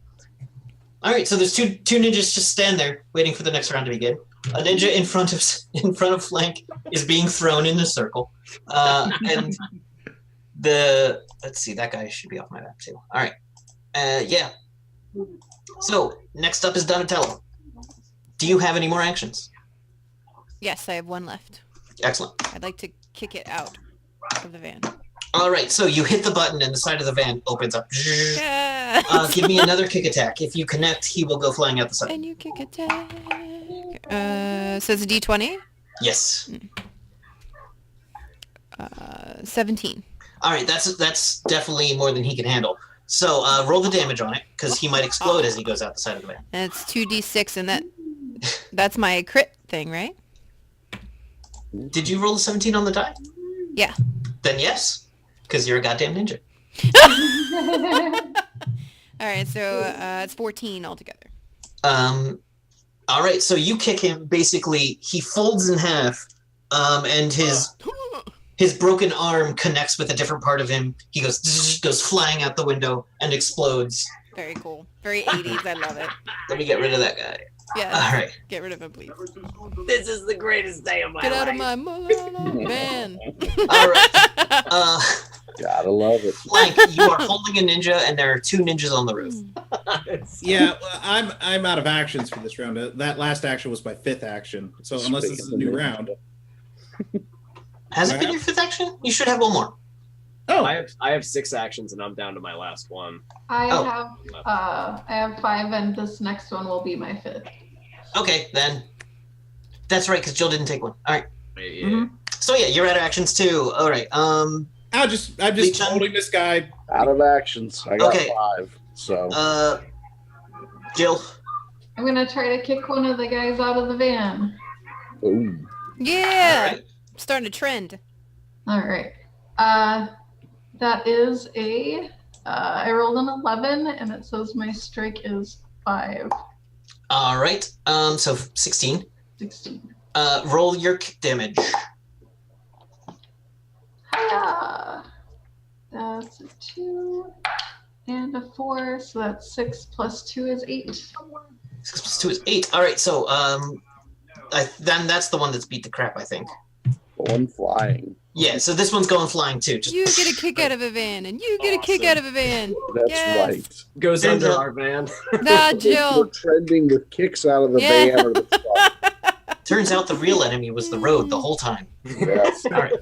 All right, so there's two ninjas just stand there waiting for the next round to begin. A ninja in front of Flank is being thrown in a circle, and let's see, that guy should be off my map too. All right, yeah. So next up is Donatello. Do you have any more actions? Yes, I have 1 left. Excellent. I'd like to kick it out of the van. All right, so you hit the button and the side of the van opens up. Yeah. Give me another kick attack. If you connect, he will go flying out the side. And you kick attack. So it's a D20? Yes. 17. All right, that's definitely more than he can handle. So roll the damage on it, because he might explode as he goes out the side of the van. And it's 2d6, and that's my crit thing, right? Did you roll a 17 on the die? Yeah. Then yes, because you're a goddamn ninja. All right, so it's 14 altogether. All right, so you kick him. Basically, he folds in half, and his broken arm connects with a different part of him. He goes flying out the window and explodes. Very cool. Very 80s. I love it. Let me get rid of that guy. Yeah. All right. Get rid of him, please. This is the greatest day of my Get life. out of my van. All right. Gotta love it. Flank, you are holding a ninja, and there are 2 ninjas on the roof. Yeah, well, I'm out of actions for this round. That last action was my 5th action. So unless this is a new round. Has it been your 5th action? You should have 1 more. Oh, I have 6 actions and I'm down to my last one. I have 5, and this next one will be my 5th. Okay, then. That's right, because Jill didn't take one. All right. Yeah. Mm-hmm. So yeah, you're out of actions too. All right. I'm just holding this guy. Out of actions. I got Okay. 5. So Jill. I'm gonna try to kick one of the guys out of the van. ooh. Yeah. All right. Starting a trend. All right. That is I rolled an 11, and it says my strike is 5. All right. So 16. 16. Roll your kick damage. Hiya! That's a 2 and a 4, so that's 6 plus 2 is 8. 6 plus 2 is 8. All right. So then that's the one that's beat the crap, I think. One flying. Yeah. So this one's going flying too. Just You get a kick out of a van, and you get a kick out of a van. That's Yes. right. Goes And, under our van. Nah, We're Jill. trending with kicks out of the Yeah. van or the truck. turns out the real enemy was the road the whole time. Yes. All right.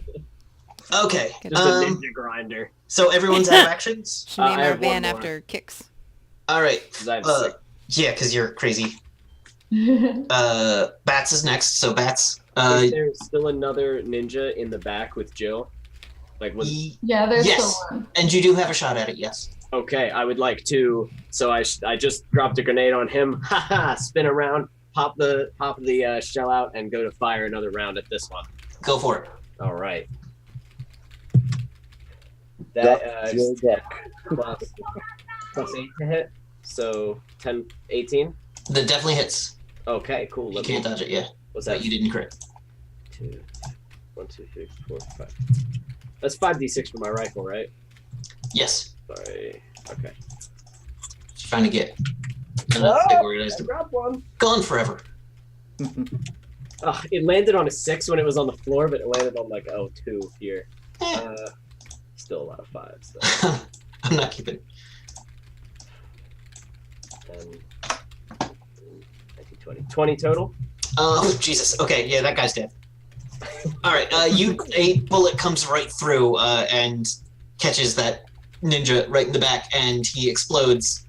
Okay. Good. Just a ninja grinder. So everyone's out of actions. Should name I our have one van more. after kicks. All right. 'Cause I have 6. Yeah, because you're crazy. Bats is next. So Bats. Is there still another ninja in the back with Jill? Like, Yeah, there's Yes. still one. And you do have a shot at it. Yes. okay, I would like to. So I just dropped a grenade on him. Haha! Spin around, pop the shell out, and go to fire another round at this one. Go for it. All right. That Jill is duck. plus 8 to hit. So 10, 18. That definitely hits. Okay, cool. You can't dodge it, yeah. What's But that? you didn't crit. 2, 1, 2, 3, 4, 5. That's 5d6 for my rifle, right? Yes. Sorry. Okay. Trying to get enough big organized. Drop one. Gone forever. It landed on a 6 when it was on the floor, but it landed on like 2 here. Still a lot of 5s. So. I'm not keeping. 10, 19, 20. 20 total? Oh, Jesus. Okay, yeah, that guy's dead. All right, a bullet comes right through and catches that ninja right in the back, and he explodes,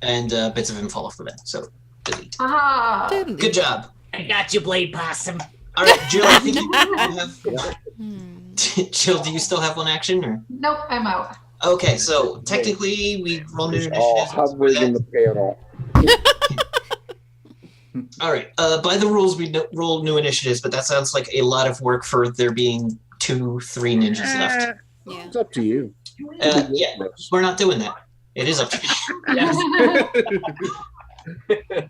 and bits of him fall off the bed. So, delete. Ah. Good job. I got you, Blade Possum. All right, Jill, I think you have... Jill, do you still have one action? Or? Nope, I'm out. Okay, so technically we roll new It's all initiatives. hovering in the panel. All right, by the rules we roll new initiatives, but that sounds like a lot of work for there being 2, 3 ninjas left. Yeah. It's up to you. Yeah, we're not doing that. It is up to you.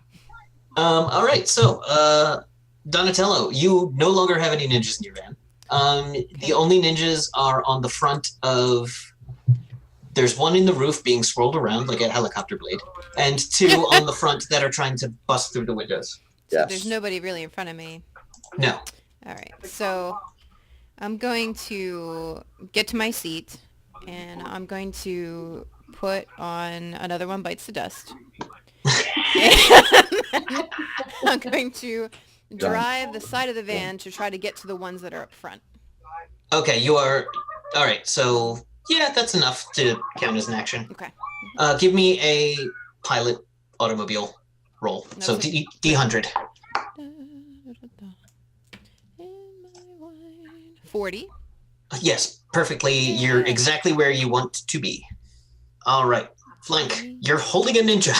All right, so Donatello, you no longer have any ninjas in your van. The only ninjas are on the front of. There's one in the roof being swirled around like a helicopter blade, and 2 on the front that are trying to bust through the windows. So Yes. there's nobody really in front of me. No. All right. So I'm going to get to my seat, and I'm going to put on Another One Bites the Dust. And I'm going to drive the side of the van to try to get to the ones that are up front. Okay, you are. All right, so yeah, that's enough to count as an action. Okay. Give me a pilot automobile roll. So Okay. D100. 40. Yes, perfectly. You're exactly where you want to be. All right, Flank, you're holding a ninja.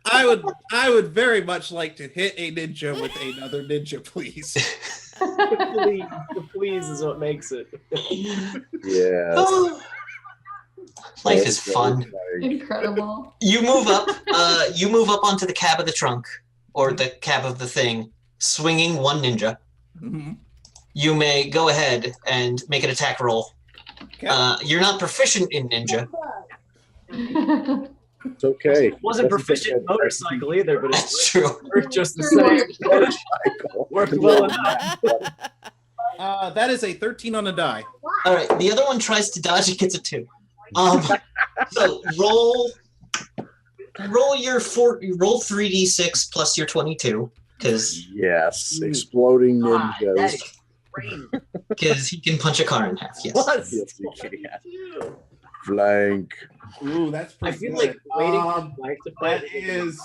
I would very much like to hit a ninja with another ninja, please. The please is what makes it. Yeah. Oh, life is fun. Incredible. You move up. You move up onto the cab of the trunk, or the cab of the thing, swinging one ninja. Mhm. You may go ahead and make an attack roll. Okay. You're not proficient in ninja. It's okay. Wasn't proficient motorcycle either, but That's it's true. worked just the same. Motorcycle. Worked well enough. That is a 13 on a die. All right. The other one tries to dodge. It gets a 2. So roll your roll 3d6 plus your 22 Yes, exploding That ninjas. is great. because he can punch a car in half. Yes. Plus Yes, you can. 22. Flank. Ooh, that's I pretty feel good. like waiting for Mike to play that is,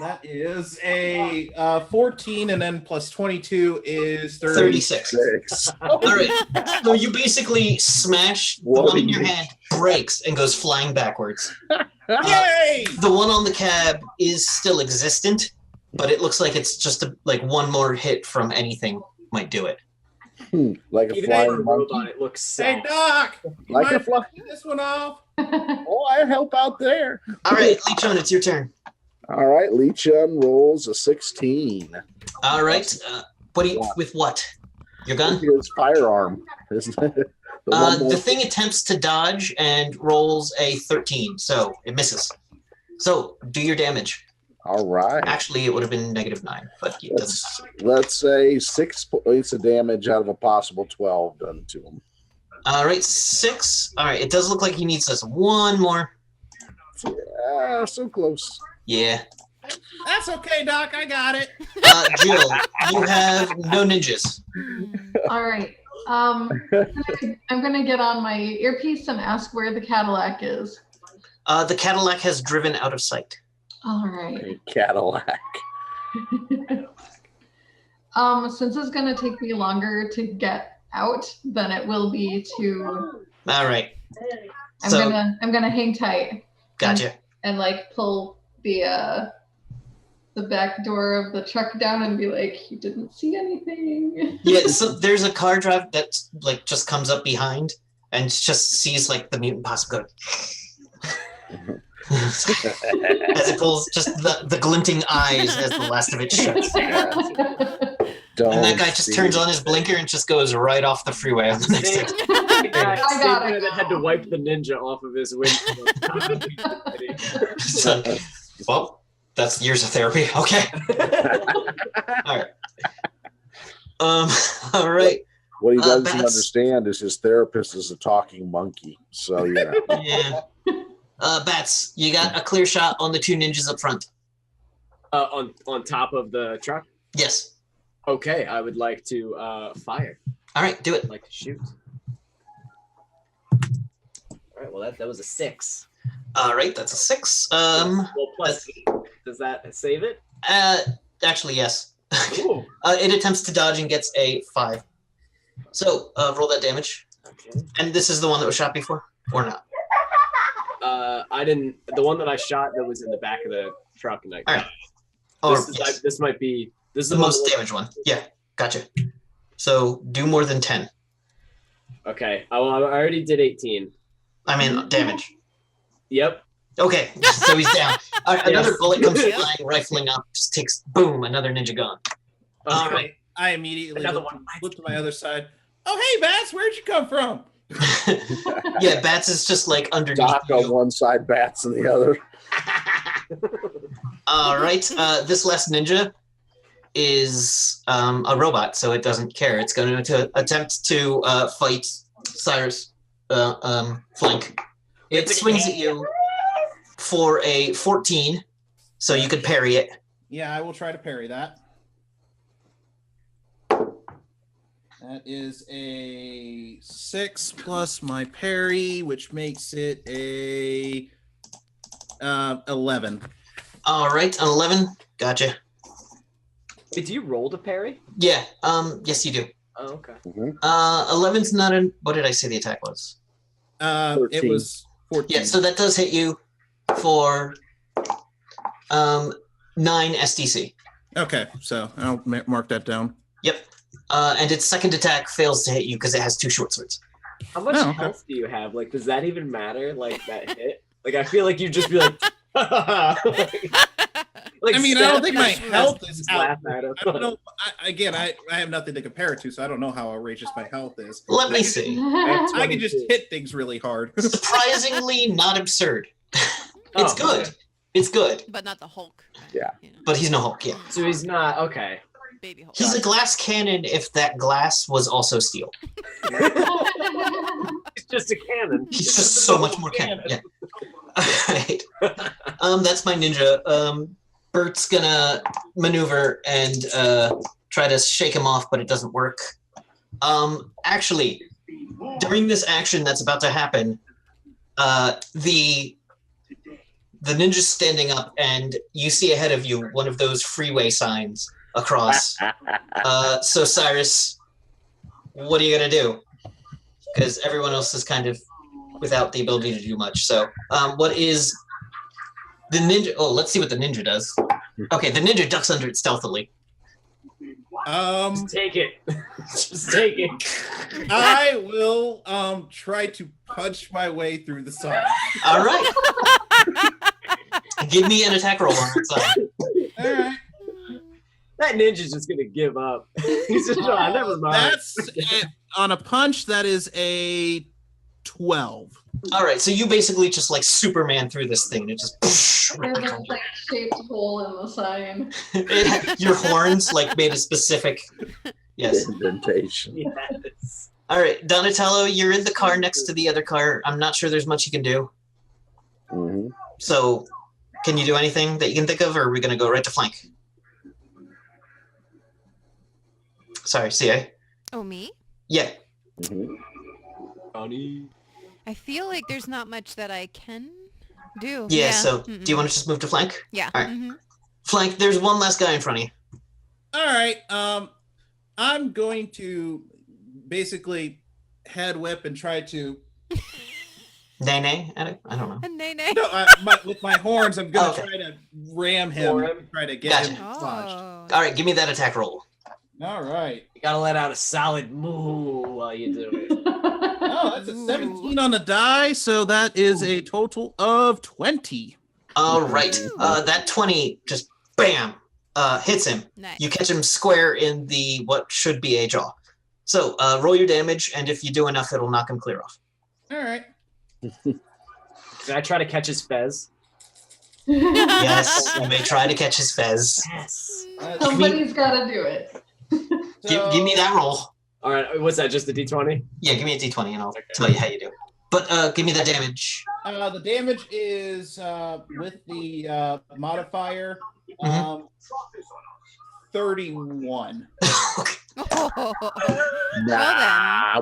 that is a 14, and then plus 22 is 36. 6. All right. So you basically smash the What one in a your hand, breaks, and goes flying backwards. Yay! The one on the cab is still existent, but it looks like it's just like one more hit from anything might do it. Like a Even for a flying robot, monkey. it looks Hey, so. Doc! You Like a mind fly. taking this one off? Oh, I help out there. All right, Leechon, it's your turn. All right, Lee Chun rolls a 16. All right. What do you with what? Your gun? His firearm. The thing attempts to dodge and rolls a 13, so it misses. So do your damage. All right. Actually, it would have been -9, but it doesn't. Let's say 6 points of damage out of a possible 12 done to him. All right, 6. All right, it does look like he needs us one more. Yeah, so close. Yeah. That's okay, Doc. I got it. Jill, you have no ninjas. All right. I'm gonna get on my earpiece and ask where the Cadillac is. The Cadillac has driven out of sight. All right. A Cadillac. Since it's gonna take me longer to get out than it will be to, All right, I'm so gonna hang tight gotcha. and like pull the the back door of the truck down and be like, "You didn't see anything." Yeah, so there's a car drive that like just comes up behind and just sees like the mutant possum go as it pulls just the glinting eyes as the last of it shuts. And that guy just turns on his blinker and just goes right off the freeway on the next exit. I got it. That had to wipe the ninja off of his windshield. So, well, that's years of therapy. Okay. All right. All right. What he doesn't Bats. understand is his therapist is a talking monkey. So, yeah. Yeah. Bats, you got a clear shot on the 2 ninjas up front. On top of the truck? Yes. Okay, I would like to fire. All right, do it. I'd like to shoot. All right, well, that was a 6. All right, that's a 6. Well, plus 8. Does that save it? Actually, yes. Ooh. It attempts to dodge and gets a 5. So, roll that damage. Okay. And this is the one that was shot before, or not? I didn't. The one that I shot that was in the back of the truck, and All right. Or, this might be. This is the most damaged one. Yeah, gotcha. So, do more than 10. Okay. Oh, I already did 18. I mean, damage. Yep. Okay, so he's down. All right, another Yes. bullet comes flying, rifling up, just takes, boom, another ninja gone. All right. I immediately Another look, one. look to my other side. Oh, hey, Bats, where'd you come from? Yeah, Bats is just like underneath Doc on you. one side, Bats on the other. All right, this last ninja is a robot, so it doesn't care. It's going to attempt to fight Cyrus flank. It swings at you for a 14, so you could parry it. Yeah, I will try to parry that. That is a 6 plus my parry, which makes it a 11. All right, an 11. Gotcha. Wait, do you roll to parry? Yeah, yes, you do. Oh, okay. 11's not an. What did I say the attack was? It 13. was 14. Yeah, so that does hit you for 9 SDC. Okay, so I'll mark that down. Yep. And its second attack fails to hit you because it has 2 short swords. How much Oh, okay. health do you have? Like, does that even matter? Like that hit? Like, I feel like you'd just be like, like I mean, I don't think my health is just out. laugh at him. I don't know. I have nothing to compare it to, so I don't know how outrageous my health is. Let me see. I can just hit things really hard. Surprisingly not absurd. It's Oh, good. okay. It's good. But not the Hulk. Yeah. You know, But he's no Hulk, yeah. So he's not okay. baby Hulk. He's a glass cannon if that glass was also steel. It's just a cannon. He's just so much more cannon. Yeah. Alright. That's my ninja. Bert's gonna maneuver and try to shake him off, but it doesn't work. Actually, during this action that's about to happen, the ninja's standing up, and you see ahead of you one of those freeway signs across. So Cyrus, what are you gonna do? Because everyone else is kind of without the ability to do much. So, what is the ninja? Oh, let's see what the ninja does. Okay, the ninja ducks under it stealthily. Just take it. Just take it. I will try to punch my way through the sign. All right. Give me an attack roll on that side. All right. That ninja's just gonna give up. He's just never mind. On a punch. That is a 12. All right, so you basically just like Superman through this thing. And it just. There's a plate-shaped hole in the sign. Your horns like made a specific. Yes. Indentation. Yes. All right, Donatello, you're in the car next to the other car. I'm not sure there's much you can do. Mhm. So, can you do anything that you can think of, or are we going to go right to flank? Sorry, CA. Oh, me? Yeah. Mhm. Funny. I feel like there's not much that I can do. Yeah, so mm-mm. do you want to just move to flank? Yeah. All right. mhm. Flank, there's one last guy in front of you. All right. I'm going to basically head whip and try to Nay? I don't know. Nay, nay. No, with my horns, I'm gonna Okay. try to ram him. Try to get Gotcha. him lodged. Oh. All right, give me that attack roll. All right. You gotta let out a solid moo while you do it. Oh, that's a 17 on the die, so that is a total of 20. All right, that 20 just bam hits him. Nice. You catch him square in the what should be a jaw. So roll your damage, and if you do enough, it'll knock him clear off. All right. Can I try to catch his fez? Yes, you may try to catch his fez. Yes. Somebody's got to do it. Give me that roll. All right, what's that? Just a d20? Yeah, give me a d20, and I'll tell you how you do. But give me the damage. The damage is with the modifier 31. All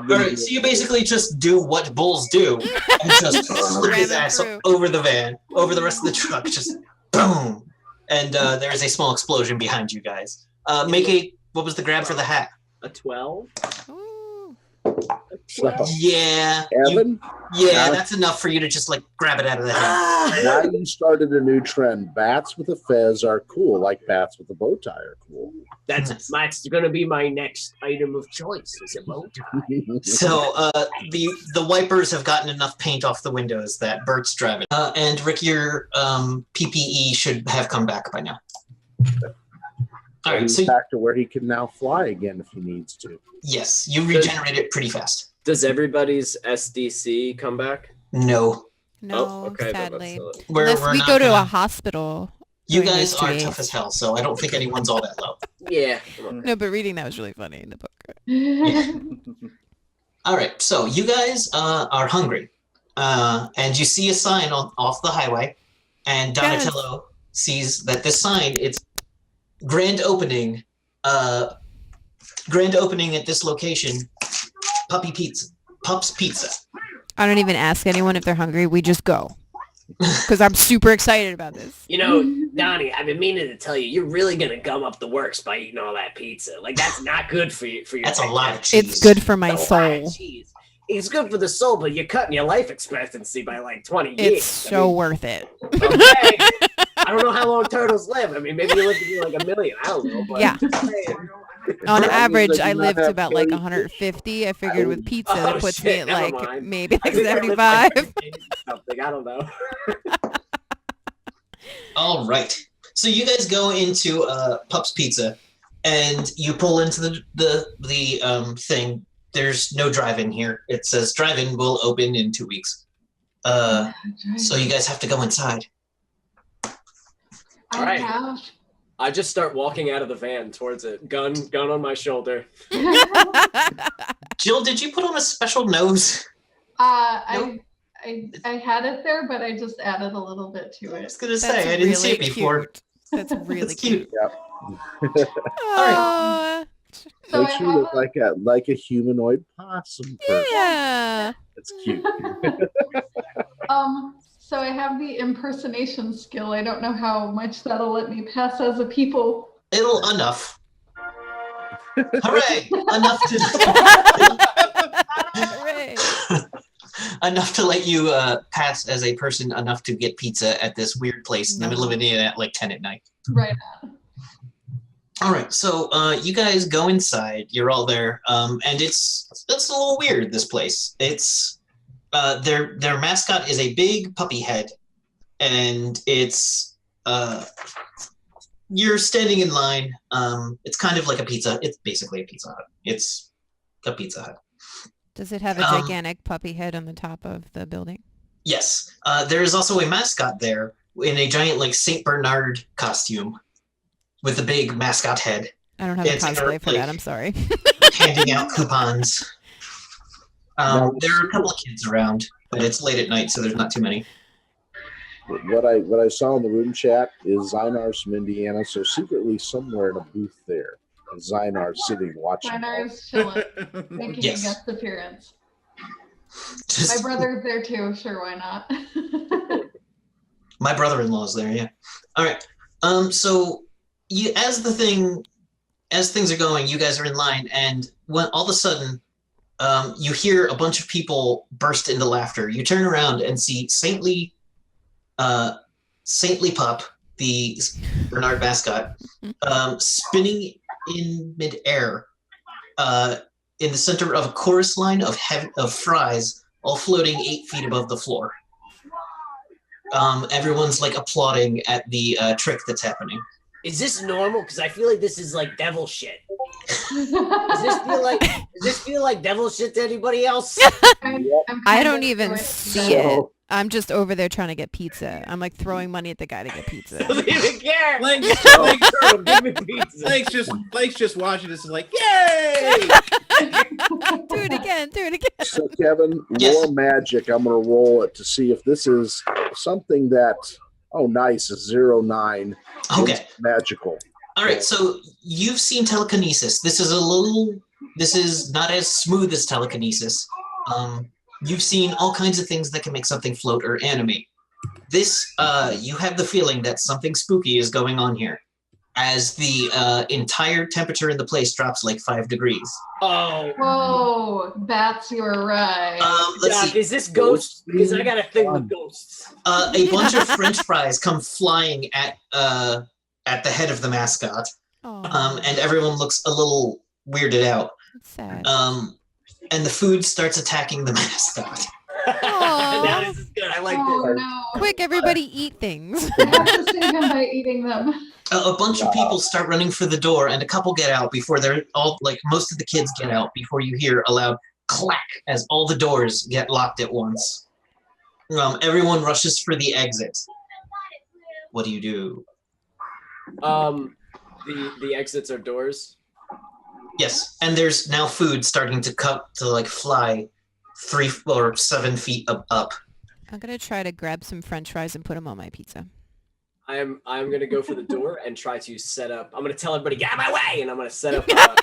right, so you basically just do what bulls do, and just flip his ass over the van, over the rest of the truck, just boom, and there's a small explosion behind you guys. What was the grab for the hat? A 12? Yeah. Evan? That's enough for you to just grab it out of the hat. Now you started a new trend. Bats with a fez are cool, like bats with a bow tie are cool. That's gonna be my next item of choice. Is a bow tie. So the wipers have gotten enough paint off the windows that Bert's driving. And Rick, your PPE should have come back by now. All right, He's back to where he can now fly again if he needs to. Yes, you regenerate it pretty fast. Does everybody's SDC come back? No. No, okay, sadly. We're Unless we not go to gonna- a hospital. You during guys those 2 are days. tough as hell, so I don't think anyone's all that low. Yeah. No, but reading that was really funny in the book. All right, so you guys are hungry, and you see a sign off the highway, and Donatello sees that this sign, it's grand opening at this location, Pup's Pizza. I don't even ask anyone if they're hungry. We just go. Because I'm super excited about this. You know, Donnie, I've been meaning to tell you, you're really gonna gum up the works by eating all that pizza. Like that's not good for you. That's a lot of cheese. It's good for my That's a soul. lot of cheese. It's good for the soul, but you're cutting your life expectancy by like 20 years. It's so worth it. Okay. I don't know how long turtles live. I mean, maybe you live to be like 1 million. I don't know. But Yeah. I'm just saying. On As long average, as they I do not lived to have about like 30 150. I figured with pizza, that Oh, puts shit, me at never like mind. maybe I like think I lived 75. like something. I don't know. All right. So you guys go into Pup's Pizza, and you pull into the thing. There's no drive-in here. It says drive-in will open in 2 weeks. So you guys have to go inside. I Alright. have. I just start walking out of the van towards it, gun on my shoulder. Jill, did you put on a special nose? I had it there, but I just added a little bit to I it. was gonna say I didn't see it before. Cute. That's really It's cute. Aw. So Makes I you have look like a humanoid possum person. Yeah. It's cute. So I have the impersonation skill. I don't know how much that'll let me pass as a people. It'll enough. Hooray! Enough to Hooray. enough to let you pass as a person enough to get pizza at this weird place in the middle of Indiana at like 10 at night. Right. All right, so you guys go inside. You're all there, and it's a little weird. This place. It's their mascot is a big puppy head, and it's you're standing in line. It's kind of like a pizza. It's basically a Pizza Hut. It's a Pizza Hut. Does it have a gigantic puppy head on the top of the building? Yes. There is also a mascot there in a giant like Saint Bernard costume with a big mascot head. I don't have a cosplay for that. I'm sorry. Handing out coupons. There are a couple of kids around, but it's late at night, so there's not too many. What I saw in the room chat is Zynar's from Indiana, so secretly somewhere in a booth there, Zynar sitting watching. Steinar's chilling, making Yes. a guest appearance. Just- My brother's there too. Sure, why not? My brother-in-law's there, yeah. All right. So you, as things are going, you guys are in line, and when all of a sudden, You hear a bunch of people burst into laughter. You turn around and see Saintly Pup, the Bernard mascot, spinning in midair in the center of a chorus line of fries, all floating 8 feet above the floor. Everyone's like applauding at the trick that's happening. Is this normal? Because I feel like this is like devil shit. Does this feel like devil shit to anybody else? I don't even see it. I'm just over there trying to get pizza. I'm like throwing money at the guy to get pizza. Doesn't even care. Blake's just watching this and like, yay! Do it again. So Kevin, Lore Magic, I'm going to roll it to see if this is something that, nice, is 09. Okay. Magical. All right, so you've seen telekinesis. This is not as smooth as telekinesis. You've seen all kinds of things that can make something float or animate. This, you have the feeling that something spooky is going on here, as the entire temperature in the place drops like 5 degrees. Oh. Whoa, Bats, you're right. Let's see. Is this ghosts? Because I got a thing with ghosts. A bunch of French fries come flying at the head of the mascot, and everyone looks a little weirded out. That's sad. And the food starts attacking the mascot. Now this is good. I like this. No. Quick, everybody eat things. I have to save him by eating them. A bunch of people start running for the door, and a couple get out before they're all, like, most of the kids get out before you hear a loud clack as all the doors get locked at once. Everyone rushes for the exit. What do you do? The exits are doors. Yes, and there's now food starting to fly 3 or 7 feet up. I'm gonna try to grab some French fries and put them on my pizza. I'm gonna go for the door and try to set up. I'm gonna tell everybody get out of my way, and I'm gonna set up a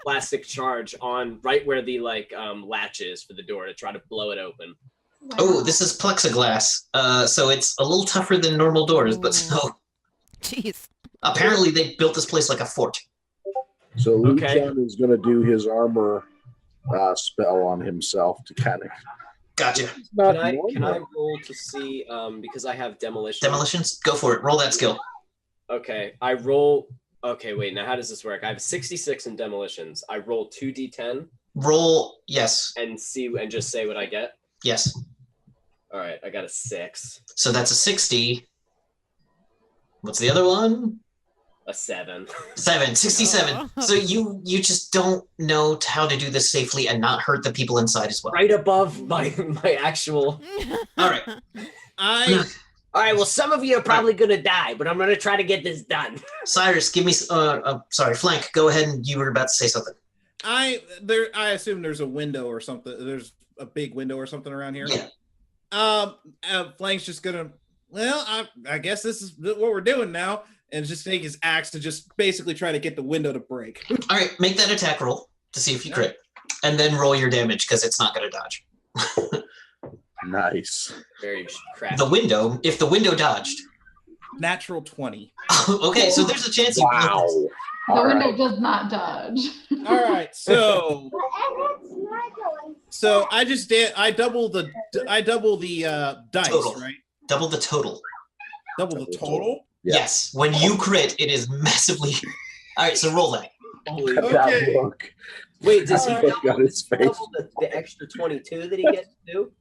plastic charge on right where the latch is for the door to try to blow it open. Wow. Oh, this is plexiglass, so it's a little tougher than normal doors, but so Jeez. apparently they built this place like a fort. So Liu Okay. Chen is going to do his armor spell on himself to kind of. Gotcha. Not Can I normal. roll to see because I have demolition? Demolitions? Go for it. Roll that skill. Okay, I roll. Okay, wait. Now how does this work? I have 66 in demolitions. I roll 2d10 Roll, yes. and just say what I get. Yes. All right, I got a 6, So that's a 60. What's the other one? a 7. 67. So you just don't know how to do this safely and not hurt the people inside as well. Right above my actual. All right. I All right, well, some of you are probably gonna die, but I'm gonna try to get this done. Cyrus, give me. Sorry, Flank. Go ahead, and you were about to say something. I assume there's a window or something. There's a big window or something around here. Yeah. Flank's just gonna. Well, I guess this is what we're doing now, and just take his axe to just basically try to get the window to break. All right, make that attack roll to see if you crit, and then roll your damage because it's not going to dodge. Nice. Very crap. If the window dodged. Natural 20. Okay, so there's a chance you. Wow. The window does not dodge. All right, so I just did. I double the dice, Total. right? Double the total. Double the total. Yeah. Yes, when you crit, it is massively. All right, so roll that. Holy Cut Okay. that look. Wait, does he I got his face. double the extra 22 that he gets to do?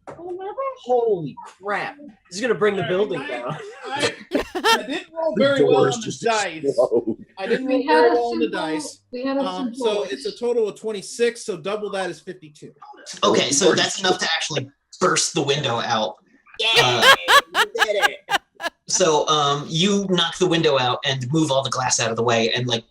Holy crap. This is going to bring the building down. I didn't roll The very well on doors the just dice. explode. I didn't We roll had very a well on the simple- dice. We had a simple. So it's a total of 26. So double that is 52. Okay, so that's enough to actually burst the window out. Yeah, you did it. So you knock the window out and move all the glass out of the way, and like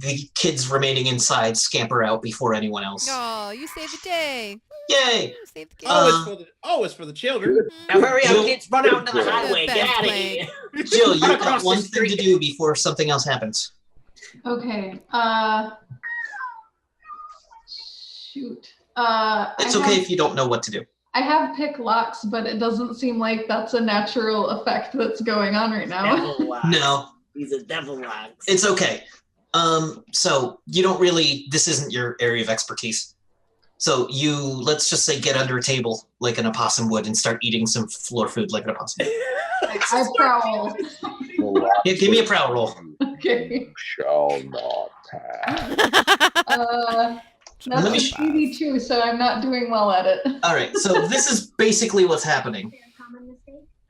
the kids remaining inside scamper out before anyone else. Oh, you saved the day. Yay! You saved the day. It's for the children. Now hurry up, Jill- kids. Run out into the highway. Best Get out of way. here. Jill, you've Across got the one thing to street. do before something else happens. Okay. Shoot. It's okay if you don't know what to do. I have pick locks, but it doesn't seem like that's a natural effect that's going on right now. Devil locks. No, He's a devil locks. it's okay. So you don't really. This isn't your area of expertise. So you, let's just say, get under a table like an opossum would and start eating some floor food like an opossum. I prowl. Yeah, give me a prowl roll. Okay. Shall not pass. Let me That's a 82, so I'm not doing well at it. All right, so this is basically what's happening.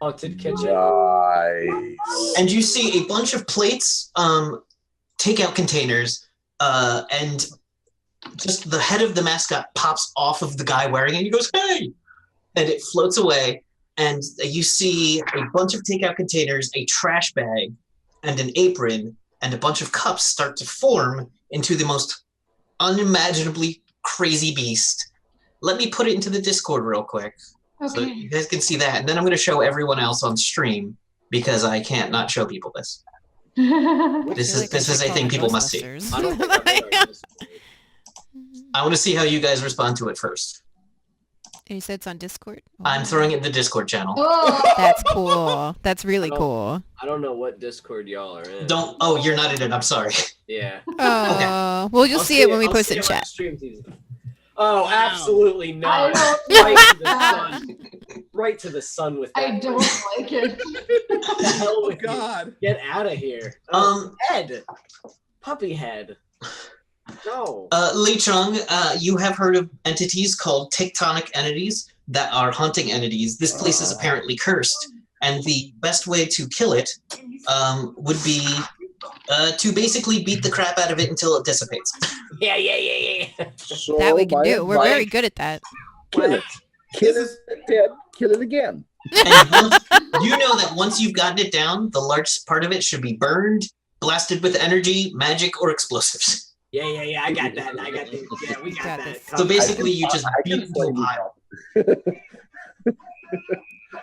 Haunted kitchen. Nice. And you see a bunch of plates, takeout containers, and just the head of the mascot pops off of the guy wearing it. And he goes, "Hey!" And it floats away. And you see a bunch of takeout containers, a trash bag, and an apron, and a bunch of cups start to form into the most unimaginably crazy beast. Let me put it into the Discord real quick. So Okay. you guys can see that. And then I'm going to show everyone else on stream because I can't not show people this. This is a thing people must see. I don't think I've ever heard this. I want to see how you guys respond to it first. And you said it's on Discord? I'm throwing it in the Discord channel. Oh, That's cool. That's really I don't- cool. I don't know what Discord y'all are in. Oh, you're not in it. I'm sorry. Yeah. Oh, well, you'll I'll see it when we I'll post see it in it when chat. the stream sees it. Oh, absolutely I not. don't Right like to the that. sun. Right to the sun with that. I don't like it. What the hell Oh with you? God. Get out of here. Head. Puppy head. No. Lee Chung, you have heard of entities called tectonic entities that are haunting entities. This place is apparently cursed, and the best way to kill it would be to basically beat the crap out of it until it dissipates. Yeah. So That we can by do. We're advice, very good at that. kill it. Kill it dead. Kill it again. And you know that once you've gotten it down, the largest part of it should be burned, blasted with energy, magic, or explosives. Yeah. I got that. Yeah, we got Got that. this. So basically, you just I beat can it into a play pile. now.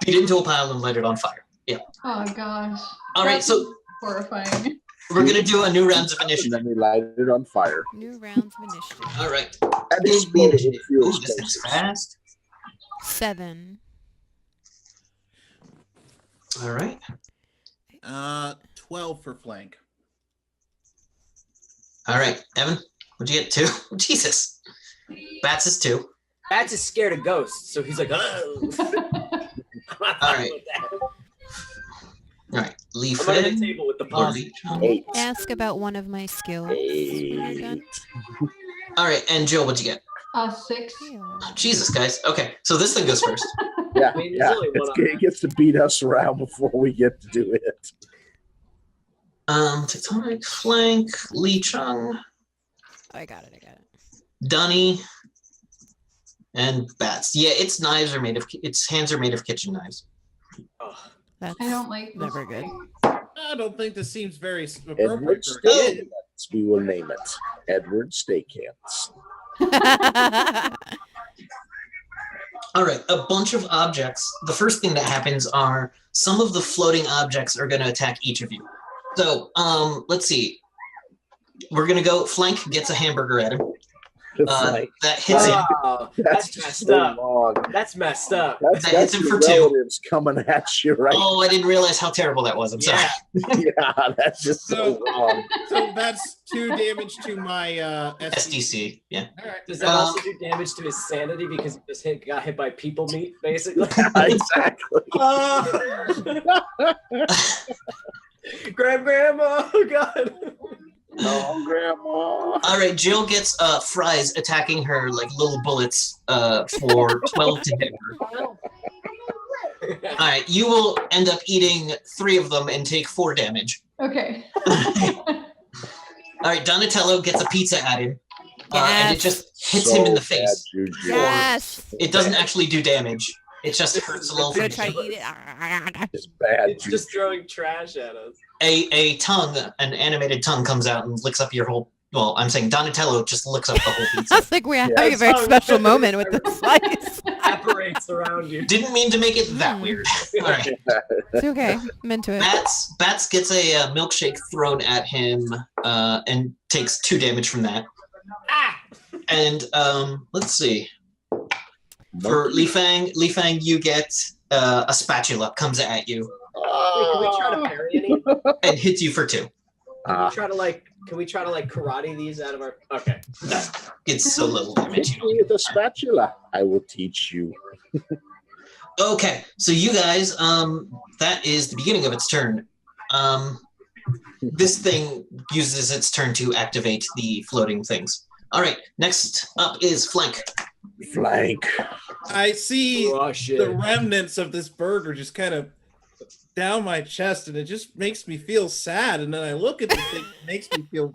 Beat it into a pile and light it on fire. Yeah. Oh gosh. All right, That's so horrifying. we're gonna do a new rounds of And initiative. then we light it on fire. New rounds of initiative. All right. And Big explode it initiative. with fuel Ooh, this thing's explosives. fast. 7. All right. 12 for flank. All right, Evan, what'd you get? 2? Jesus. Bats is 2. Bats is scared of ghosts, so he's like, oh. All right. All right, Lee I'm under the Finn. table with the or posse. Lee Chung. 8. Ask about one of my skills when you're done. All right, and Jill, what'd you get? 6. Ew. Jesus, guys. Okay, so this thing goes first. Yeah, I mean, there's yeah. only one It gets to beat us around before we get to do it. Tectonic flank, Lee Chung, Oh, I got it. Dunny, and Bats. Yeah, its hands are made of kitchen knives. Oh, That's I don't like this never good. thing. I don't think this seems very appropriate Edward for a kid. Steakhands, we will name it. Edward Steakhands. All right, a bunch of objects. The first thing that happens are some of the floating objects are going to attack each of you. So, let's see. We're going to go, Flank gets a hamburger at him. That hits him. oh, That's that's just messed so up. long. That's messed up. That's That hits him your for 2. relatives coming at you right Oh, I didn't realize how terrible that was. I'm sorry. Yeah. Yeah, that's just so wrong. So that's 2 damage to my SDC. SDC, yeah. All right. Does that also do damage to his sanity because he just got hit by people meat, basically? Exactly. Grandma, oh god. Oh, Grandma. All right, Jill gets fries attacking her like little bullets for 12 to hit her. All right, you will end up eating 3 of them and take 4 damage. Okay. All right, Donatello gets a pizza at him, and it just hits him in the So bad face. juju. Yes. It doesn't actually do damage. It just hurts a little. Go bit. try to eat it. It's bad It's juju. just throwing trash at us. A tongue, an animated tongue comes out and licks up your whole. Well, I'm saying Donatello just licks up the whole I pizza. was like, we're having a very special moment with the slice. Apparates around you. Didn't mean to make it that weird. All right. It's okay. I'm into it. Bats gets a milkshake thrown at him and takes 2 damage from that. Ah! And let's see. For Li Fang, you get a spatula comes at you Wait, can we try to parry any? and hits you for 2. Can we try to like Can we try to like karate these out of our? Okay. No, it's so little damage. Teach me with a spatula. I will teach you. Okay, so you guys, that is the beginning of its turn. This thing uses its turn to activate the floating things. All right, next up is Flank. Flank. I see Oh shit. the remnants of this burger just kind of down my chest, and it just makes me feel sad. And then I look at the thing, it makes me feel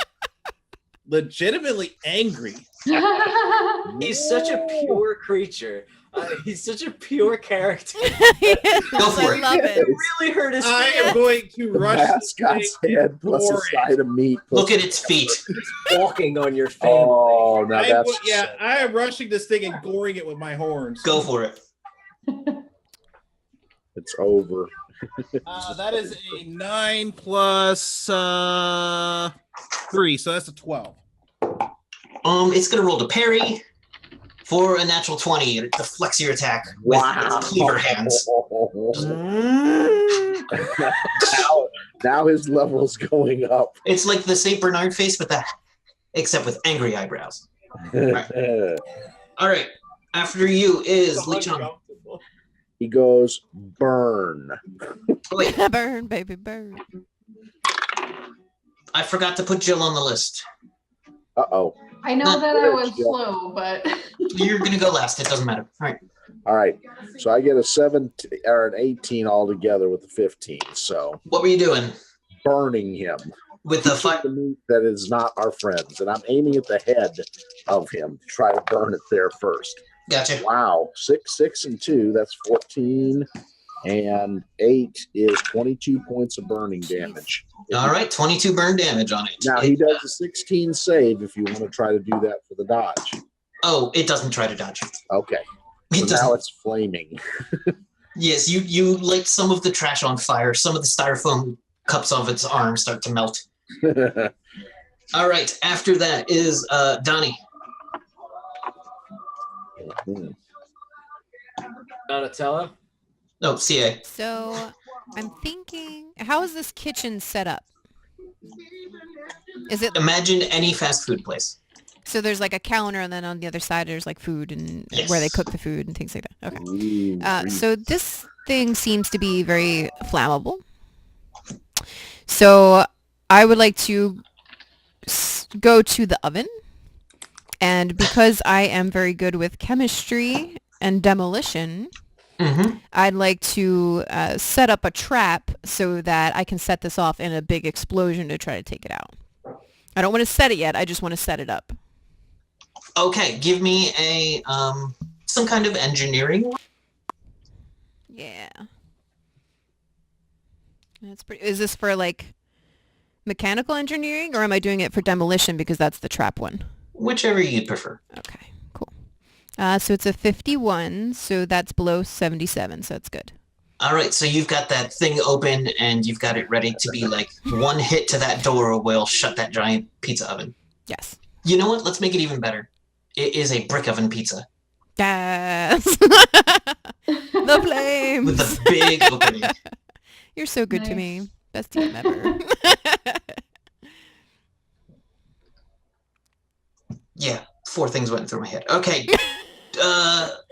legitimately angry. He's such a pure creature. He's such a pure character. Go for I it. love it. It really hurt his I feelings. am going to The rush this thing mascot's head plus a for it. side of meat. Look at its feet. Walking on your family. Oh, now that's I am rushing this thing and goring it with my horns. Go for it. it's over. That is a 9 plus 3, so that's a 12. It's gonna roll to parry for a natural 20. It deflects your attack with its cleaver hands. now his level's going up. It's like the Saint Bernard face, but that, except with angry eyebrows. All right. After you is Lee Chung. He goes, burn. Oh, wait, Burn, baby, burn. I forgot to put Jill on the list. Uh-oh. I know that I was slow, but You're gonna go last. It doesn't matter. All right. All right. So I get a 17 or an 18 altogether with the 15. So What were you doing burning him. with the fire? The meat that is not our friends. And I'm aiming at the head of him to try to burn it there first. Gotcha. Wow. 6 and 2, that's 14. And 8 is 22 points of burning damage. All right. 22 burn damage on it. Now he does a 16 save if you want to try to do that for the dodge. Oh, it doesn't try to dodge. Okay. It So now doesn't. it's flaming. Yes, you light some of the trash on fire. Some of the styrofoam cups of its arm start to melt. All right. After that is Donnie. Donatello. No, CA. So I'm thinking, how is this kitchen set up? Is it Imagine any fast food place. so there's like a counter and then on the other side there's like food and where they cook the food and things like that? Okay. Ooh, So this thing seems to be very flammable. So I would like to go to the oven. And because I am very good with chemistry and demolition, Mm-hmm. I'd like to set up a trap so that I can set this off in a big explosion to try to take it out. I don't want to set it yet. I just want to set it up. Okay, give me a some kind of engineering. Yeah. That's pretty. Is this for like mechanical engineering or am I doing it for demolition because that's the trap one? Whichever you prefer. Okay, cool. So it's a 51, so that's below 77, so that's good. All right, so you've got that thing open and you've got it ready to be like one hit to that door will shut that giant pizza oven. Yes. You know what? Let's make it even better. It is a brick oven pizza Yes. The flames. with a big opening. You're so good to Nice. me. Best team ever. Yeah, 4 things went through my head. Okay,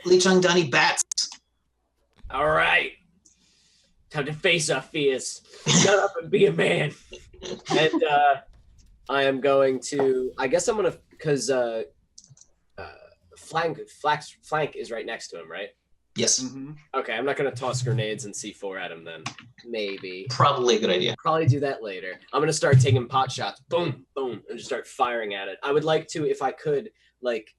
Lee Chung, Donnie, bats. All right. Time to face our fears. Shut up and be a man. And I am going to. I guess I'm gonna because flank is right next to him, right? Yes, Okay, I'm not gonna toss grenades and C4 at him then. Maybe. probably a good idea. Probably do that later. I'm gonna start taking pot shots. Boom, boom, and just start firing at it. I would like to, if I could, like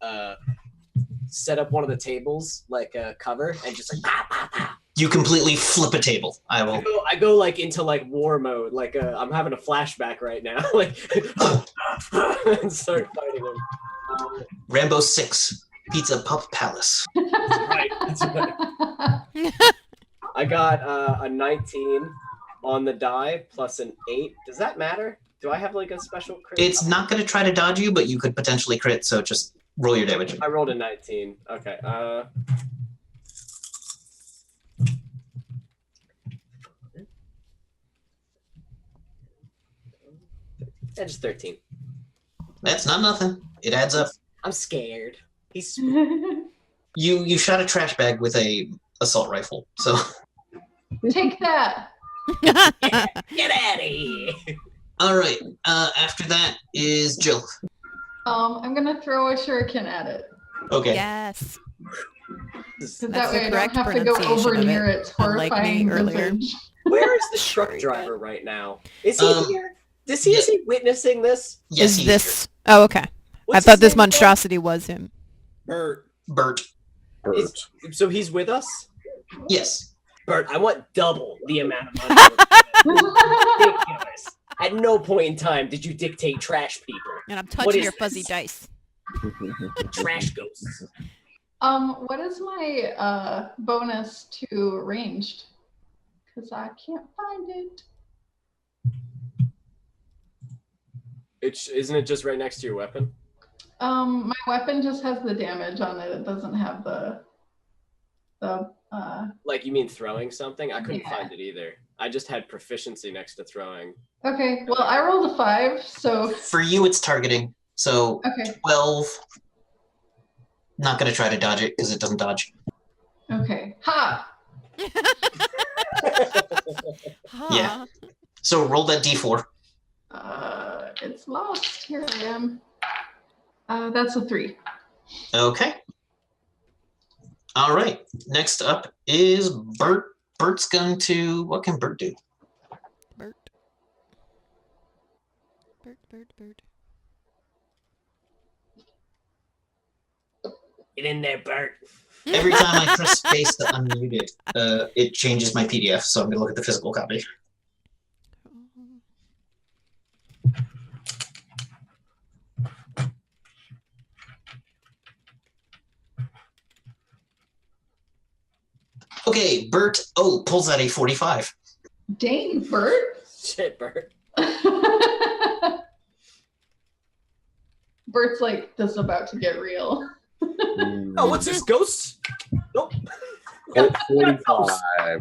set up one of the tables like a cover and just like pow, pow, pow. You completely flip a table. I will. I go like into like war mode. Like I'm having a flashback right now. Like and start fighting him. Rambo 6, Pizza Pup Palace. Right. That's right. I got a 19 on the die plus an 8. Does that matter? Do I have like a special crit? It's not going to try to dodge you, but you could potentially crit, so just roll your damage. I rolled a 19. Okay. Just 13. That's not nothing. It adds up. I'm scared. He's You shot a trash bag with a assault rifle, so. Take that. get out of here. All right. After that is Jill. I'm gonna throw a shuriken at it. Okay. Yes. So That's that the way I don't correct have to go pronunciation over of near it, its unlike me horrifying earlier. visage. Where is the truck driver right now? Is he here? Is he witnessing this? Yes, Is he's this? Oh, okay. What's I thought his this name again? monstrosity was him. Bert. Bert. So he's with us? Yes. Bert, I want double the amount of money. Ridiculous. At no point in time did you dictate trash people. And I'm What touching is your fuzzy this? dice. Trash ghosts. What is my bonus to ranged? Because I can't find it. Isn't it just right next to your weapon? My weapon just has the damage on it. It doesn't have the Like, you mean throwing something? I couldn't Yeah. find it either. I just had proficiency next to throwing. Okay, well, I rolled a 5, so For you, it's targeting. So okay, 12. Not going to try to dodge it because it doesn't dodge. okay. Ha! Huh. Yeah. So roll that d4. It's lost. Here I am. That's a 3. Okay. All right. Next up is Bert. Bert's going to. What can Bert do? Bert. Bert. Get in there, Bert. Every time I press space to unmute it, it changes my PDF. So I'm going to look at the physical copy. Okay, Bert. Oh, pulls out a 45. Dang, Bert. Shit, Bert. Bert's like, this is about to get real. Oh, what's this, ghost? Nope. Colt 45.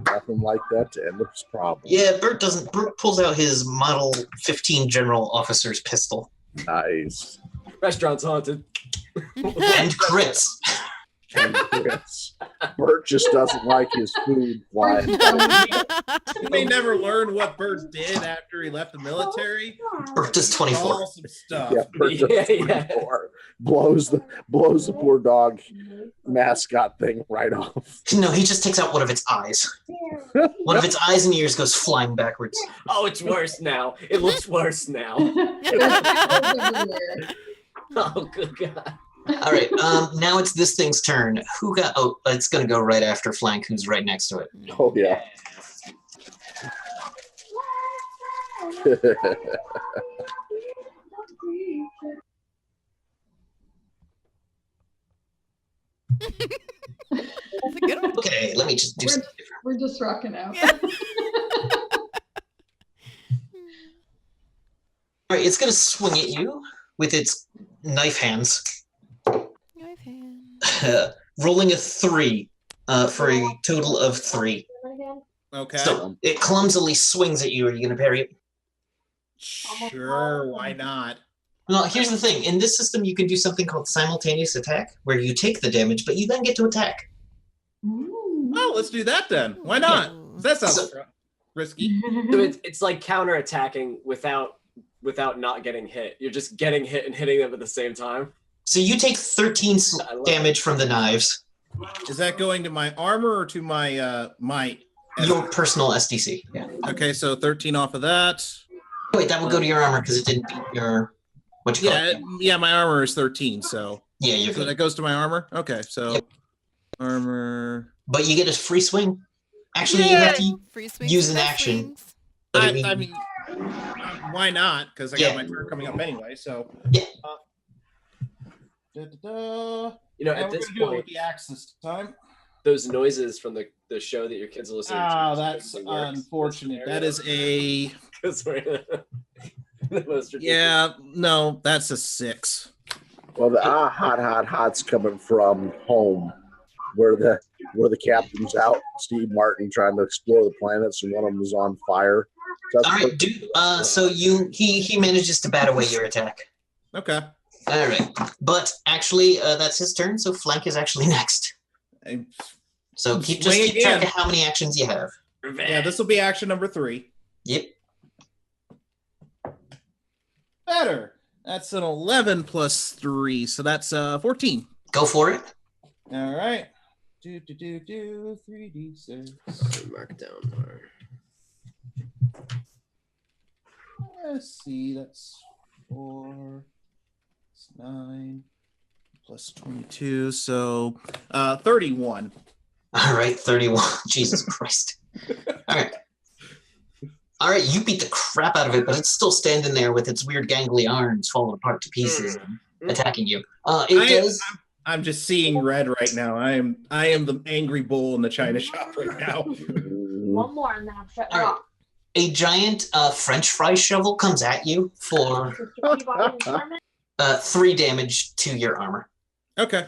Nothing like that to end this problem. Yeah, Bert doesn't. Bert pulls out his Model 15 General Officer's pistol Nice. Restaurant's haunted. and crits. And yes, Bert just doesn't like his food flying. You may never learn what Bert did after he left the military. Bert does 24. All some stuff. Yeah, Bert does Yeah. 24. Blows the poor dog mascot thing right off. No, he just takes out one of its eyes. One of its eyes and ears goes flying backwards. Oh, it's worse now. It looks worse now. Everywhere. Oh, good God. All right, now it's this thing's turn. Who got? Oh, it's gonna go right after Flank, who's right next to it. Oh yeah. That's a good one. Okay, let me just do something different. We're just rocking out. Yeah. All right, it's gonna swing at you with its knife hands, Knife hand. rolling a 3 for a total of 3. Okay. So it clumsily swings at you. Are you gonna parry it? Sure, why not? Well, here's the thing. In this system, you can do something called simultaneous attack, where you take the damage, but you then get to attack. Ooh. Oh, let's do that then. Why not? That sounds risky. So it's like counterattacking without not getting hit. You're just getting hit and hitting them at the same time. So you take 13 I love damage from the knives. Is that going to my armor or to my might? Your personal SDC. Yeah. Okay, so 13 off of that. Wait, that would go to your armor because it didn't beat your. What you call Yeah, it? yeah, my armor is 13, so Yeah, you're so good. that goes to my armor. Okay, so Yep. armor. But you get a free swing. Actually, you Yeah. have to. Free swings Use and an no action. swings. But I mean, why not? Because I Yeah. got my turn coming up anyway. So Yeah. Da-da-da. You know, Yeah, at we're this gonna do it with point, the axe this time. those noises from the show that your kids are listening to. Ah, just that's totally works. unfortunate. That is a 'Cause we're the most ridiculous. yeah. No, that's a 6. Well, the hot's coming from home, where the captain's out, Steve Martin, trying to explore the planets, and one of them is on fire. That's all right, dude. So he manages to bat away your attack. Okay. All right. But actually, that's his turn, so Flank is actually next. And- So keep Swing track again. of how many actions you have. yeah, this will be action number 3. Yep. Better. That's an 11 plus 3, so that's 14. Go for it. All right. 3d6. Mark down more. Let's see, that's 4, it's 9, plus 22, so 31. All right, 31. Jesus Christ. All right. All right, you beat the crap out of it, but it's still standing there with its weird gangly arms falling apart to pieces and attacking you. I'm just seeing red right now. I am the angry bull in the china shop right now. One more and then I'm shut All right. A giant French fry shovel comes at you for 3 damage to your armor. Okay.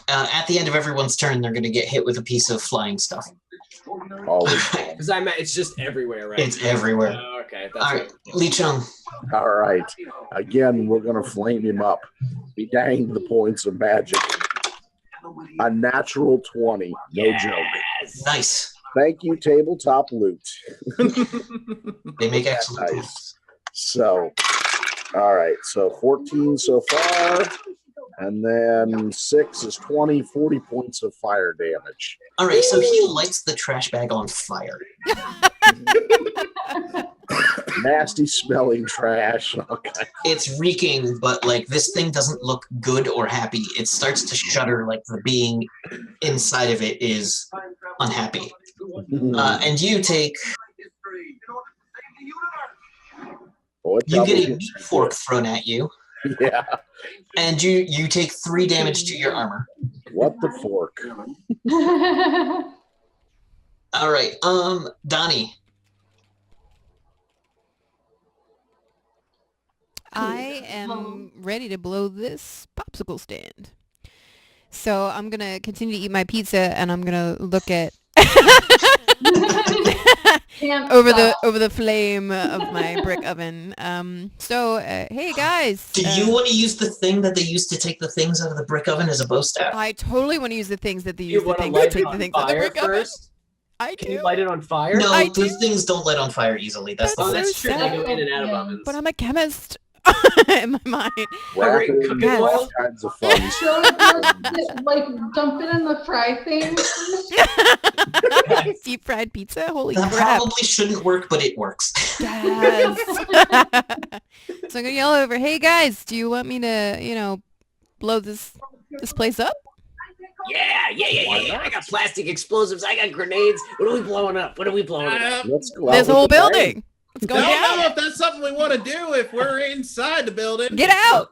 At the end of everyone's turn, they're going to get hit with a piece of flying stuff. Always. Because it's just everywhere, right? It's everywhere. Oh, okay. All right, Lee Chung. All right. Again, we're going to flame him up. Be danged the points of magic. A natural 20. No joke. Nice. Thank you, tabletop loot. They make excellent Nice. points. So, all right. So 14 so far. And then 6 is 20, 40 points of fire damage. All right, so he lights the trash bag on fire. Nasty smelling trash. Okay. It's reeking, but like this thing doesn't look good or happy. It starts to shudder like the being inside of it is unhappy. And you take, you get a meat fork thrown at you. Yeah. And you take 3 damage to your armor. What the fork? All right, Donnie. I am ready to blow this popsicle stand. So I'm gonna continue to eat my pizza, and I'm gonna look at over the flame of my brick oven. Hey guys. Do you want to use the thing that they used to take the things out of the brick oven as a bow staff? I totally want to use the things that they You use the want to things to light take it the on things out of the fire brick oven. first? I Can do. you light it on fire? No, I those do. things don't light on fire easily. That's That's the That's so true. They sad. go in and out of ovens. But I'm a chemist in my mind. Wrap it in cooking all oil? kinds of fun. So, like, dump it in the fry thing. Deep fried pizza? Holy That crap. probably shouldn't work, but it works. Yes. So I'm gonna yell over, hey guys, do you want me to, blow this place up? Yeah. I got plastic explosives. I got grenades. What are we blowing up? Let's go out This with whole the bang. building. It's I going don't down. know if that's something we want to do if we're inside the building. Get out.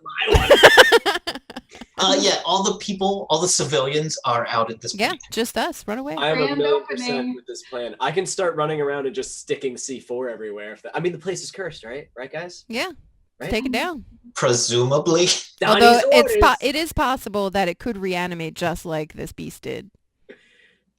Yeah, all the civilians are out at this Yeah, point. just us. Run away. I am Grand 1,000,000% opening. with this plan. I can start running around and just sticking C4 everywhere. The place is cursed, right? Right, guys? Yeah. Right? Take it down. Presumably. Although Donnie's orders. it is possible that it could reanimate just like this beast did.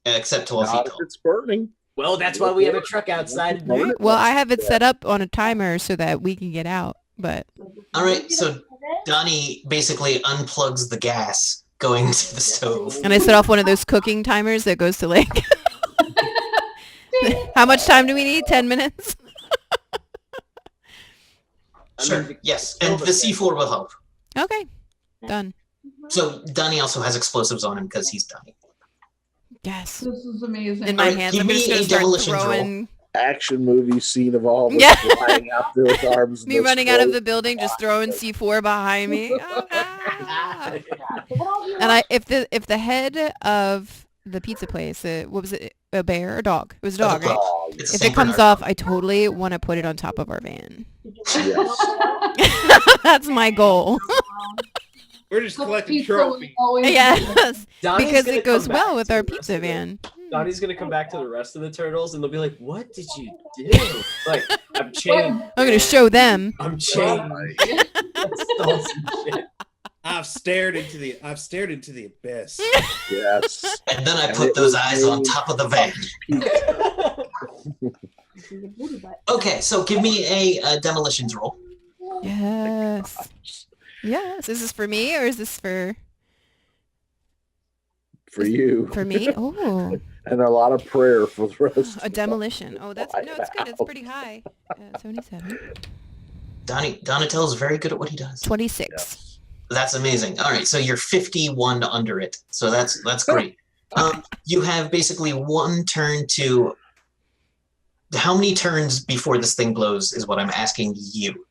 Except 12 feet Not if tall. it's burning. Well, that's why we have a truck outside. Burn it. Well, I have it set up on a timer so that we can get out, but All right, so Donnie basically unplugs the gas going to the stove. and I set off one of those cooking timers that goes to like how much time do we need? 10 minutes? Sure, yes, and the C4 will help. Okay. Done. So Donnie also has explosives on him because he's Donnie. Yes. This is amazing. In my Alright, hands. give I'm me just gonna a start demolitions roll. throwing Action movie scene of all of us Yeah. flying out there with arms. me running out of the building, just throwing C4 behind me. Ah. And if the head of the pizza place, what was it? A bear or a dog? It was a dog, right? It's If Saint it comes Bernard. off, I totally want to put it on top of our van. Yes. That's my goal. We're just collecting Pizza will trophies. always be Yes, Donnie's because gonna it goes come back well with to our the rest pizza of them. van. Donnie's gonna come back to the rest of the turtles, and they'll be like, "What did you do?" Like, I'm chained. I'm gonna show them. I'm chained. I stole some shit. I've stared into the abyss. Yes. And then I put those eyes on top of the van. Okay, so give me a demolitions roll. Yes. Yes. Is this for me or is this for you. for me? Oh, And a lot of prayer for the rest. a demolition. Oh, that's Fly no, it's good. It's out. pretty high. 77. Donatello's very good at what he does. 26. Yes. That's amazing. All right, so you're 51 under it. So that's great. You have basically one turn to. How many turns before this thing blows is what I'm asking you. Give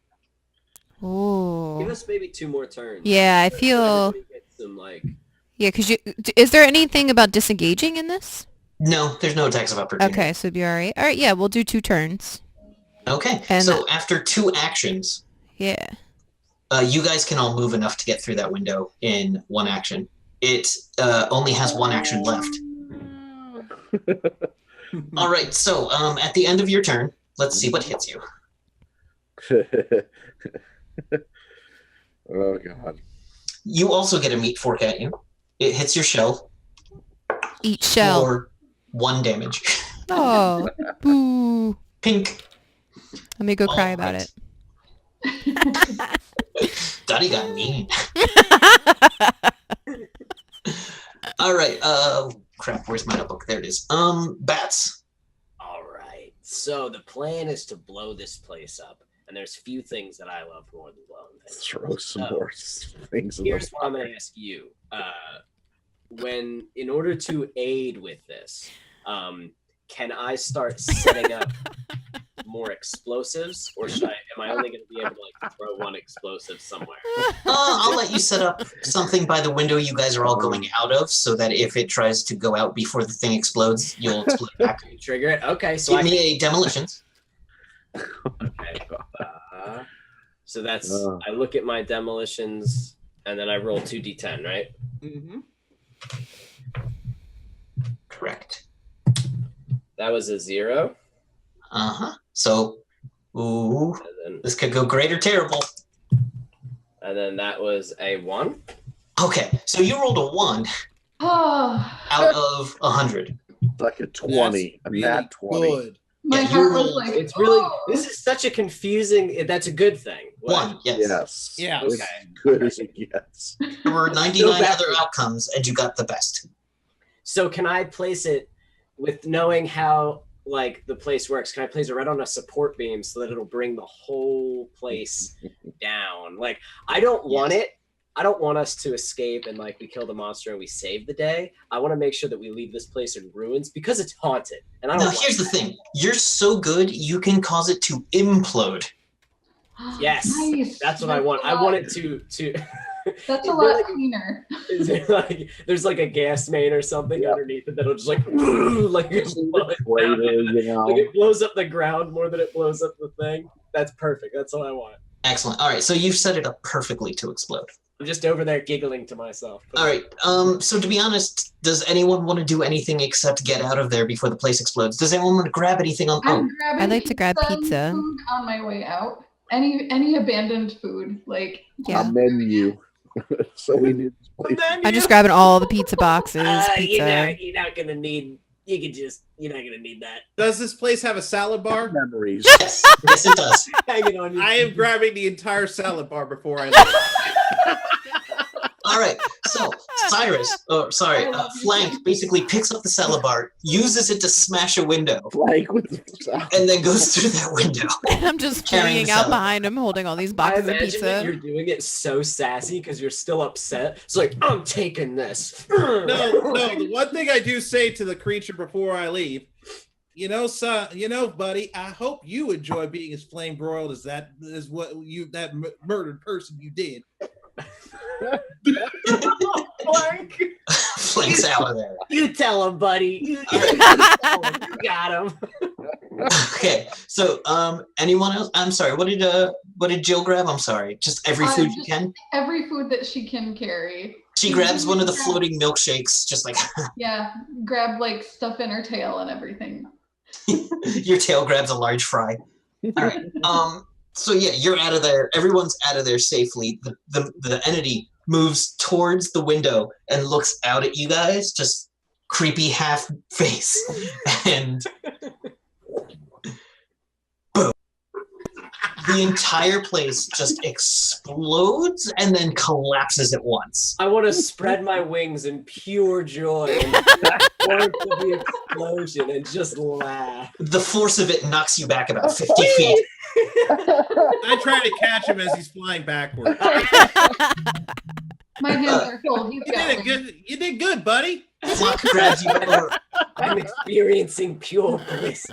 Oh. us maybe 2 more turns. Yeah, I feel. Everybody gets some, like, Yeah, because is there anything about disengaging in this? No, there's no attacks of opportunity. Okay, so it'd be all right. All right, yeah, we'll do 2 turns. Okay. And- So after 2 actions, Yeah. you guys can all move enough to get through that window in 1 action. It only has 1 action left. All right. So at the end of your turn, let's see what hits you. Oh God. You also get a meat fork at you. It hits your shell Eat shell. for 1 damage. Oh, boo. Pink. Let me go cry about it. Daddy got mean. All right. Crap. Where's my notebook? There it is. Bats. all right. So the plan is to blow this place up. And there's few things that I love more than blowing things. Throw some more things in Here's the what I'm going to ask you. In order to aid with this, can I start setting up more explosives, or am I only going to be able to like throw 1 explosive somewhere? I'll let you set up something by the window you guys are all going out of, so that if it tries to go out before the thing explodes, you'll explode back. Trigger it. Okay, so Give me a demolitions. Okay. So that's I look at my demolitions and then I roll 2d10, right? Mm-hmm. Correct. That was a 0. So, ooh, And then, this could go great or terrible. and then that was a 1. Okay, so you rolled a 1 Oh, out of 100. like a 20, a nat 20. Good. my Yeah, heart you was rolled- like, It's really oh. this is such a confusing. That's a good thing. 1, yes. Yes. Yeah. As Okay. good as it gets. There were 99 other outcomes, and you got the best. So can I place it with knowing how like the place works? Can I place it right on a support beam so that it'll bring the whole place down? Like I don't want it. I don't want us to escape and like we kill the monster and we save the day. I want to make sure that we leave this place in ruins because it's haunted. And I don't. Now, here's the thing. You're so good, you can cause it to implode. Yes, Nice. that's what I want. I want it to. That's a Is there lot like- cleaner. Is there like there's like a gas main or something underneath it that'll just like like explode Crater, down. you know. Like it blows up the ground more than it blows up the thing. That's perfect. That's what I want. Excellent. All right, so you've set it up perfectly to explode. I'm just over there giggling to myself. All right. So to be honest, does anyone want to do anything except get out of there before the place explodes? Does anyone want to grab anything on? I'm grabbing I'd like to grab and pizza. food on my way out. Any abandoned food, like Yeah. A menu. So we need this place. I'm just grabbing all the pizza boxes. Pizza. You're not gonna need. You're not gonna need that. Does this place have a salad bar? Memories. Yes, yes, it does. Hanging on you. I am grabbing the entire salad bar before I leave. All right. So Flank basically picks up the salad bar, uses it to smash a window, Like with the and then goes through that window. And I'm just Carrying hanging the out salad. behind him holding all these I boxes of imagine that you're pizza. doing it so sassy because you're still upset. It's like I'm taking this. No, the one thing I do say to the creature before I leave, buddy, I hope you enjoy being as flame broiled as that murdered person you did. Flank. Flank's out of there. You tell him, buddy. You got him. Okay. So anyone else? I'm sorry. What did Jill grab? I'm sorry. Just every food you can. every food that she can carry. She grabs one of the floating milkshakes, just like Yeah, grab like stuff in her tail and everything. your tail grabs a large fry. All right. So yeah, you're out of there. Everyone's out of there safely. The entity moves towards the window and looks out at you guys, just creepy half face, and boom. The entire place just explodes and then collapses at once. I want to spread my wings in pure joy and forward to the explosion and just laugh. The force of it knocks you back about 50 feet. I try to catch him as he's flying backward. My hands are full. He's You got did one. good. You did good, buddy. Flock grabs you over. I'm experiencing pure bliss.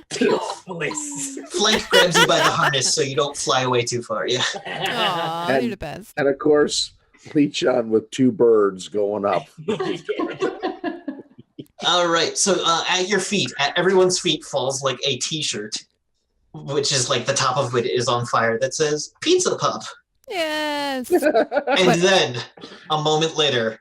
Pure bliss. Flank grabs you by the harness so you don't fly away too far. Yeah. Aw, you're the best. And of course, Leech on with 2 birds going up. All right. So at your feet, at everyone's feet, falls like a T-shirt, which is like the top of it is on fire that says "Pizza Pup." Yes. And then a moment later,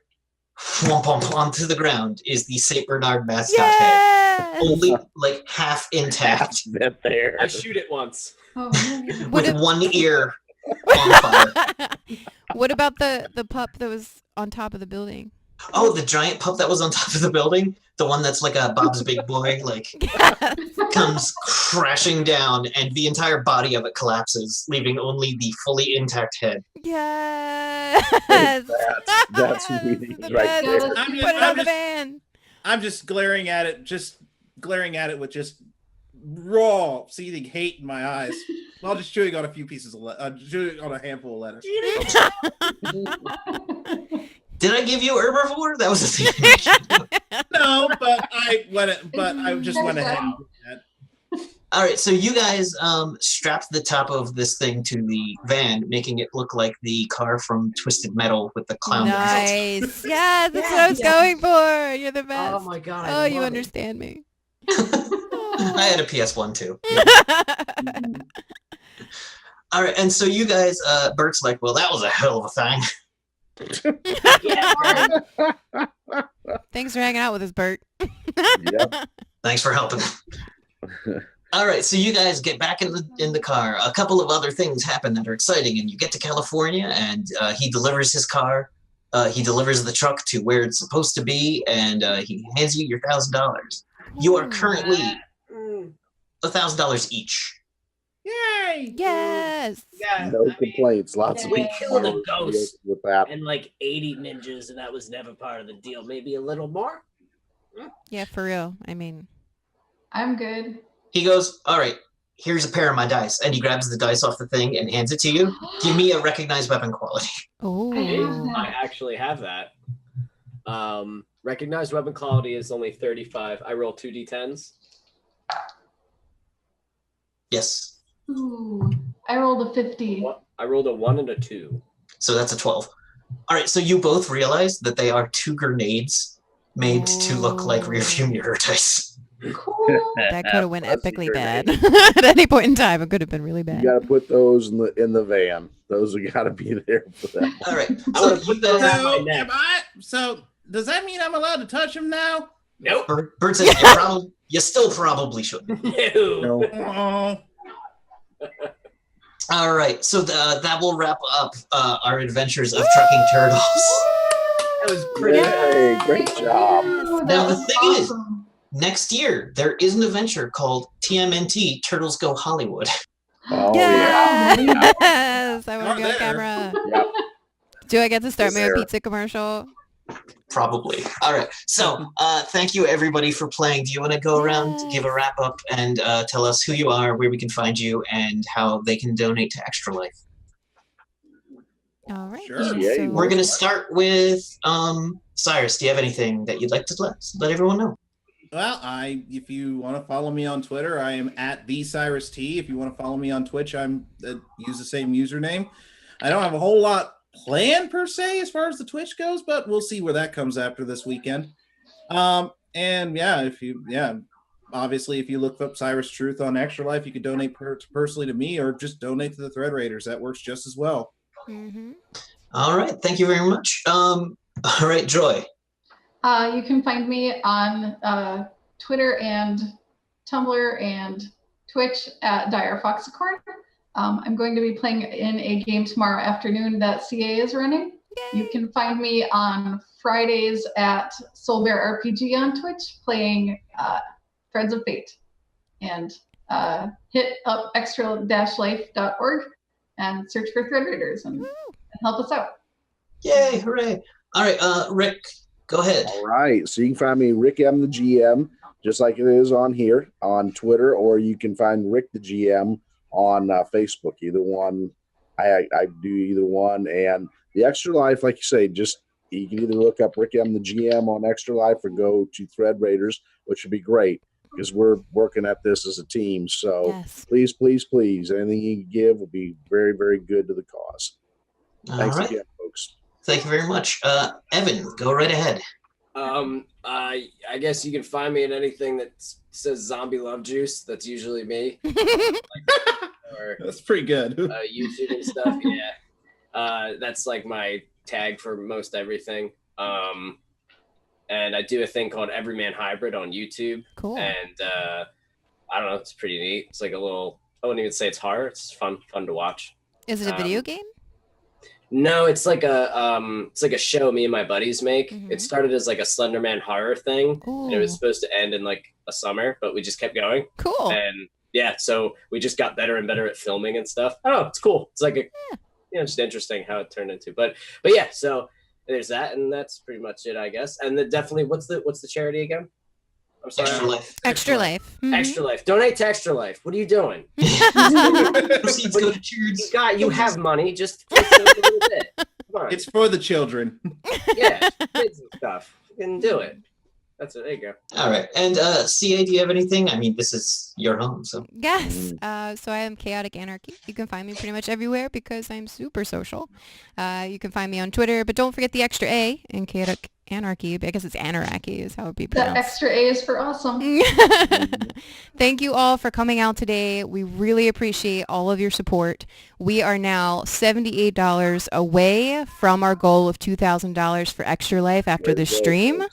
whomp, whomp, onto the ground is the Saint Bernard mascot head, Yes. only like half intact, That there. I shoot it once. Oh, no. with one ear on fire. What about the pup that was on top of the building? Oh, the giant pup that was on top of the building, the one that's like a Bob's Big Boy, like comes crashing down, and the entire body of it collapses, leaving only the fully intact head. Yes. That's really The right best. there. Put I'm it just- on I'm the just- van. I'm just glaring at it with just raw, seething hate in my eyes while just chewing on a few pieces of chewing on a handful of lettuce. Did I give you herbivore? That was a thing. No, but I just went ahead and did that. All right, so you guys strapped the top of this thing to the van, making it look like the car from Twisted Metal with the clown. Nice. Yeah, that's what I was going for. You're the best. Oh my god. Oh, I you love it. understand me. I had a PS1 too. All right, and so you guys, Bert's like, well, that was a hell of a thing. Thanks for hanging out with us, Bert. Yep. Thanks for helping. All right, so you guys get back in the car. A couple of other things happen that are exciting, and you get to California, and he delivers his car. He delivers the truck to where it's supposed to be, and he hands you your $1,000. You are currently $1,000 each. Yay! Yes. Yeah. No complaints. Lots of We people killed a ghost. with that. And like 80 ninjas, and that was never part of the deal. Maybe a little more. Yeah, for real. I mean, I'm good. He goes, all right, here's a pair of my dice. And he grabs the dice off the thing and hands it to you. Give me a recognized weapon quality. oh. I actually have that. Recognized weapon quality is only 35. I roll 2d10s. Yes. Ooh, I rolled a 50. I rolled a 1 and a 2. So that's a 12. All right, so you both realize that they are 2 grenades made to look like rearview mirror dice. Cool. That could have went That's a epically grenade. bad. At any point in time, it could have been really bad. You got to put those in the van. Those have got to be there for that. All right, I so wanna put you those guys, on my neck. So does that mean I'm allowed to touch him now? Nope. Bert says you still probably shouldn't. No. Oh, All right, so that will wrap up our adventures of trucking turtles. That was pretty Yay, great job. Ooh, Now, that the was thing is- awesome. Next year, there is an adventure called TMNT Turtles Go Hollywood. Oh, yeah. Yes. I want to be on There. camera. Yep. Do I get to start my There. pizza commercial? Probably. All right. So thank you, everybody, for playing. Do you want to go around, give a wrap up, and tell us who you are, where we can find you, and how they can donate to Extra Life? All right. Sure. Yeah, We're going to start with Cyrus. Do you have anything that you'd like to let everyone know? well, if you want to follow me on Twitter, I am at @TheCyrusT. If you want to follow me on Twitch, I'm use the same username. I don't have a whole lot planned per se as far as the Twitch goes, but we'll see where that comes after this weekend. And yeah, obviously, if you look up Cyrus Truth on Extra Life, you could donate personally to me or just donate to the Thread Raiders. That works just as well. Mm-hmm. All right. Thank you very much. All right, Joy. You can find me on Twitter and Tumblr and Twitch at direfoxicorn. I'm going to be playing in a game tomorrow afternoon that CA is running. You can find me on Fridays at Soul Bear RPG on Twitch playing Threads of Fate. And hit up extra-life.org and search for Thread Raiders and help us out. Yay, hooray. All right, Rick, go ahead. All right. So you can find me, Ric M, the GM, just like it is on here on Twitter, or you can find Rick the GM on Facebook. Either one. I do either one. And the Extra Life, like you say, just you can either look up Ric M, the GM on Extra Life, or go to Thread Raiders, which would be great because we're working at this as a team. So please, please, please, anything you can give will be very, very good to the cause. Thanks again, folks. Thank you very much. Evan, go right ahead. I guess you can find me in anything that says zombie love juice. That's usually me. Or, that's pretty good. YouTube and stuff. Yeah. That's like my tag for most everything. And I do a thing called Everyman Hybrid on YouTube. Cool. And I don't know, it's pretty neat. It's like a little, I wouldn't even say it's horror. It's fun to watch. Is it a video game? No, it's like a show me and my buddies make. Mm-hmm. It started as like a Slenderman horror thing. Ooh. And it was supposed to end in like a summer, but we just kept going. Cool. And yeah, so we just got better and better at filming and stuff. Oh, it's cool. It's like just interesting how it turned into. But yeah, so there's that, and that's pretty much it, I guess. And then definitely, what's the charity again? I'm sorry. Extra Life. Extra Life. Mm-hmm. Extra Life. Donate to Extra Life. What are you doing? Proceeds go to charity. You have money. Just a little bit. Come on. It's for the children. Yeah, kids and stuff. You can do it. That's it. There you go. All right. And CA, do you have anything? I mean, this is your home, so. Yes. So I am Chaotic Anarchy. You can find me pretty much everywhere because I'm super social. You can find me on Twitter, but don't forget the extra A in Chaotic Anarchy. I guess it's Anarachy is how it would be pronounced. The extra A is for awesome. Thank you all for coming out today. We really appreciate all of your support. We are now $78 away from our goal of $2,000 for Extra Life after the stream.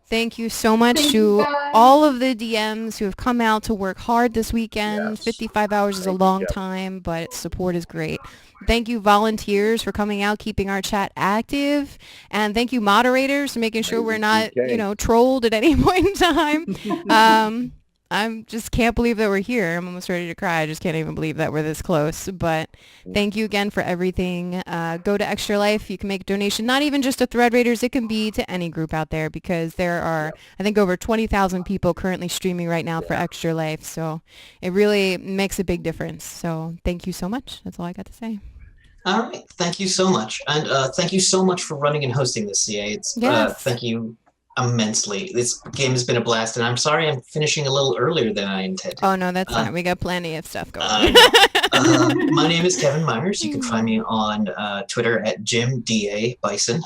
Thank you so much to all of the DMs who have come out to work hard this weekend. Yes. 55 hours is a long time, but support is great. Thank you, volunteers, for coming out, keeping our chat active. And thank you, moderators, for making sure we're not, trolled at any point in time. I just can't believe that we're here. I'm almost ready to cry. I just can't even believe that we're this close. But thank you again for everything. Go to Extra Life. You can make a donation, not even just to Thread Raiders. It can be to any group out there because there are, I think, over 20,000 people currently streaming right now for Extra Life. So it really makes a big difference. So thank you so much. That's all I got to say. All right. Thank you so much. And thank you so much for running and hosting this, CA. Thank you immensely. This game has been a blast, and I'm sorry I'm finishing a little earlier than I intended. Oh no, that's fine. We got plenty of stuff going on. My name is Kevin Myers. You can find me on Twitter at JimDABison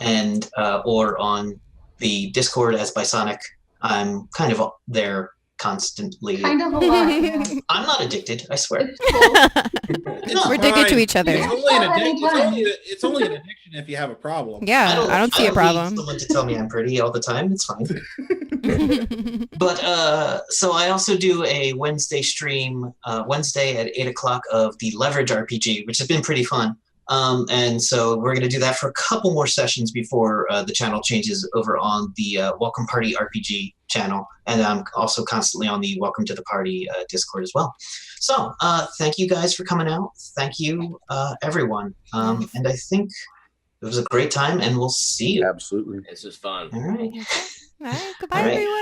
and or on the Discord as Bisonic. I'm kind of there constantly. Kind of a lot. I'm not addicted, I swear. We're addicted to each other. It's only an addiction if you have a problem. Yeah, I don't see a problem. I don't need someone to tell me I'm pretty all the time. It's fine. But so I also do a Wednesday stream, Wednesday at 8 o'clock of the Leverage RPG, which has been pretty fun. And so we're going to do that for a couple more sessions before the channel changes over on the Welcome Party RPG channel. And I'm also constantly on the Welcome to the Party Discord as well. So thank you guys for coming out. Thank you, everyone. And I think it was a great time, and we'll see you. Absolutely. This was fun. All right. All right. Goodbye, everyone.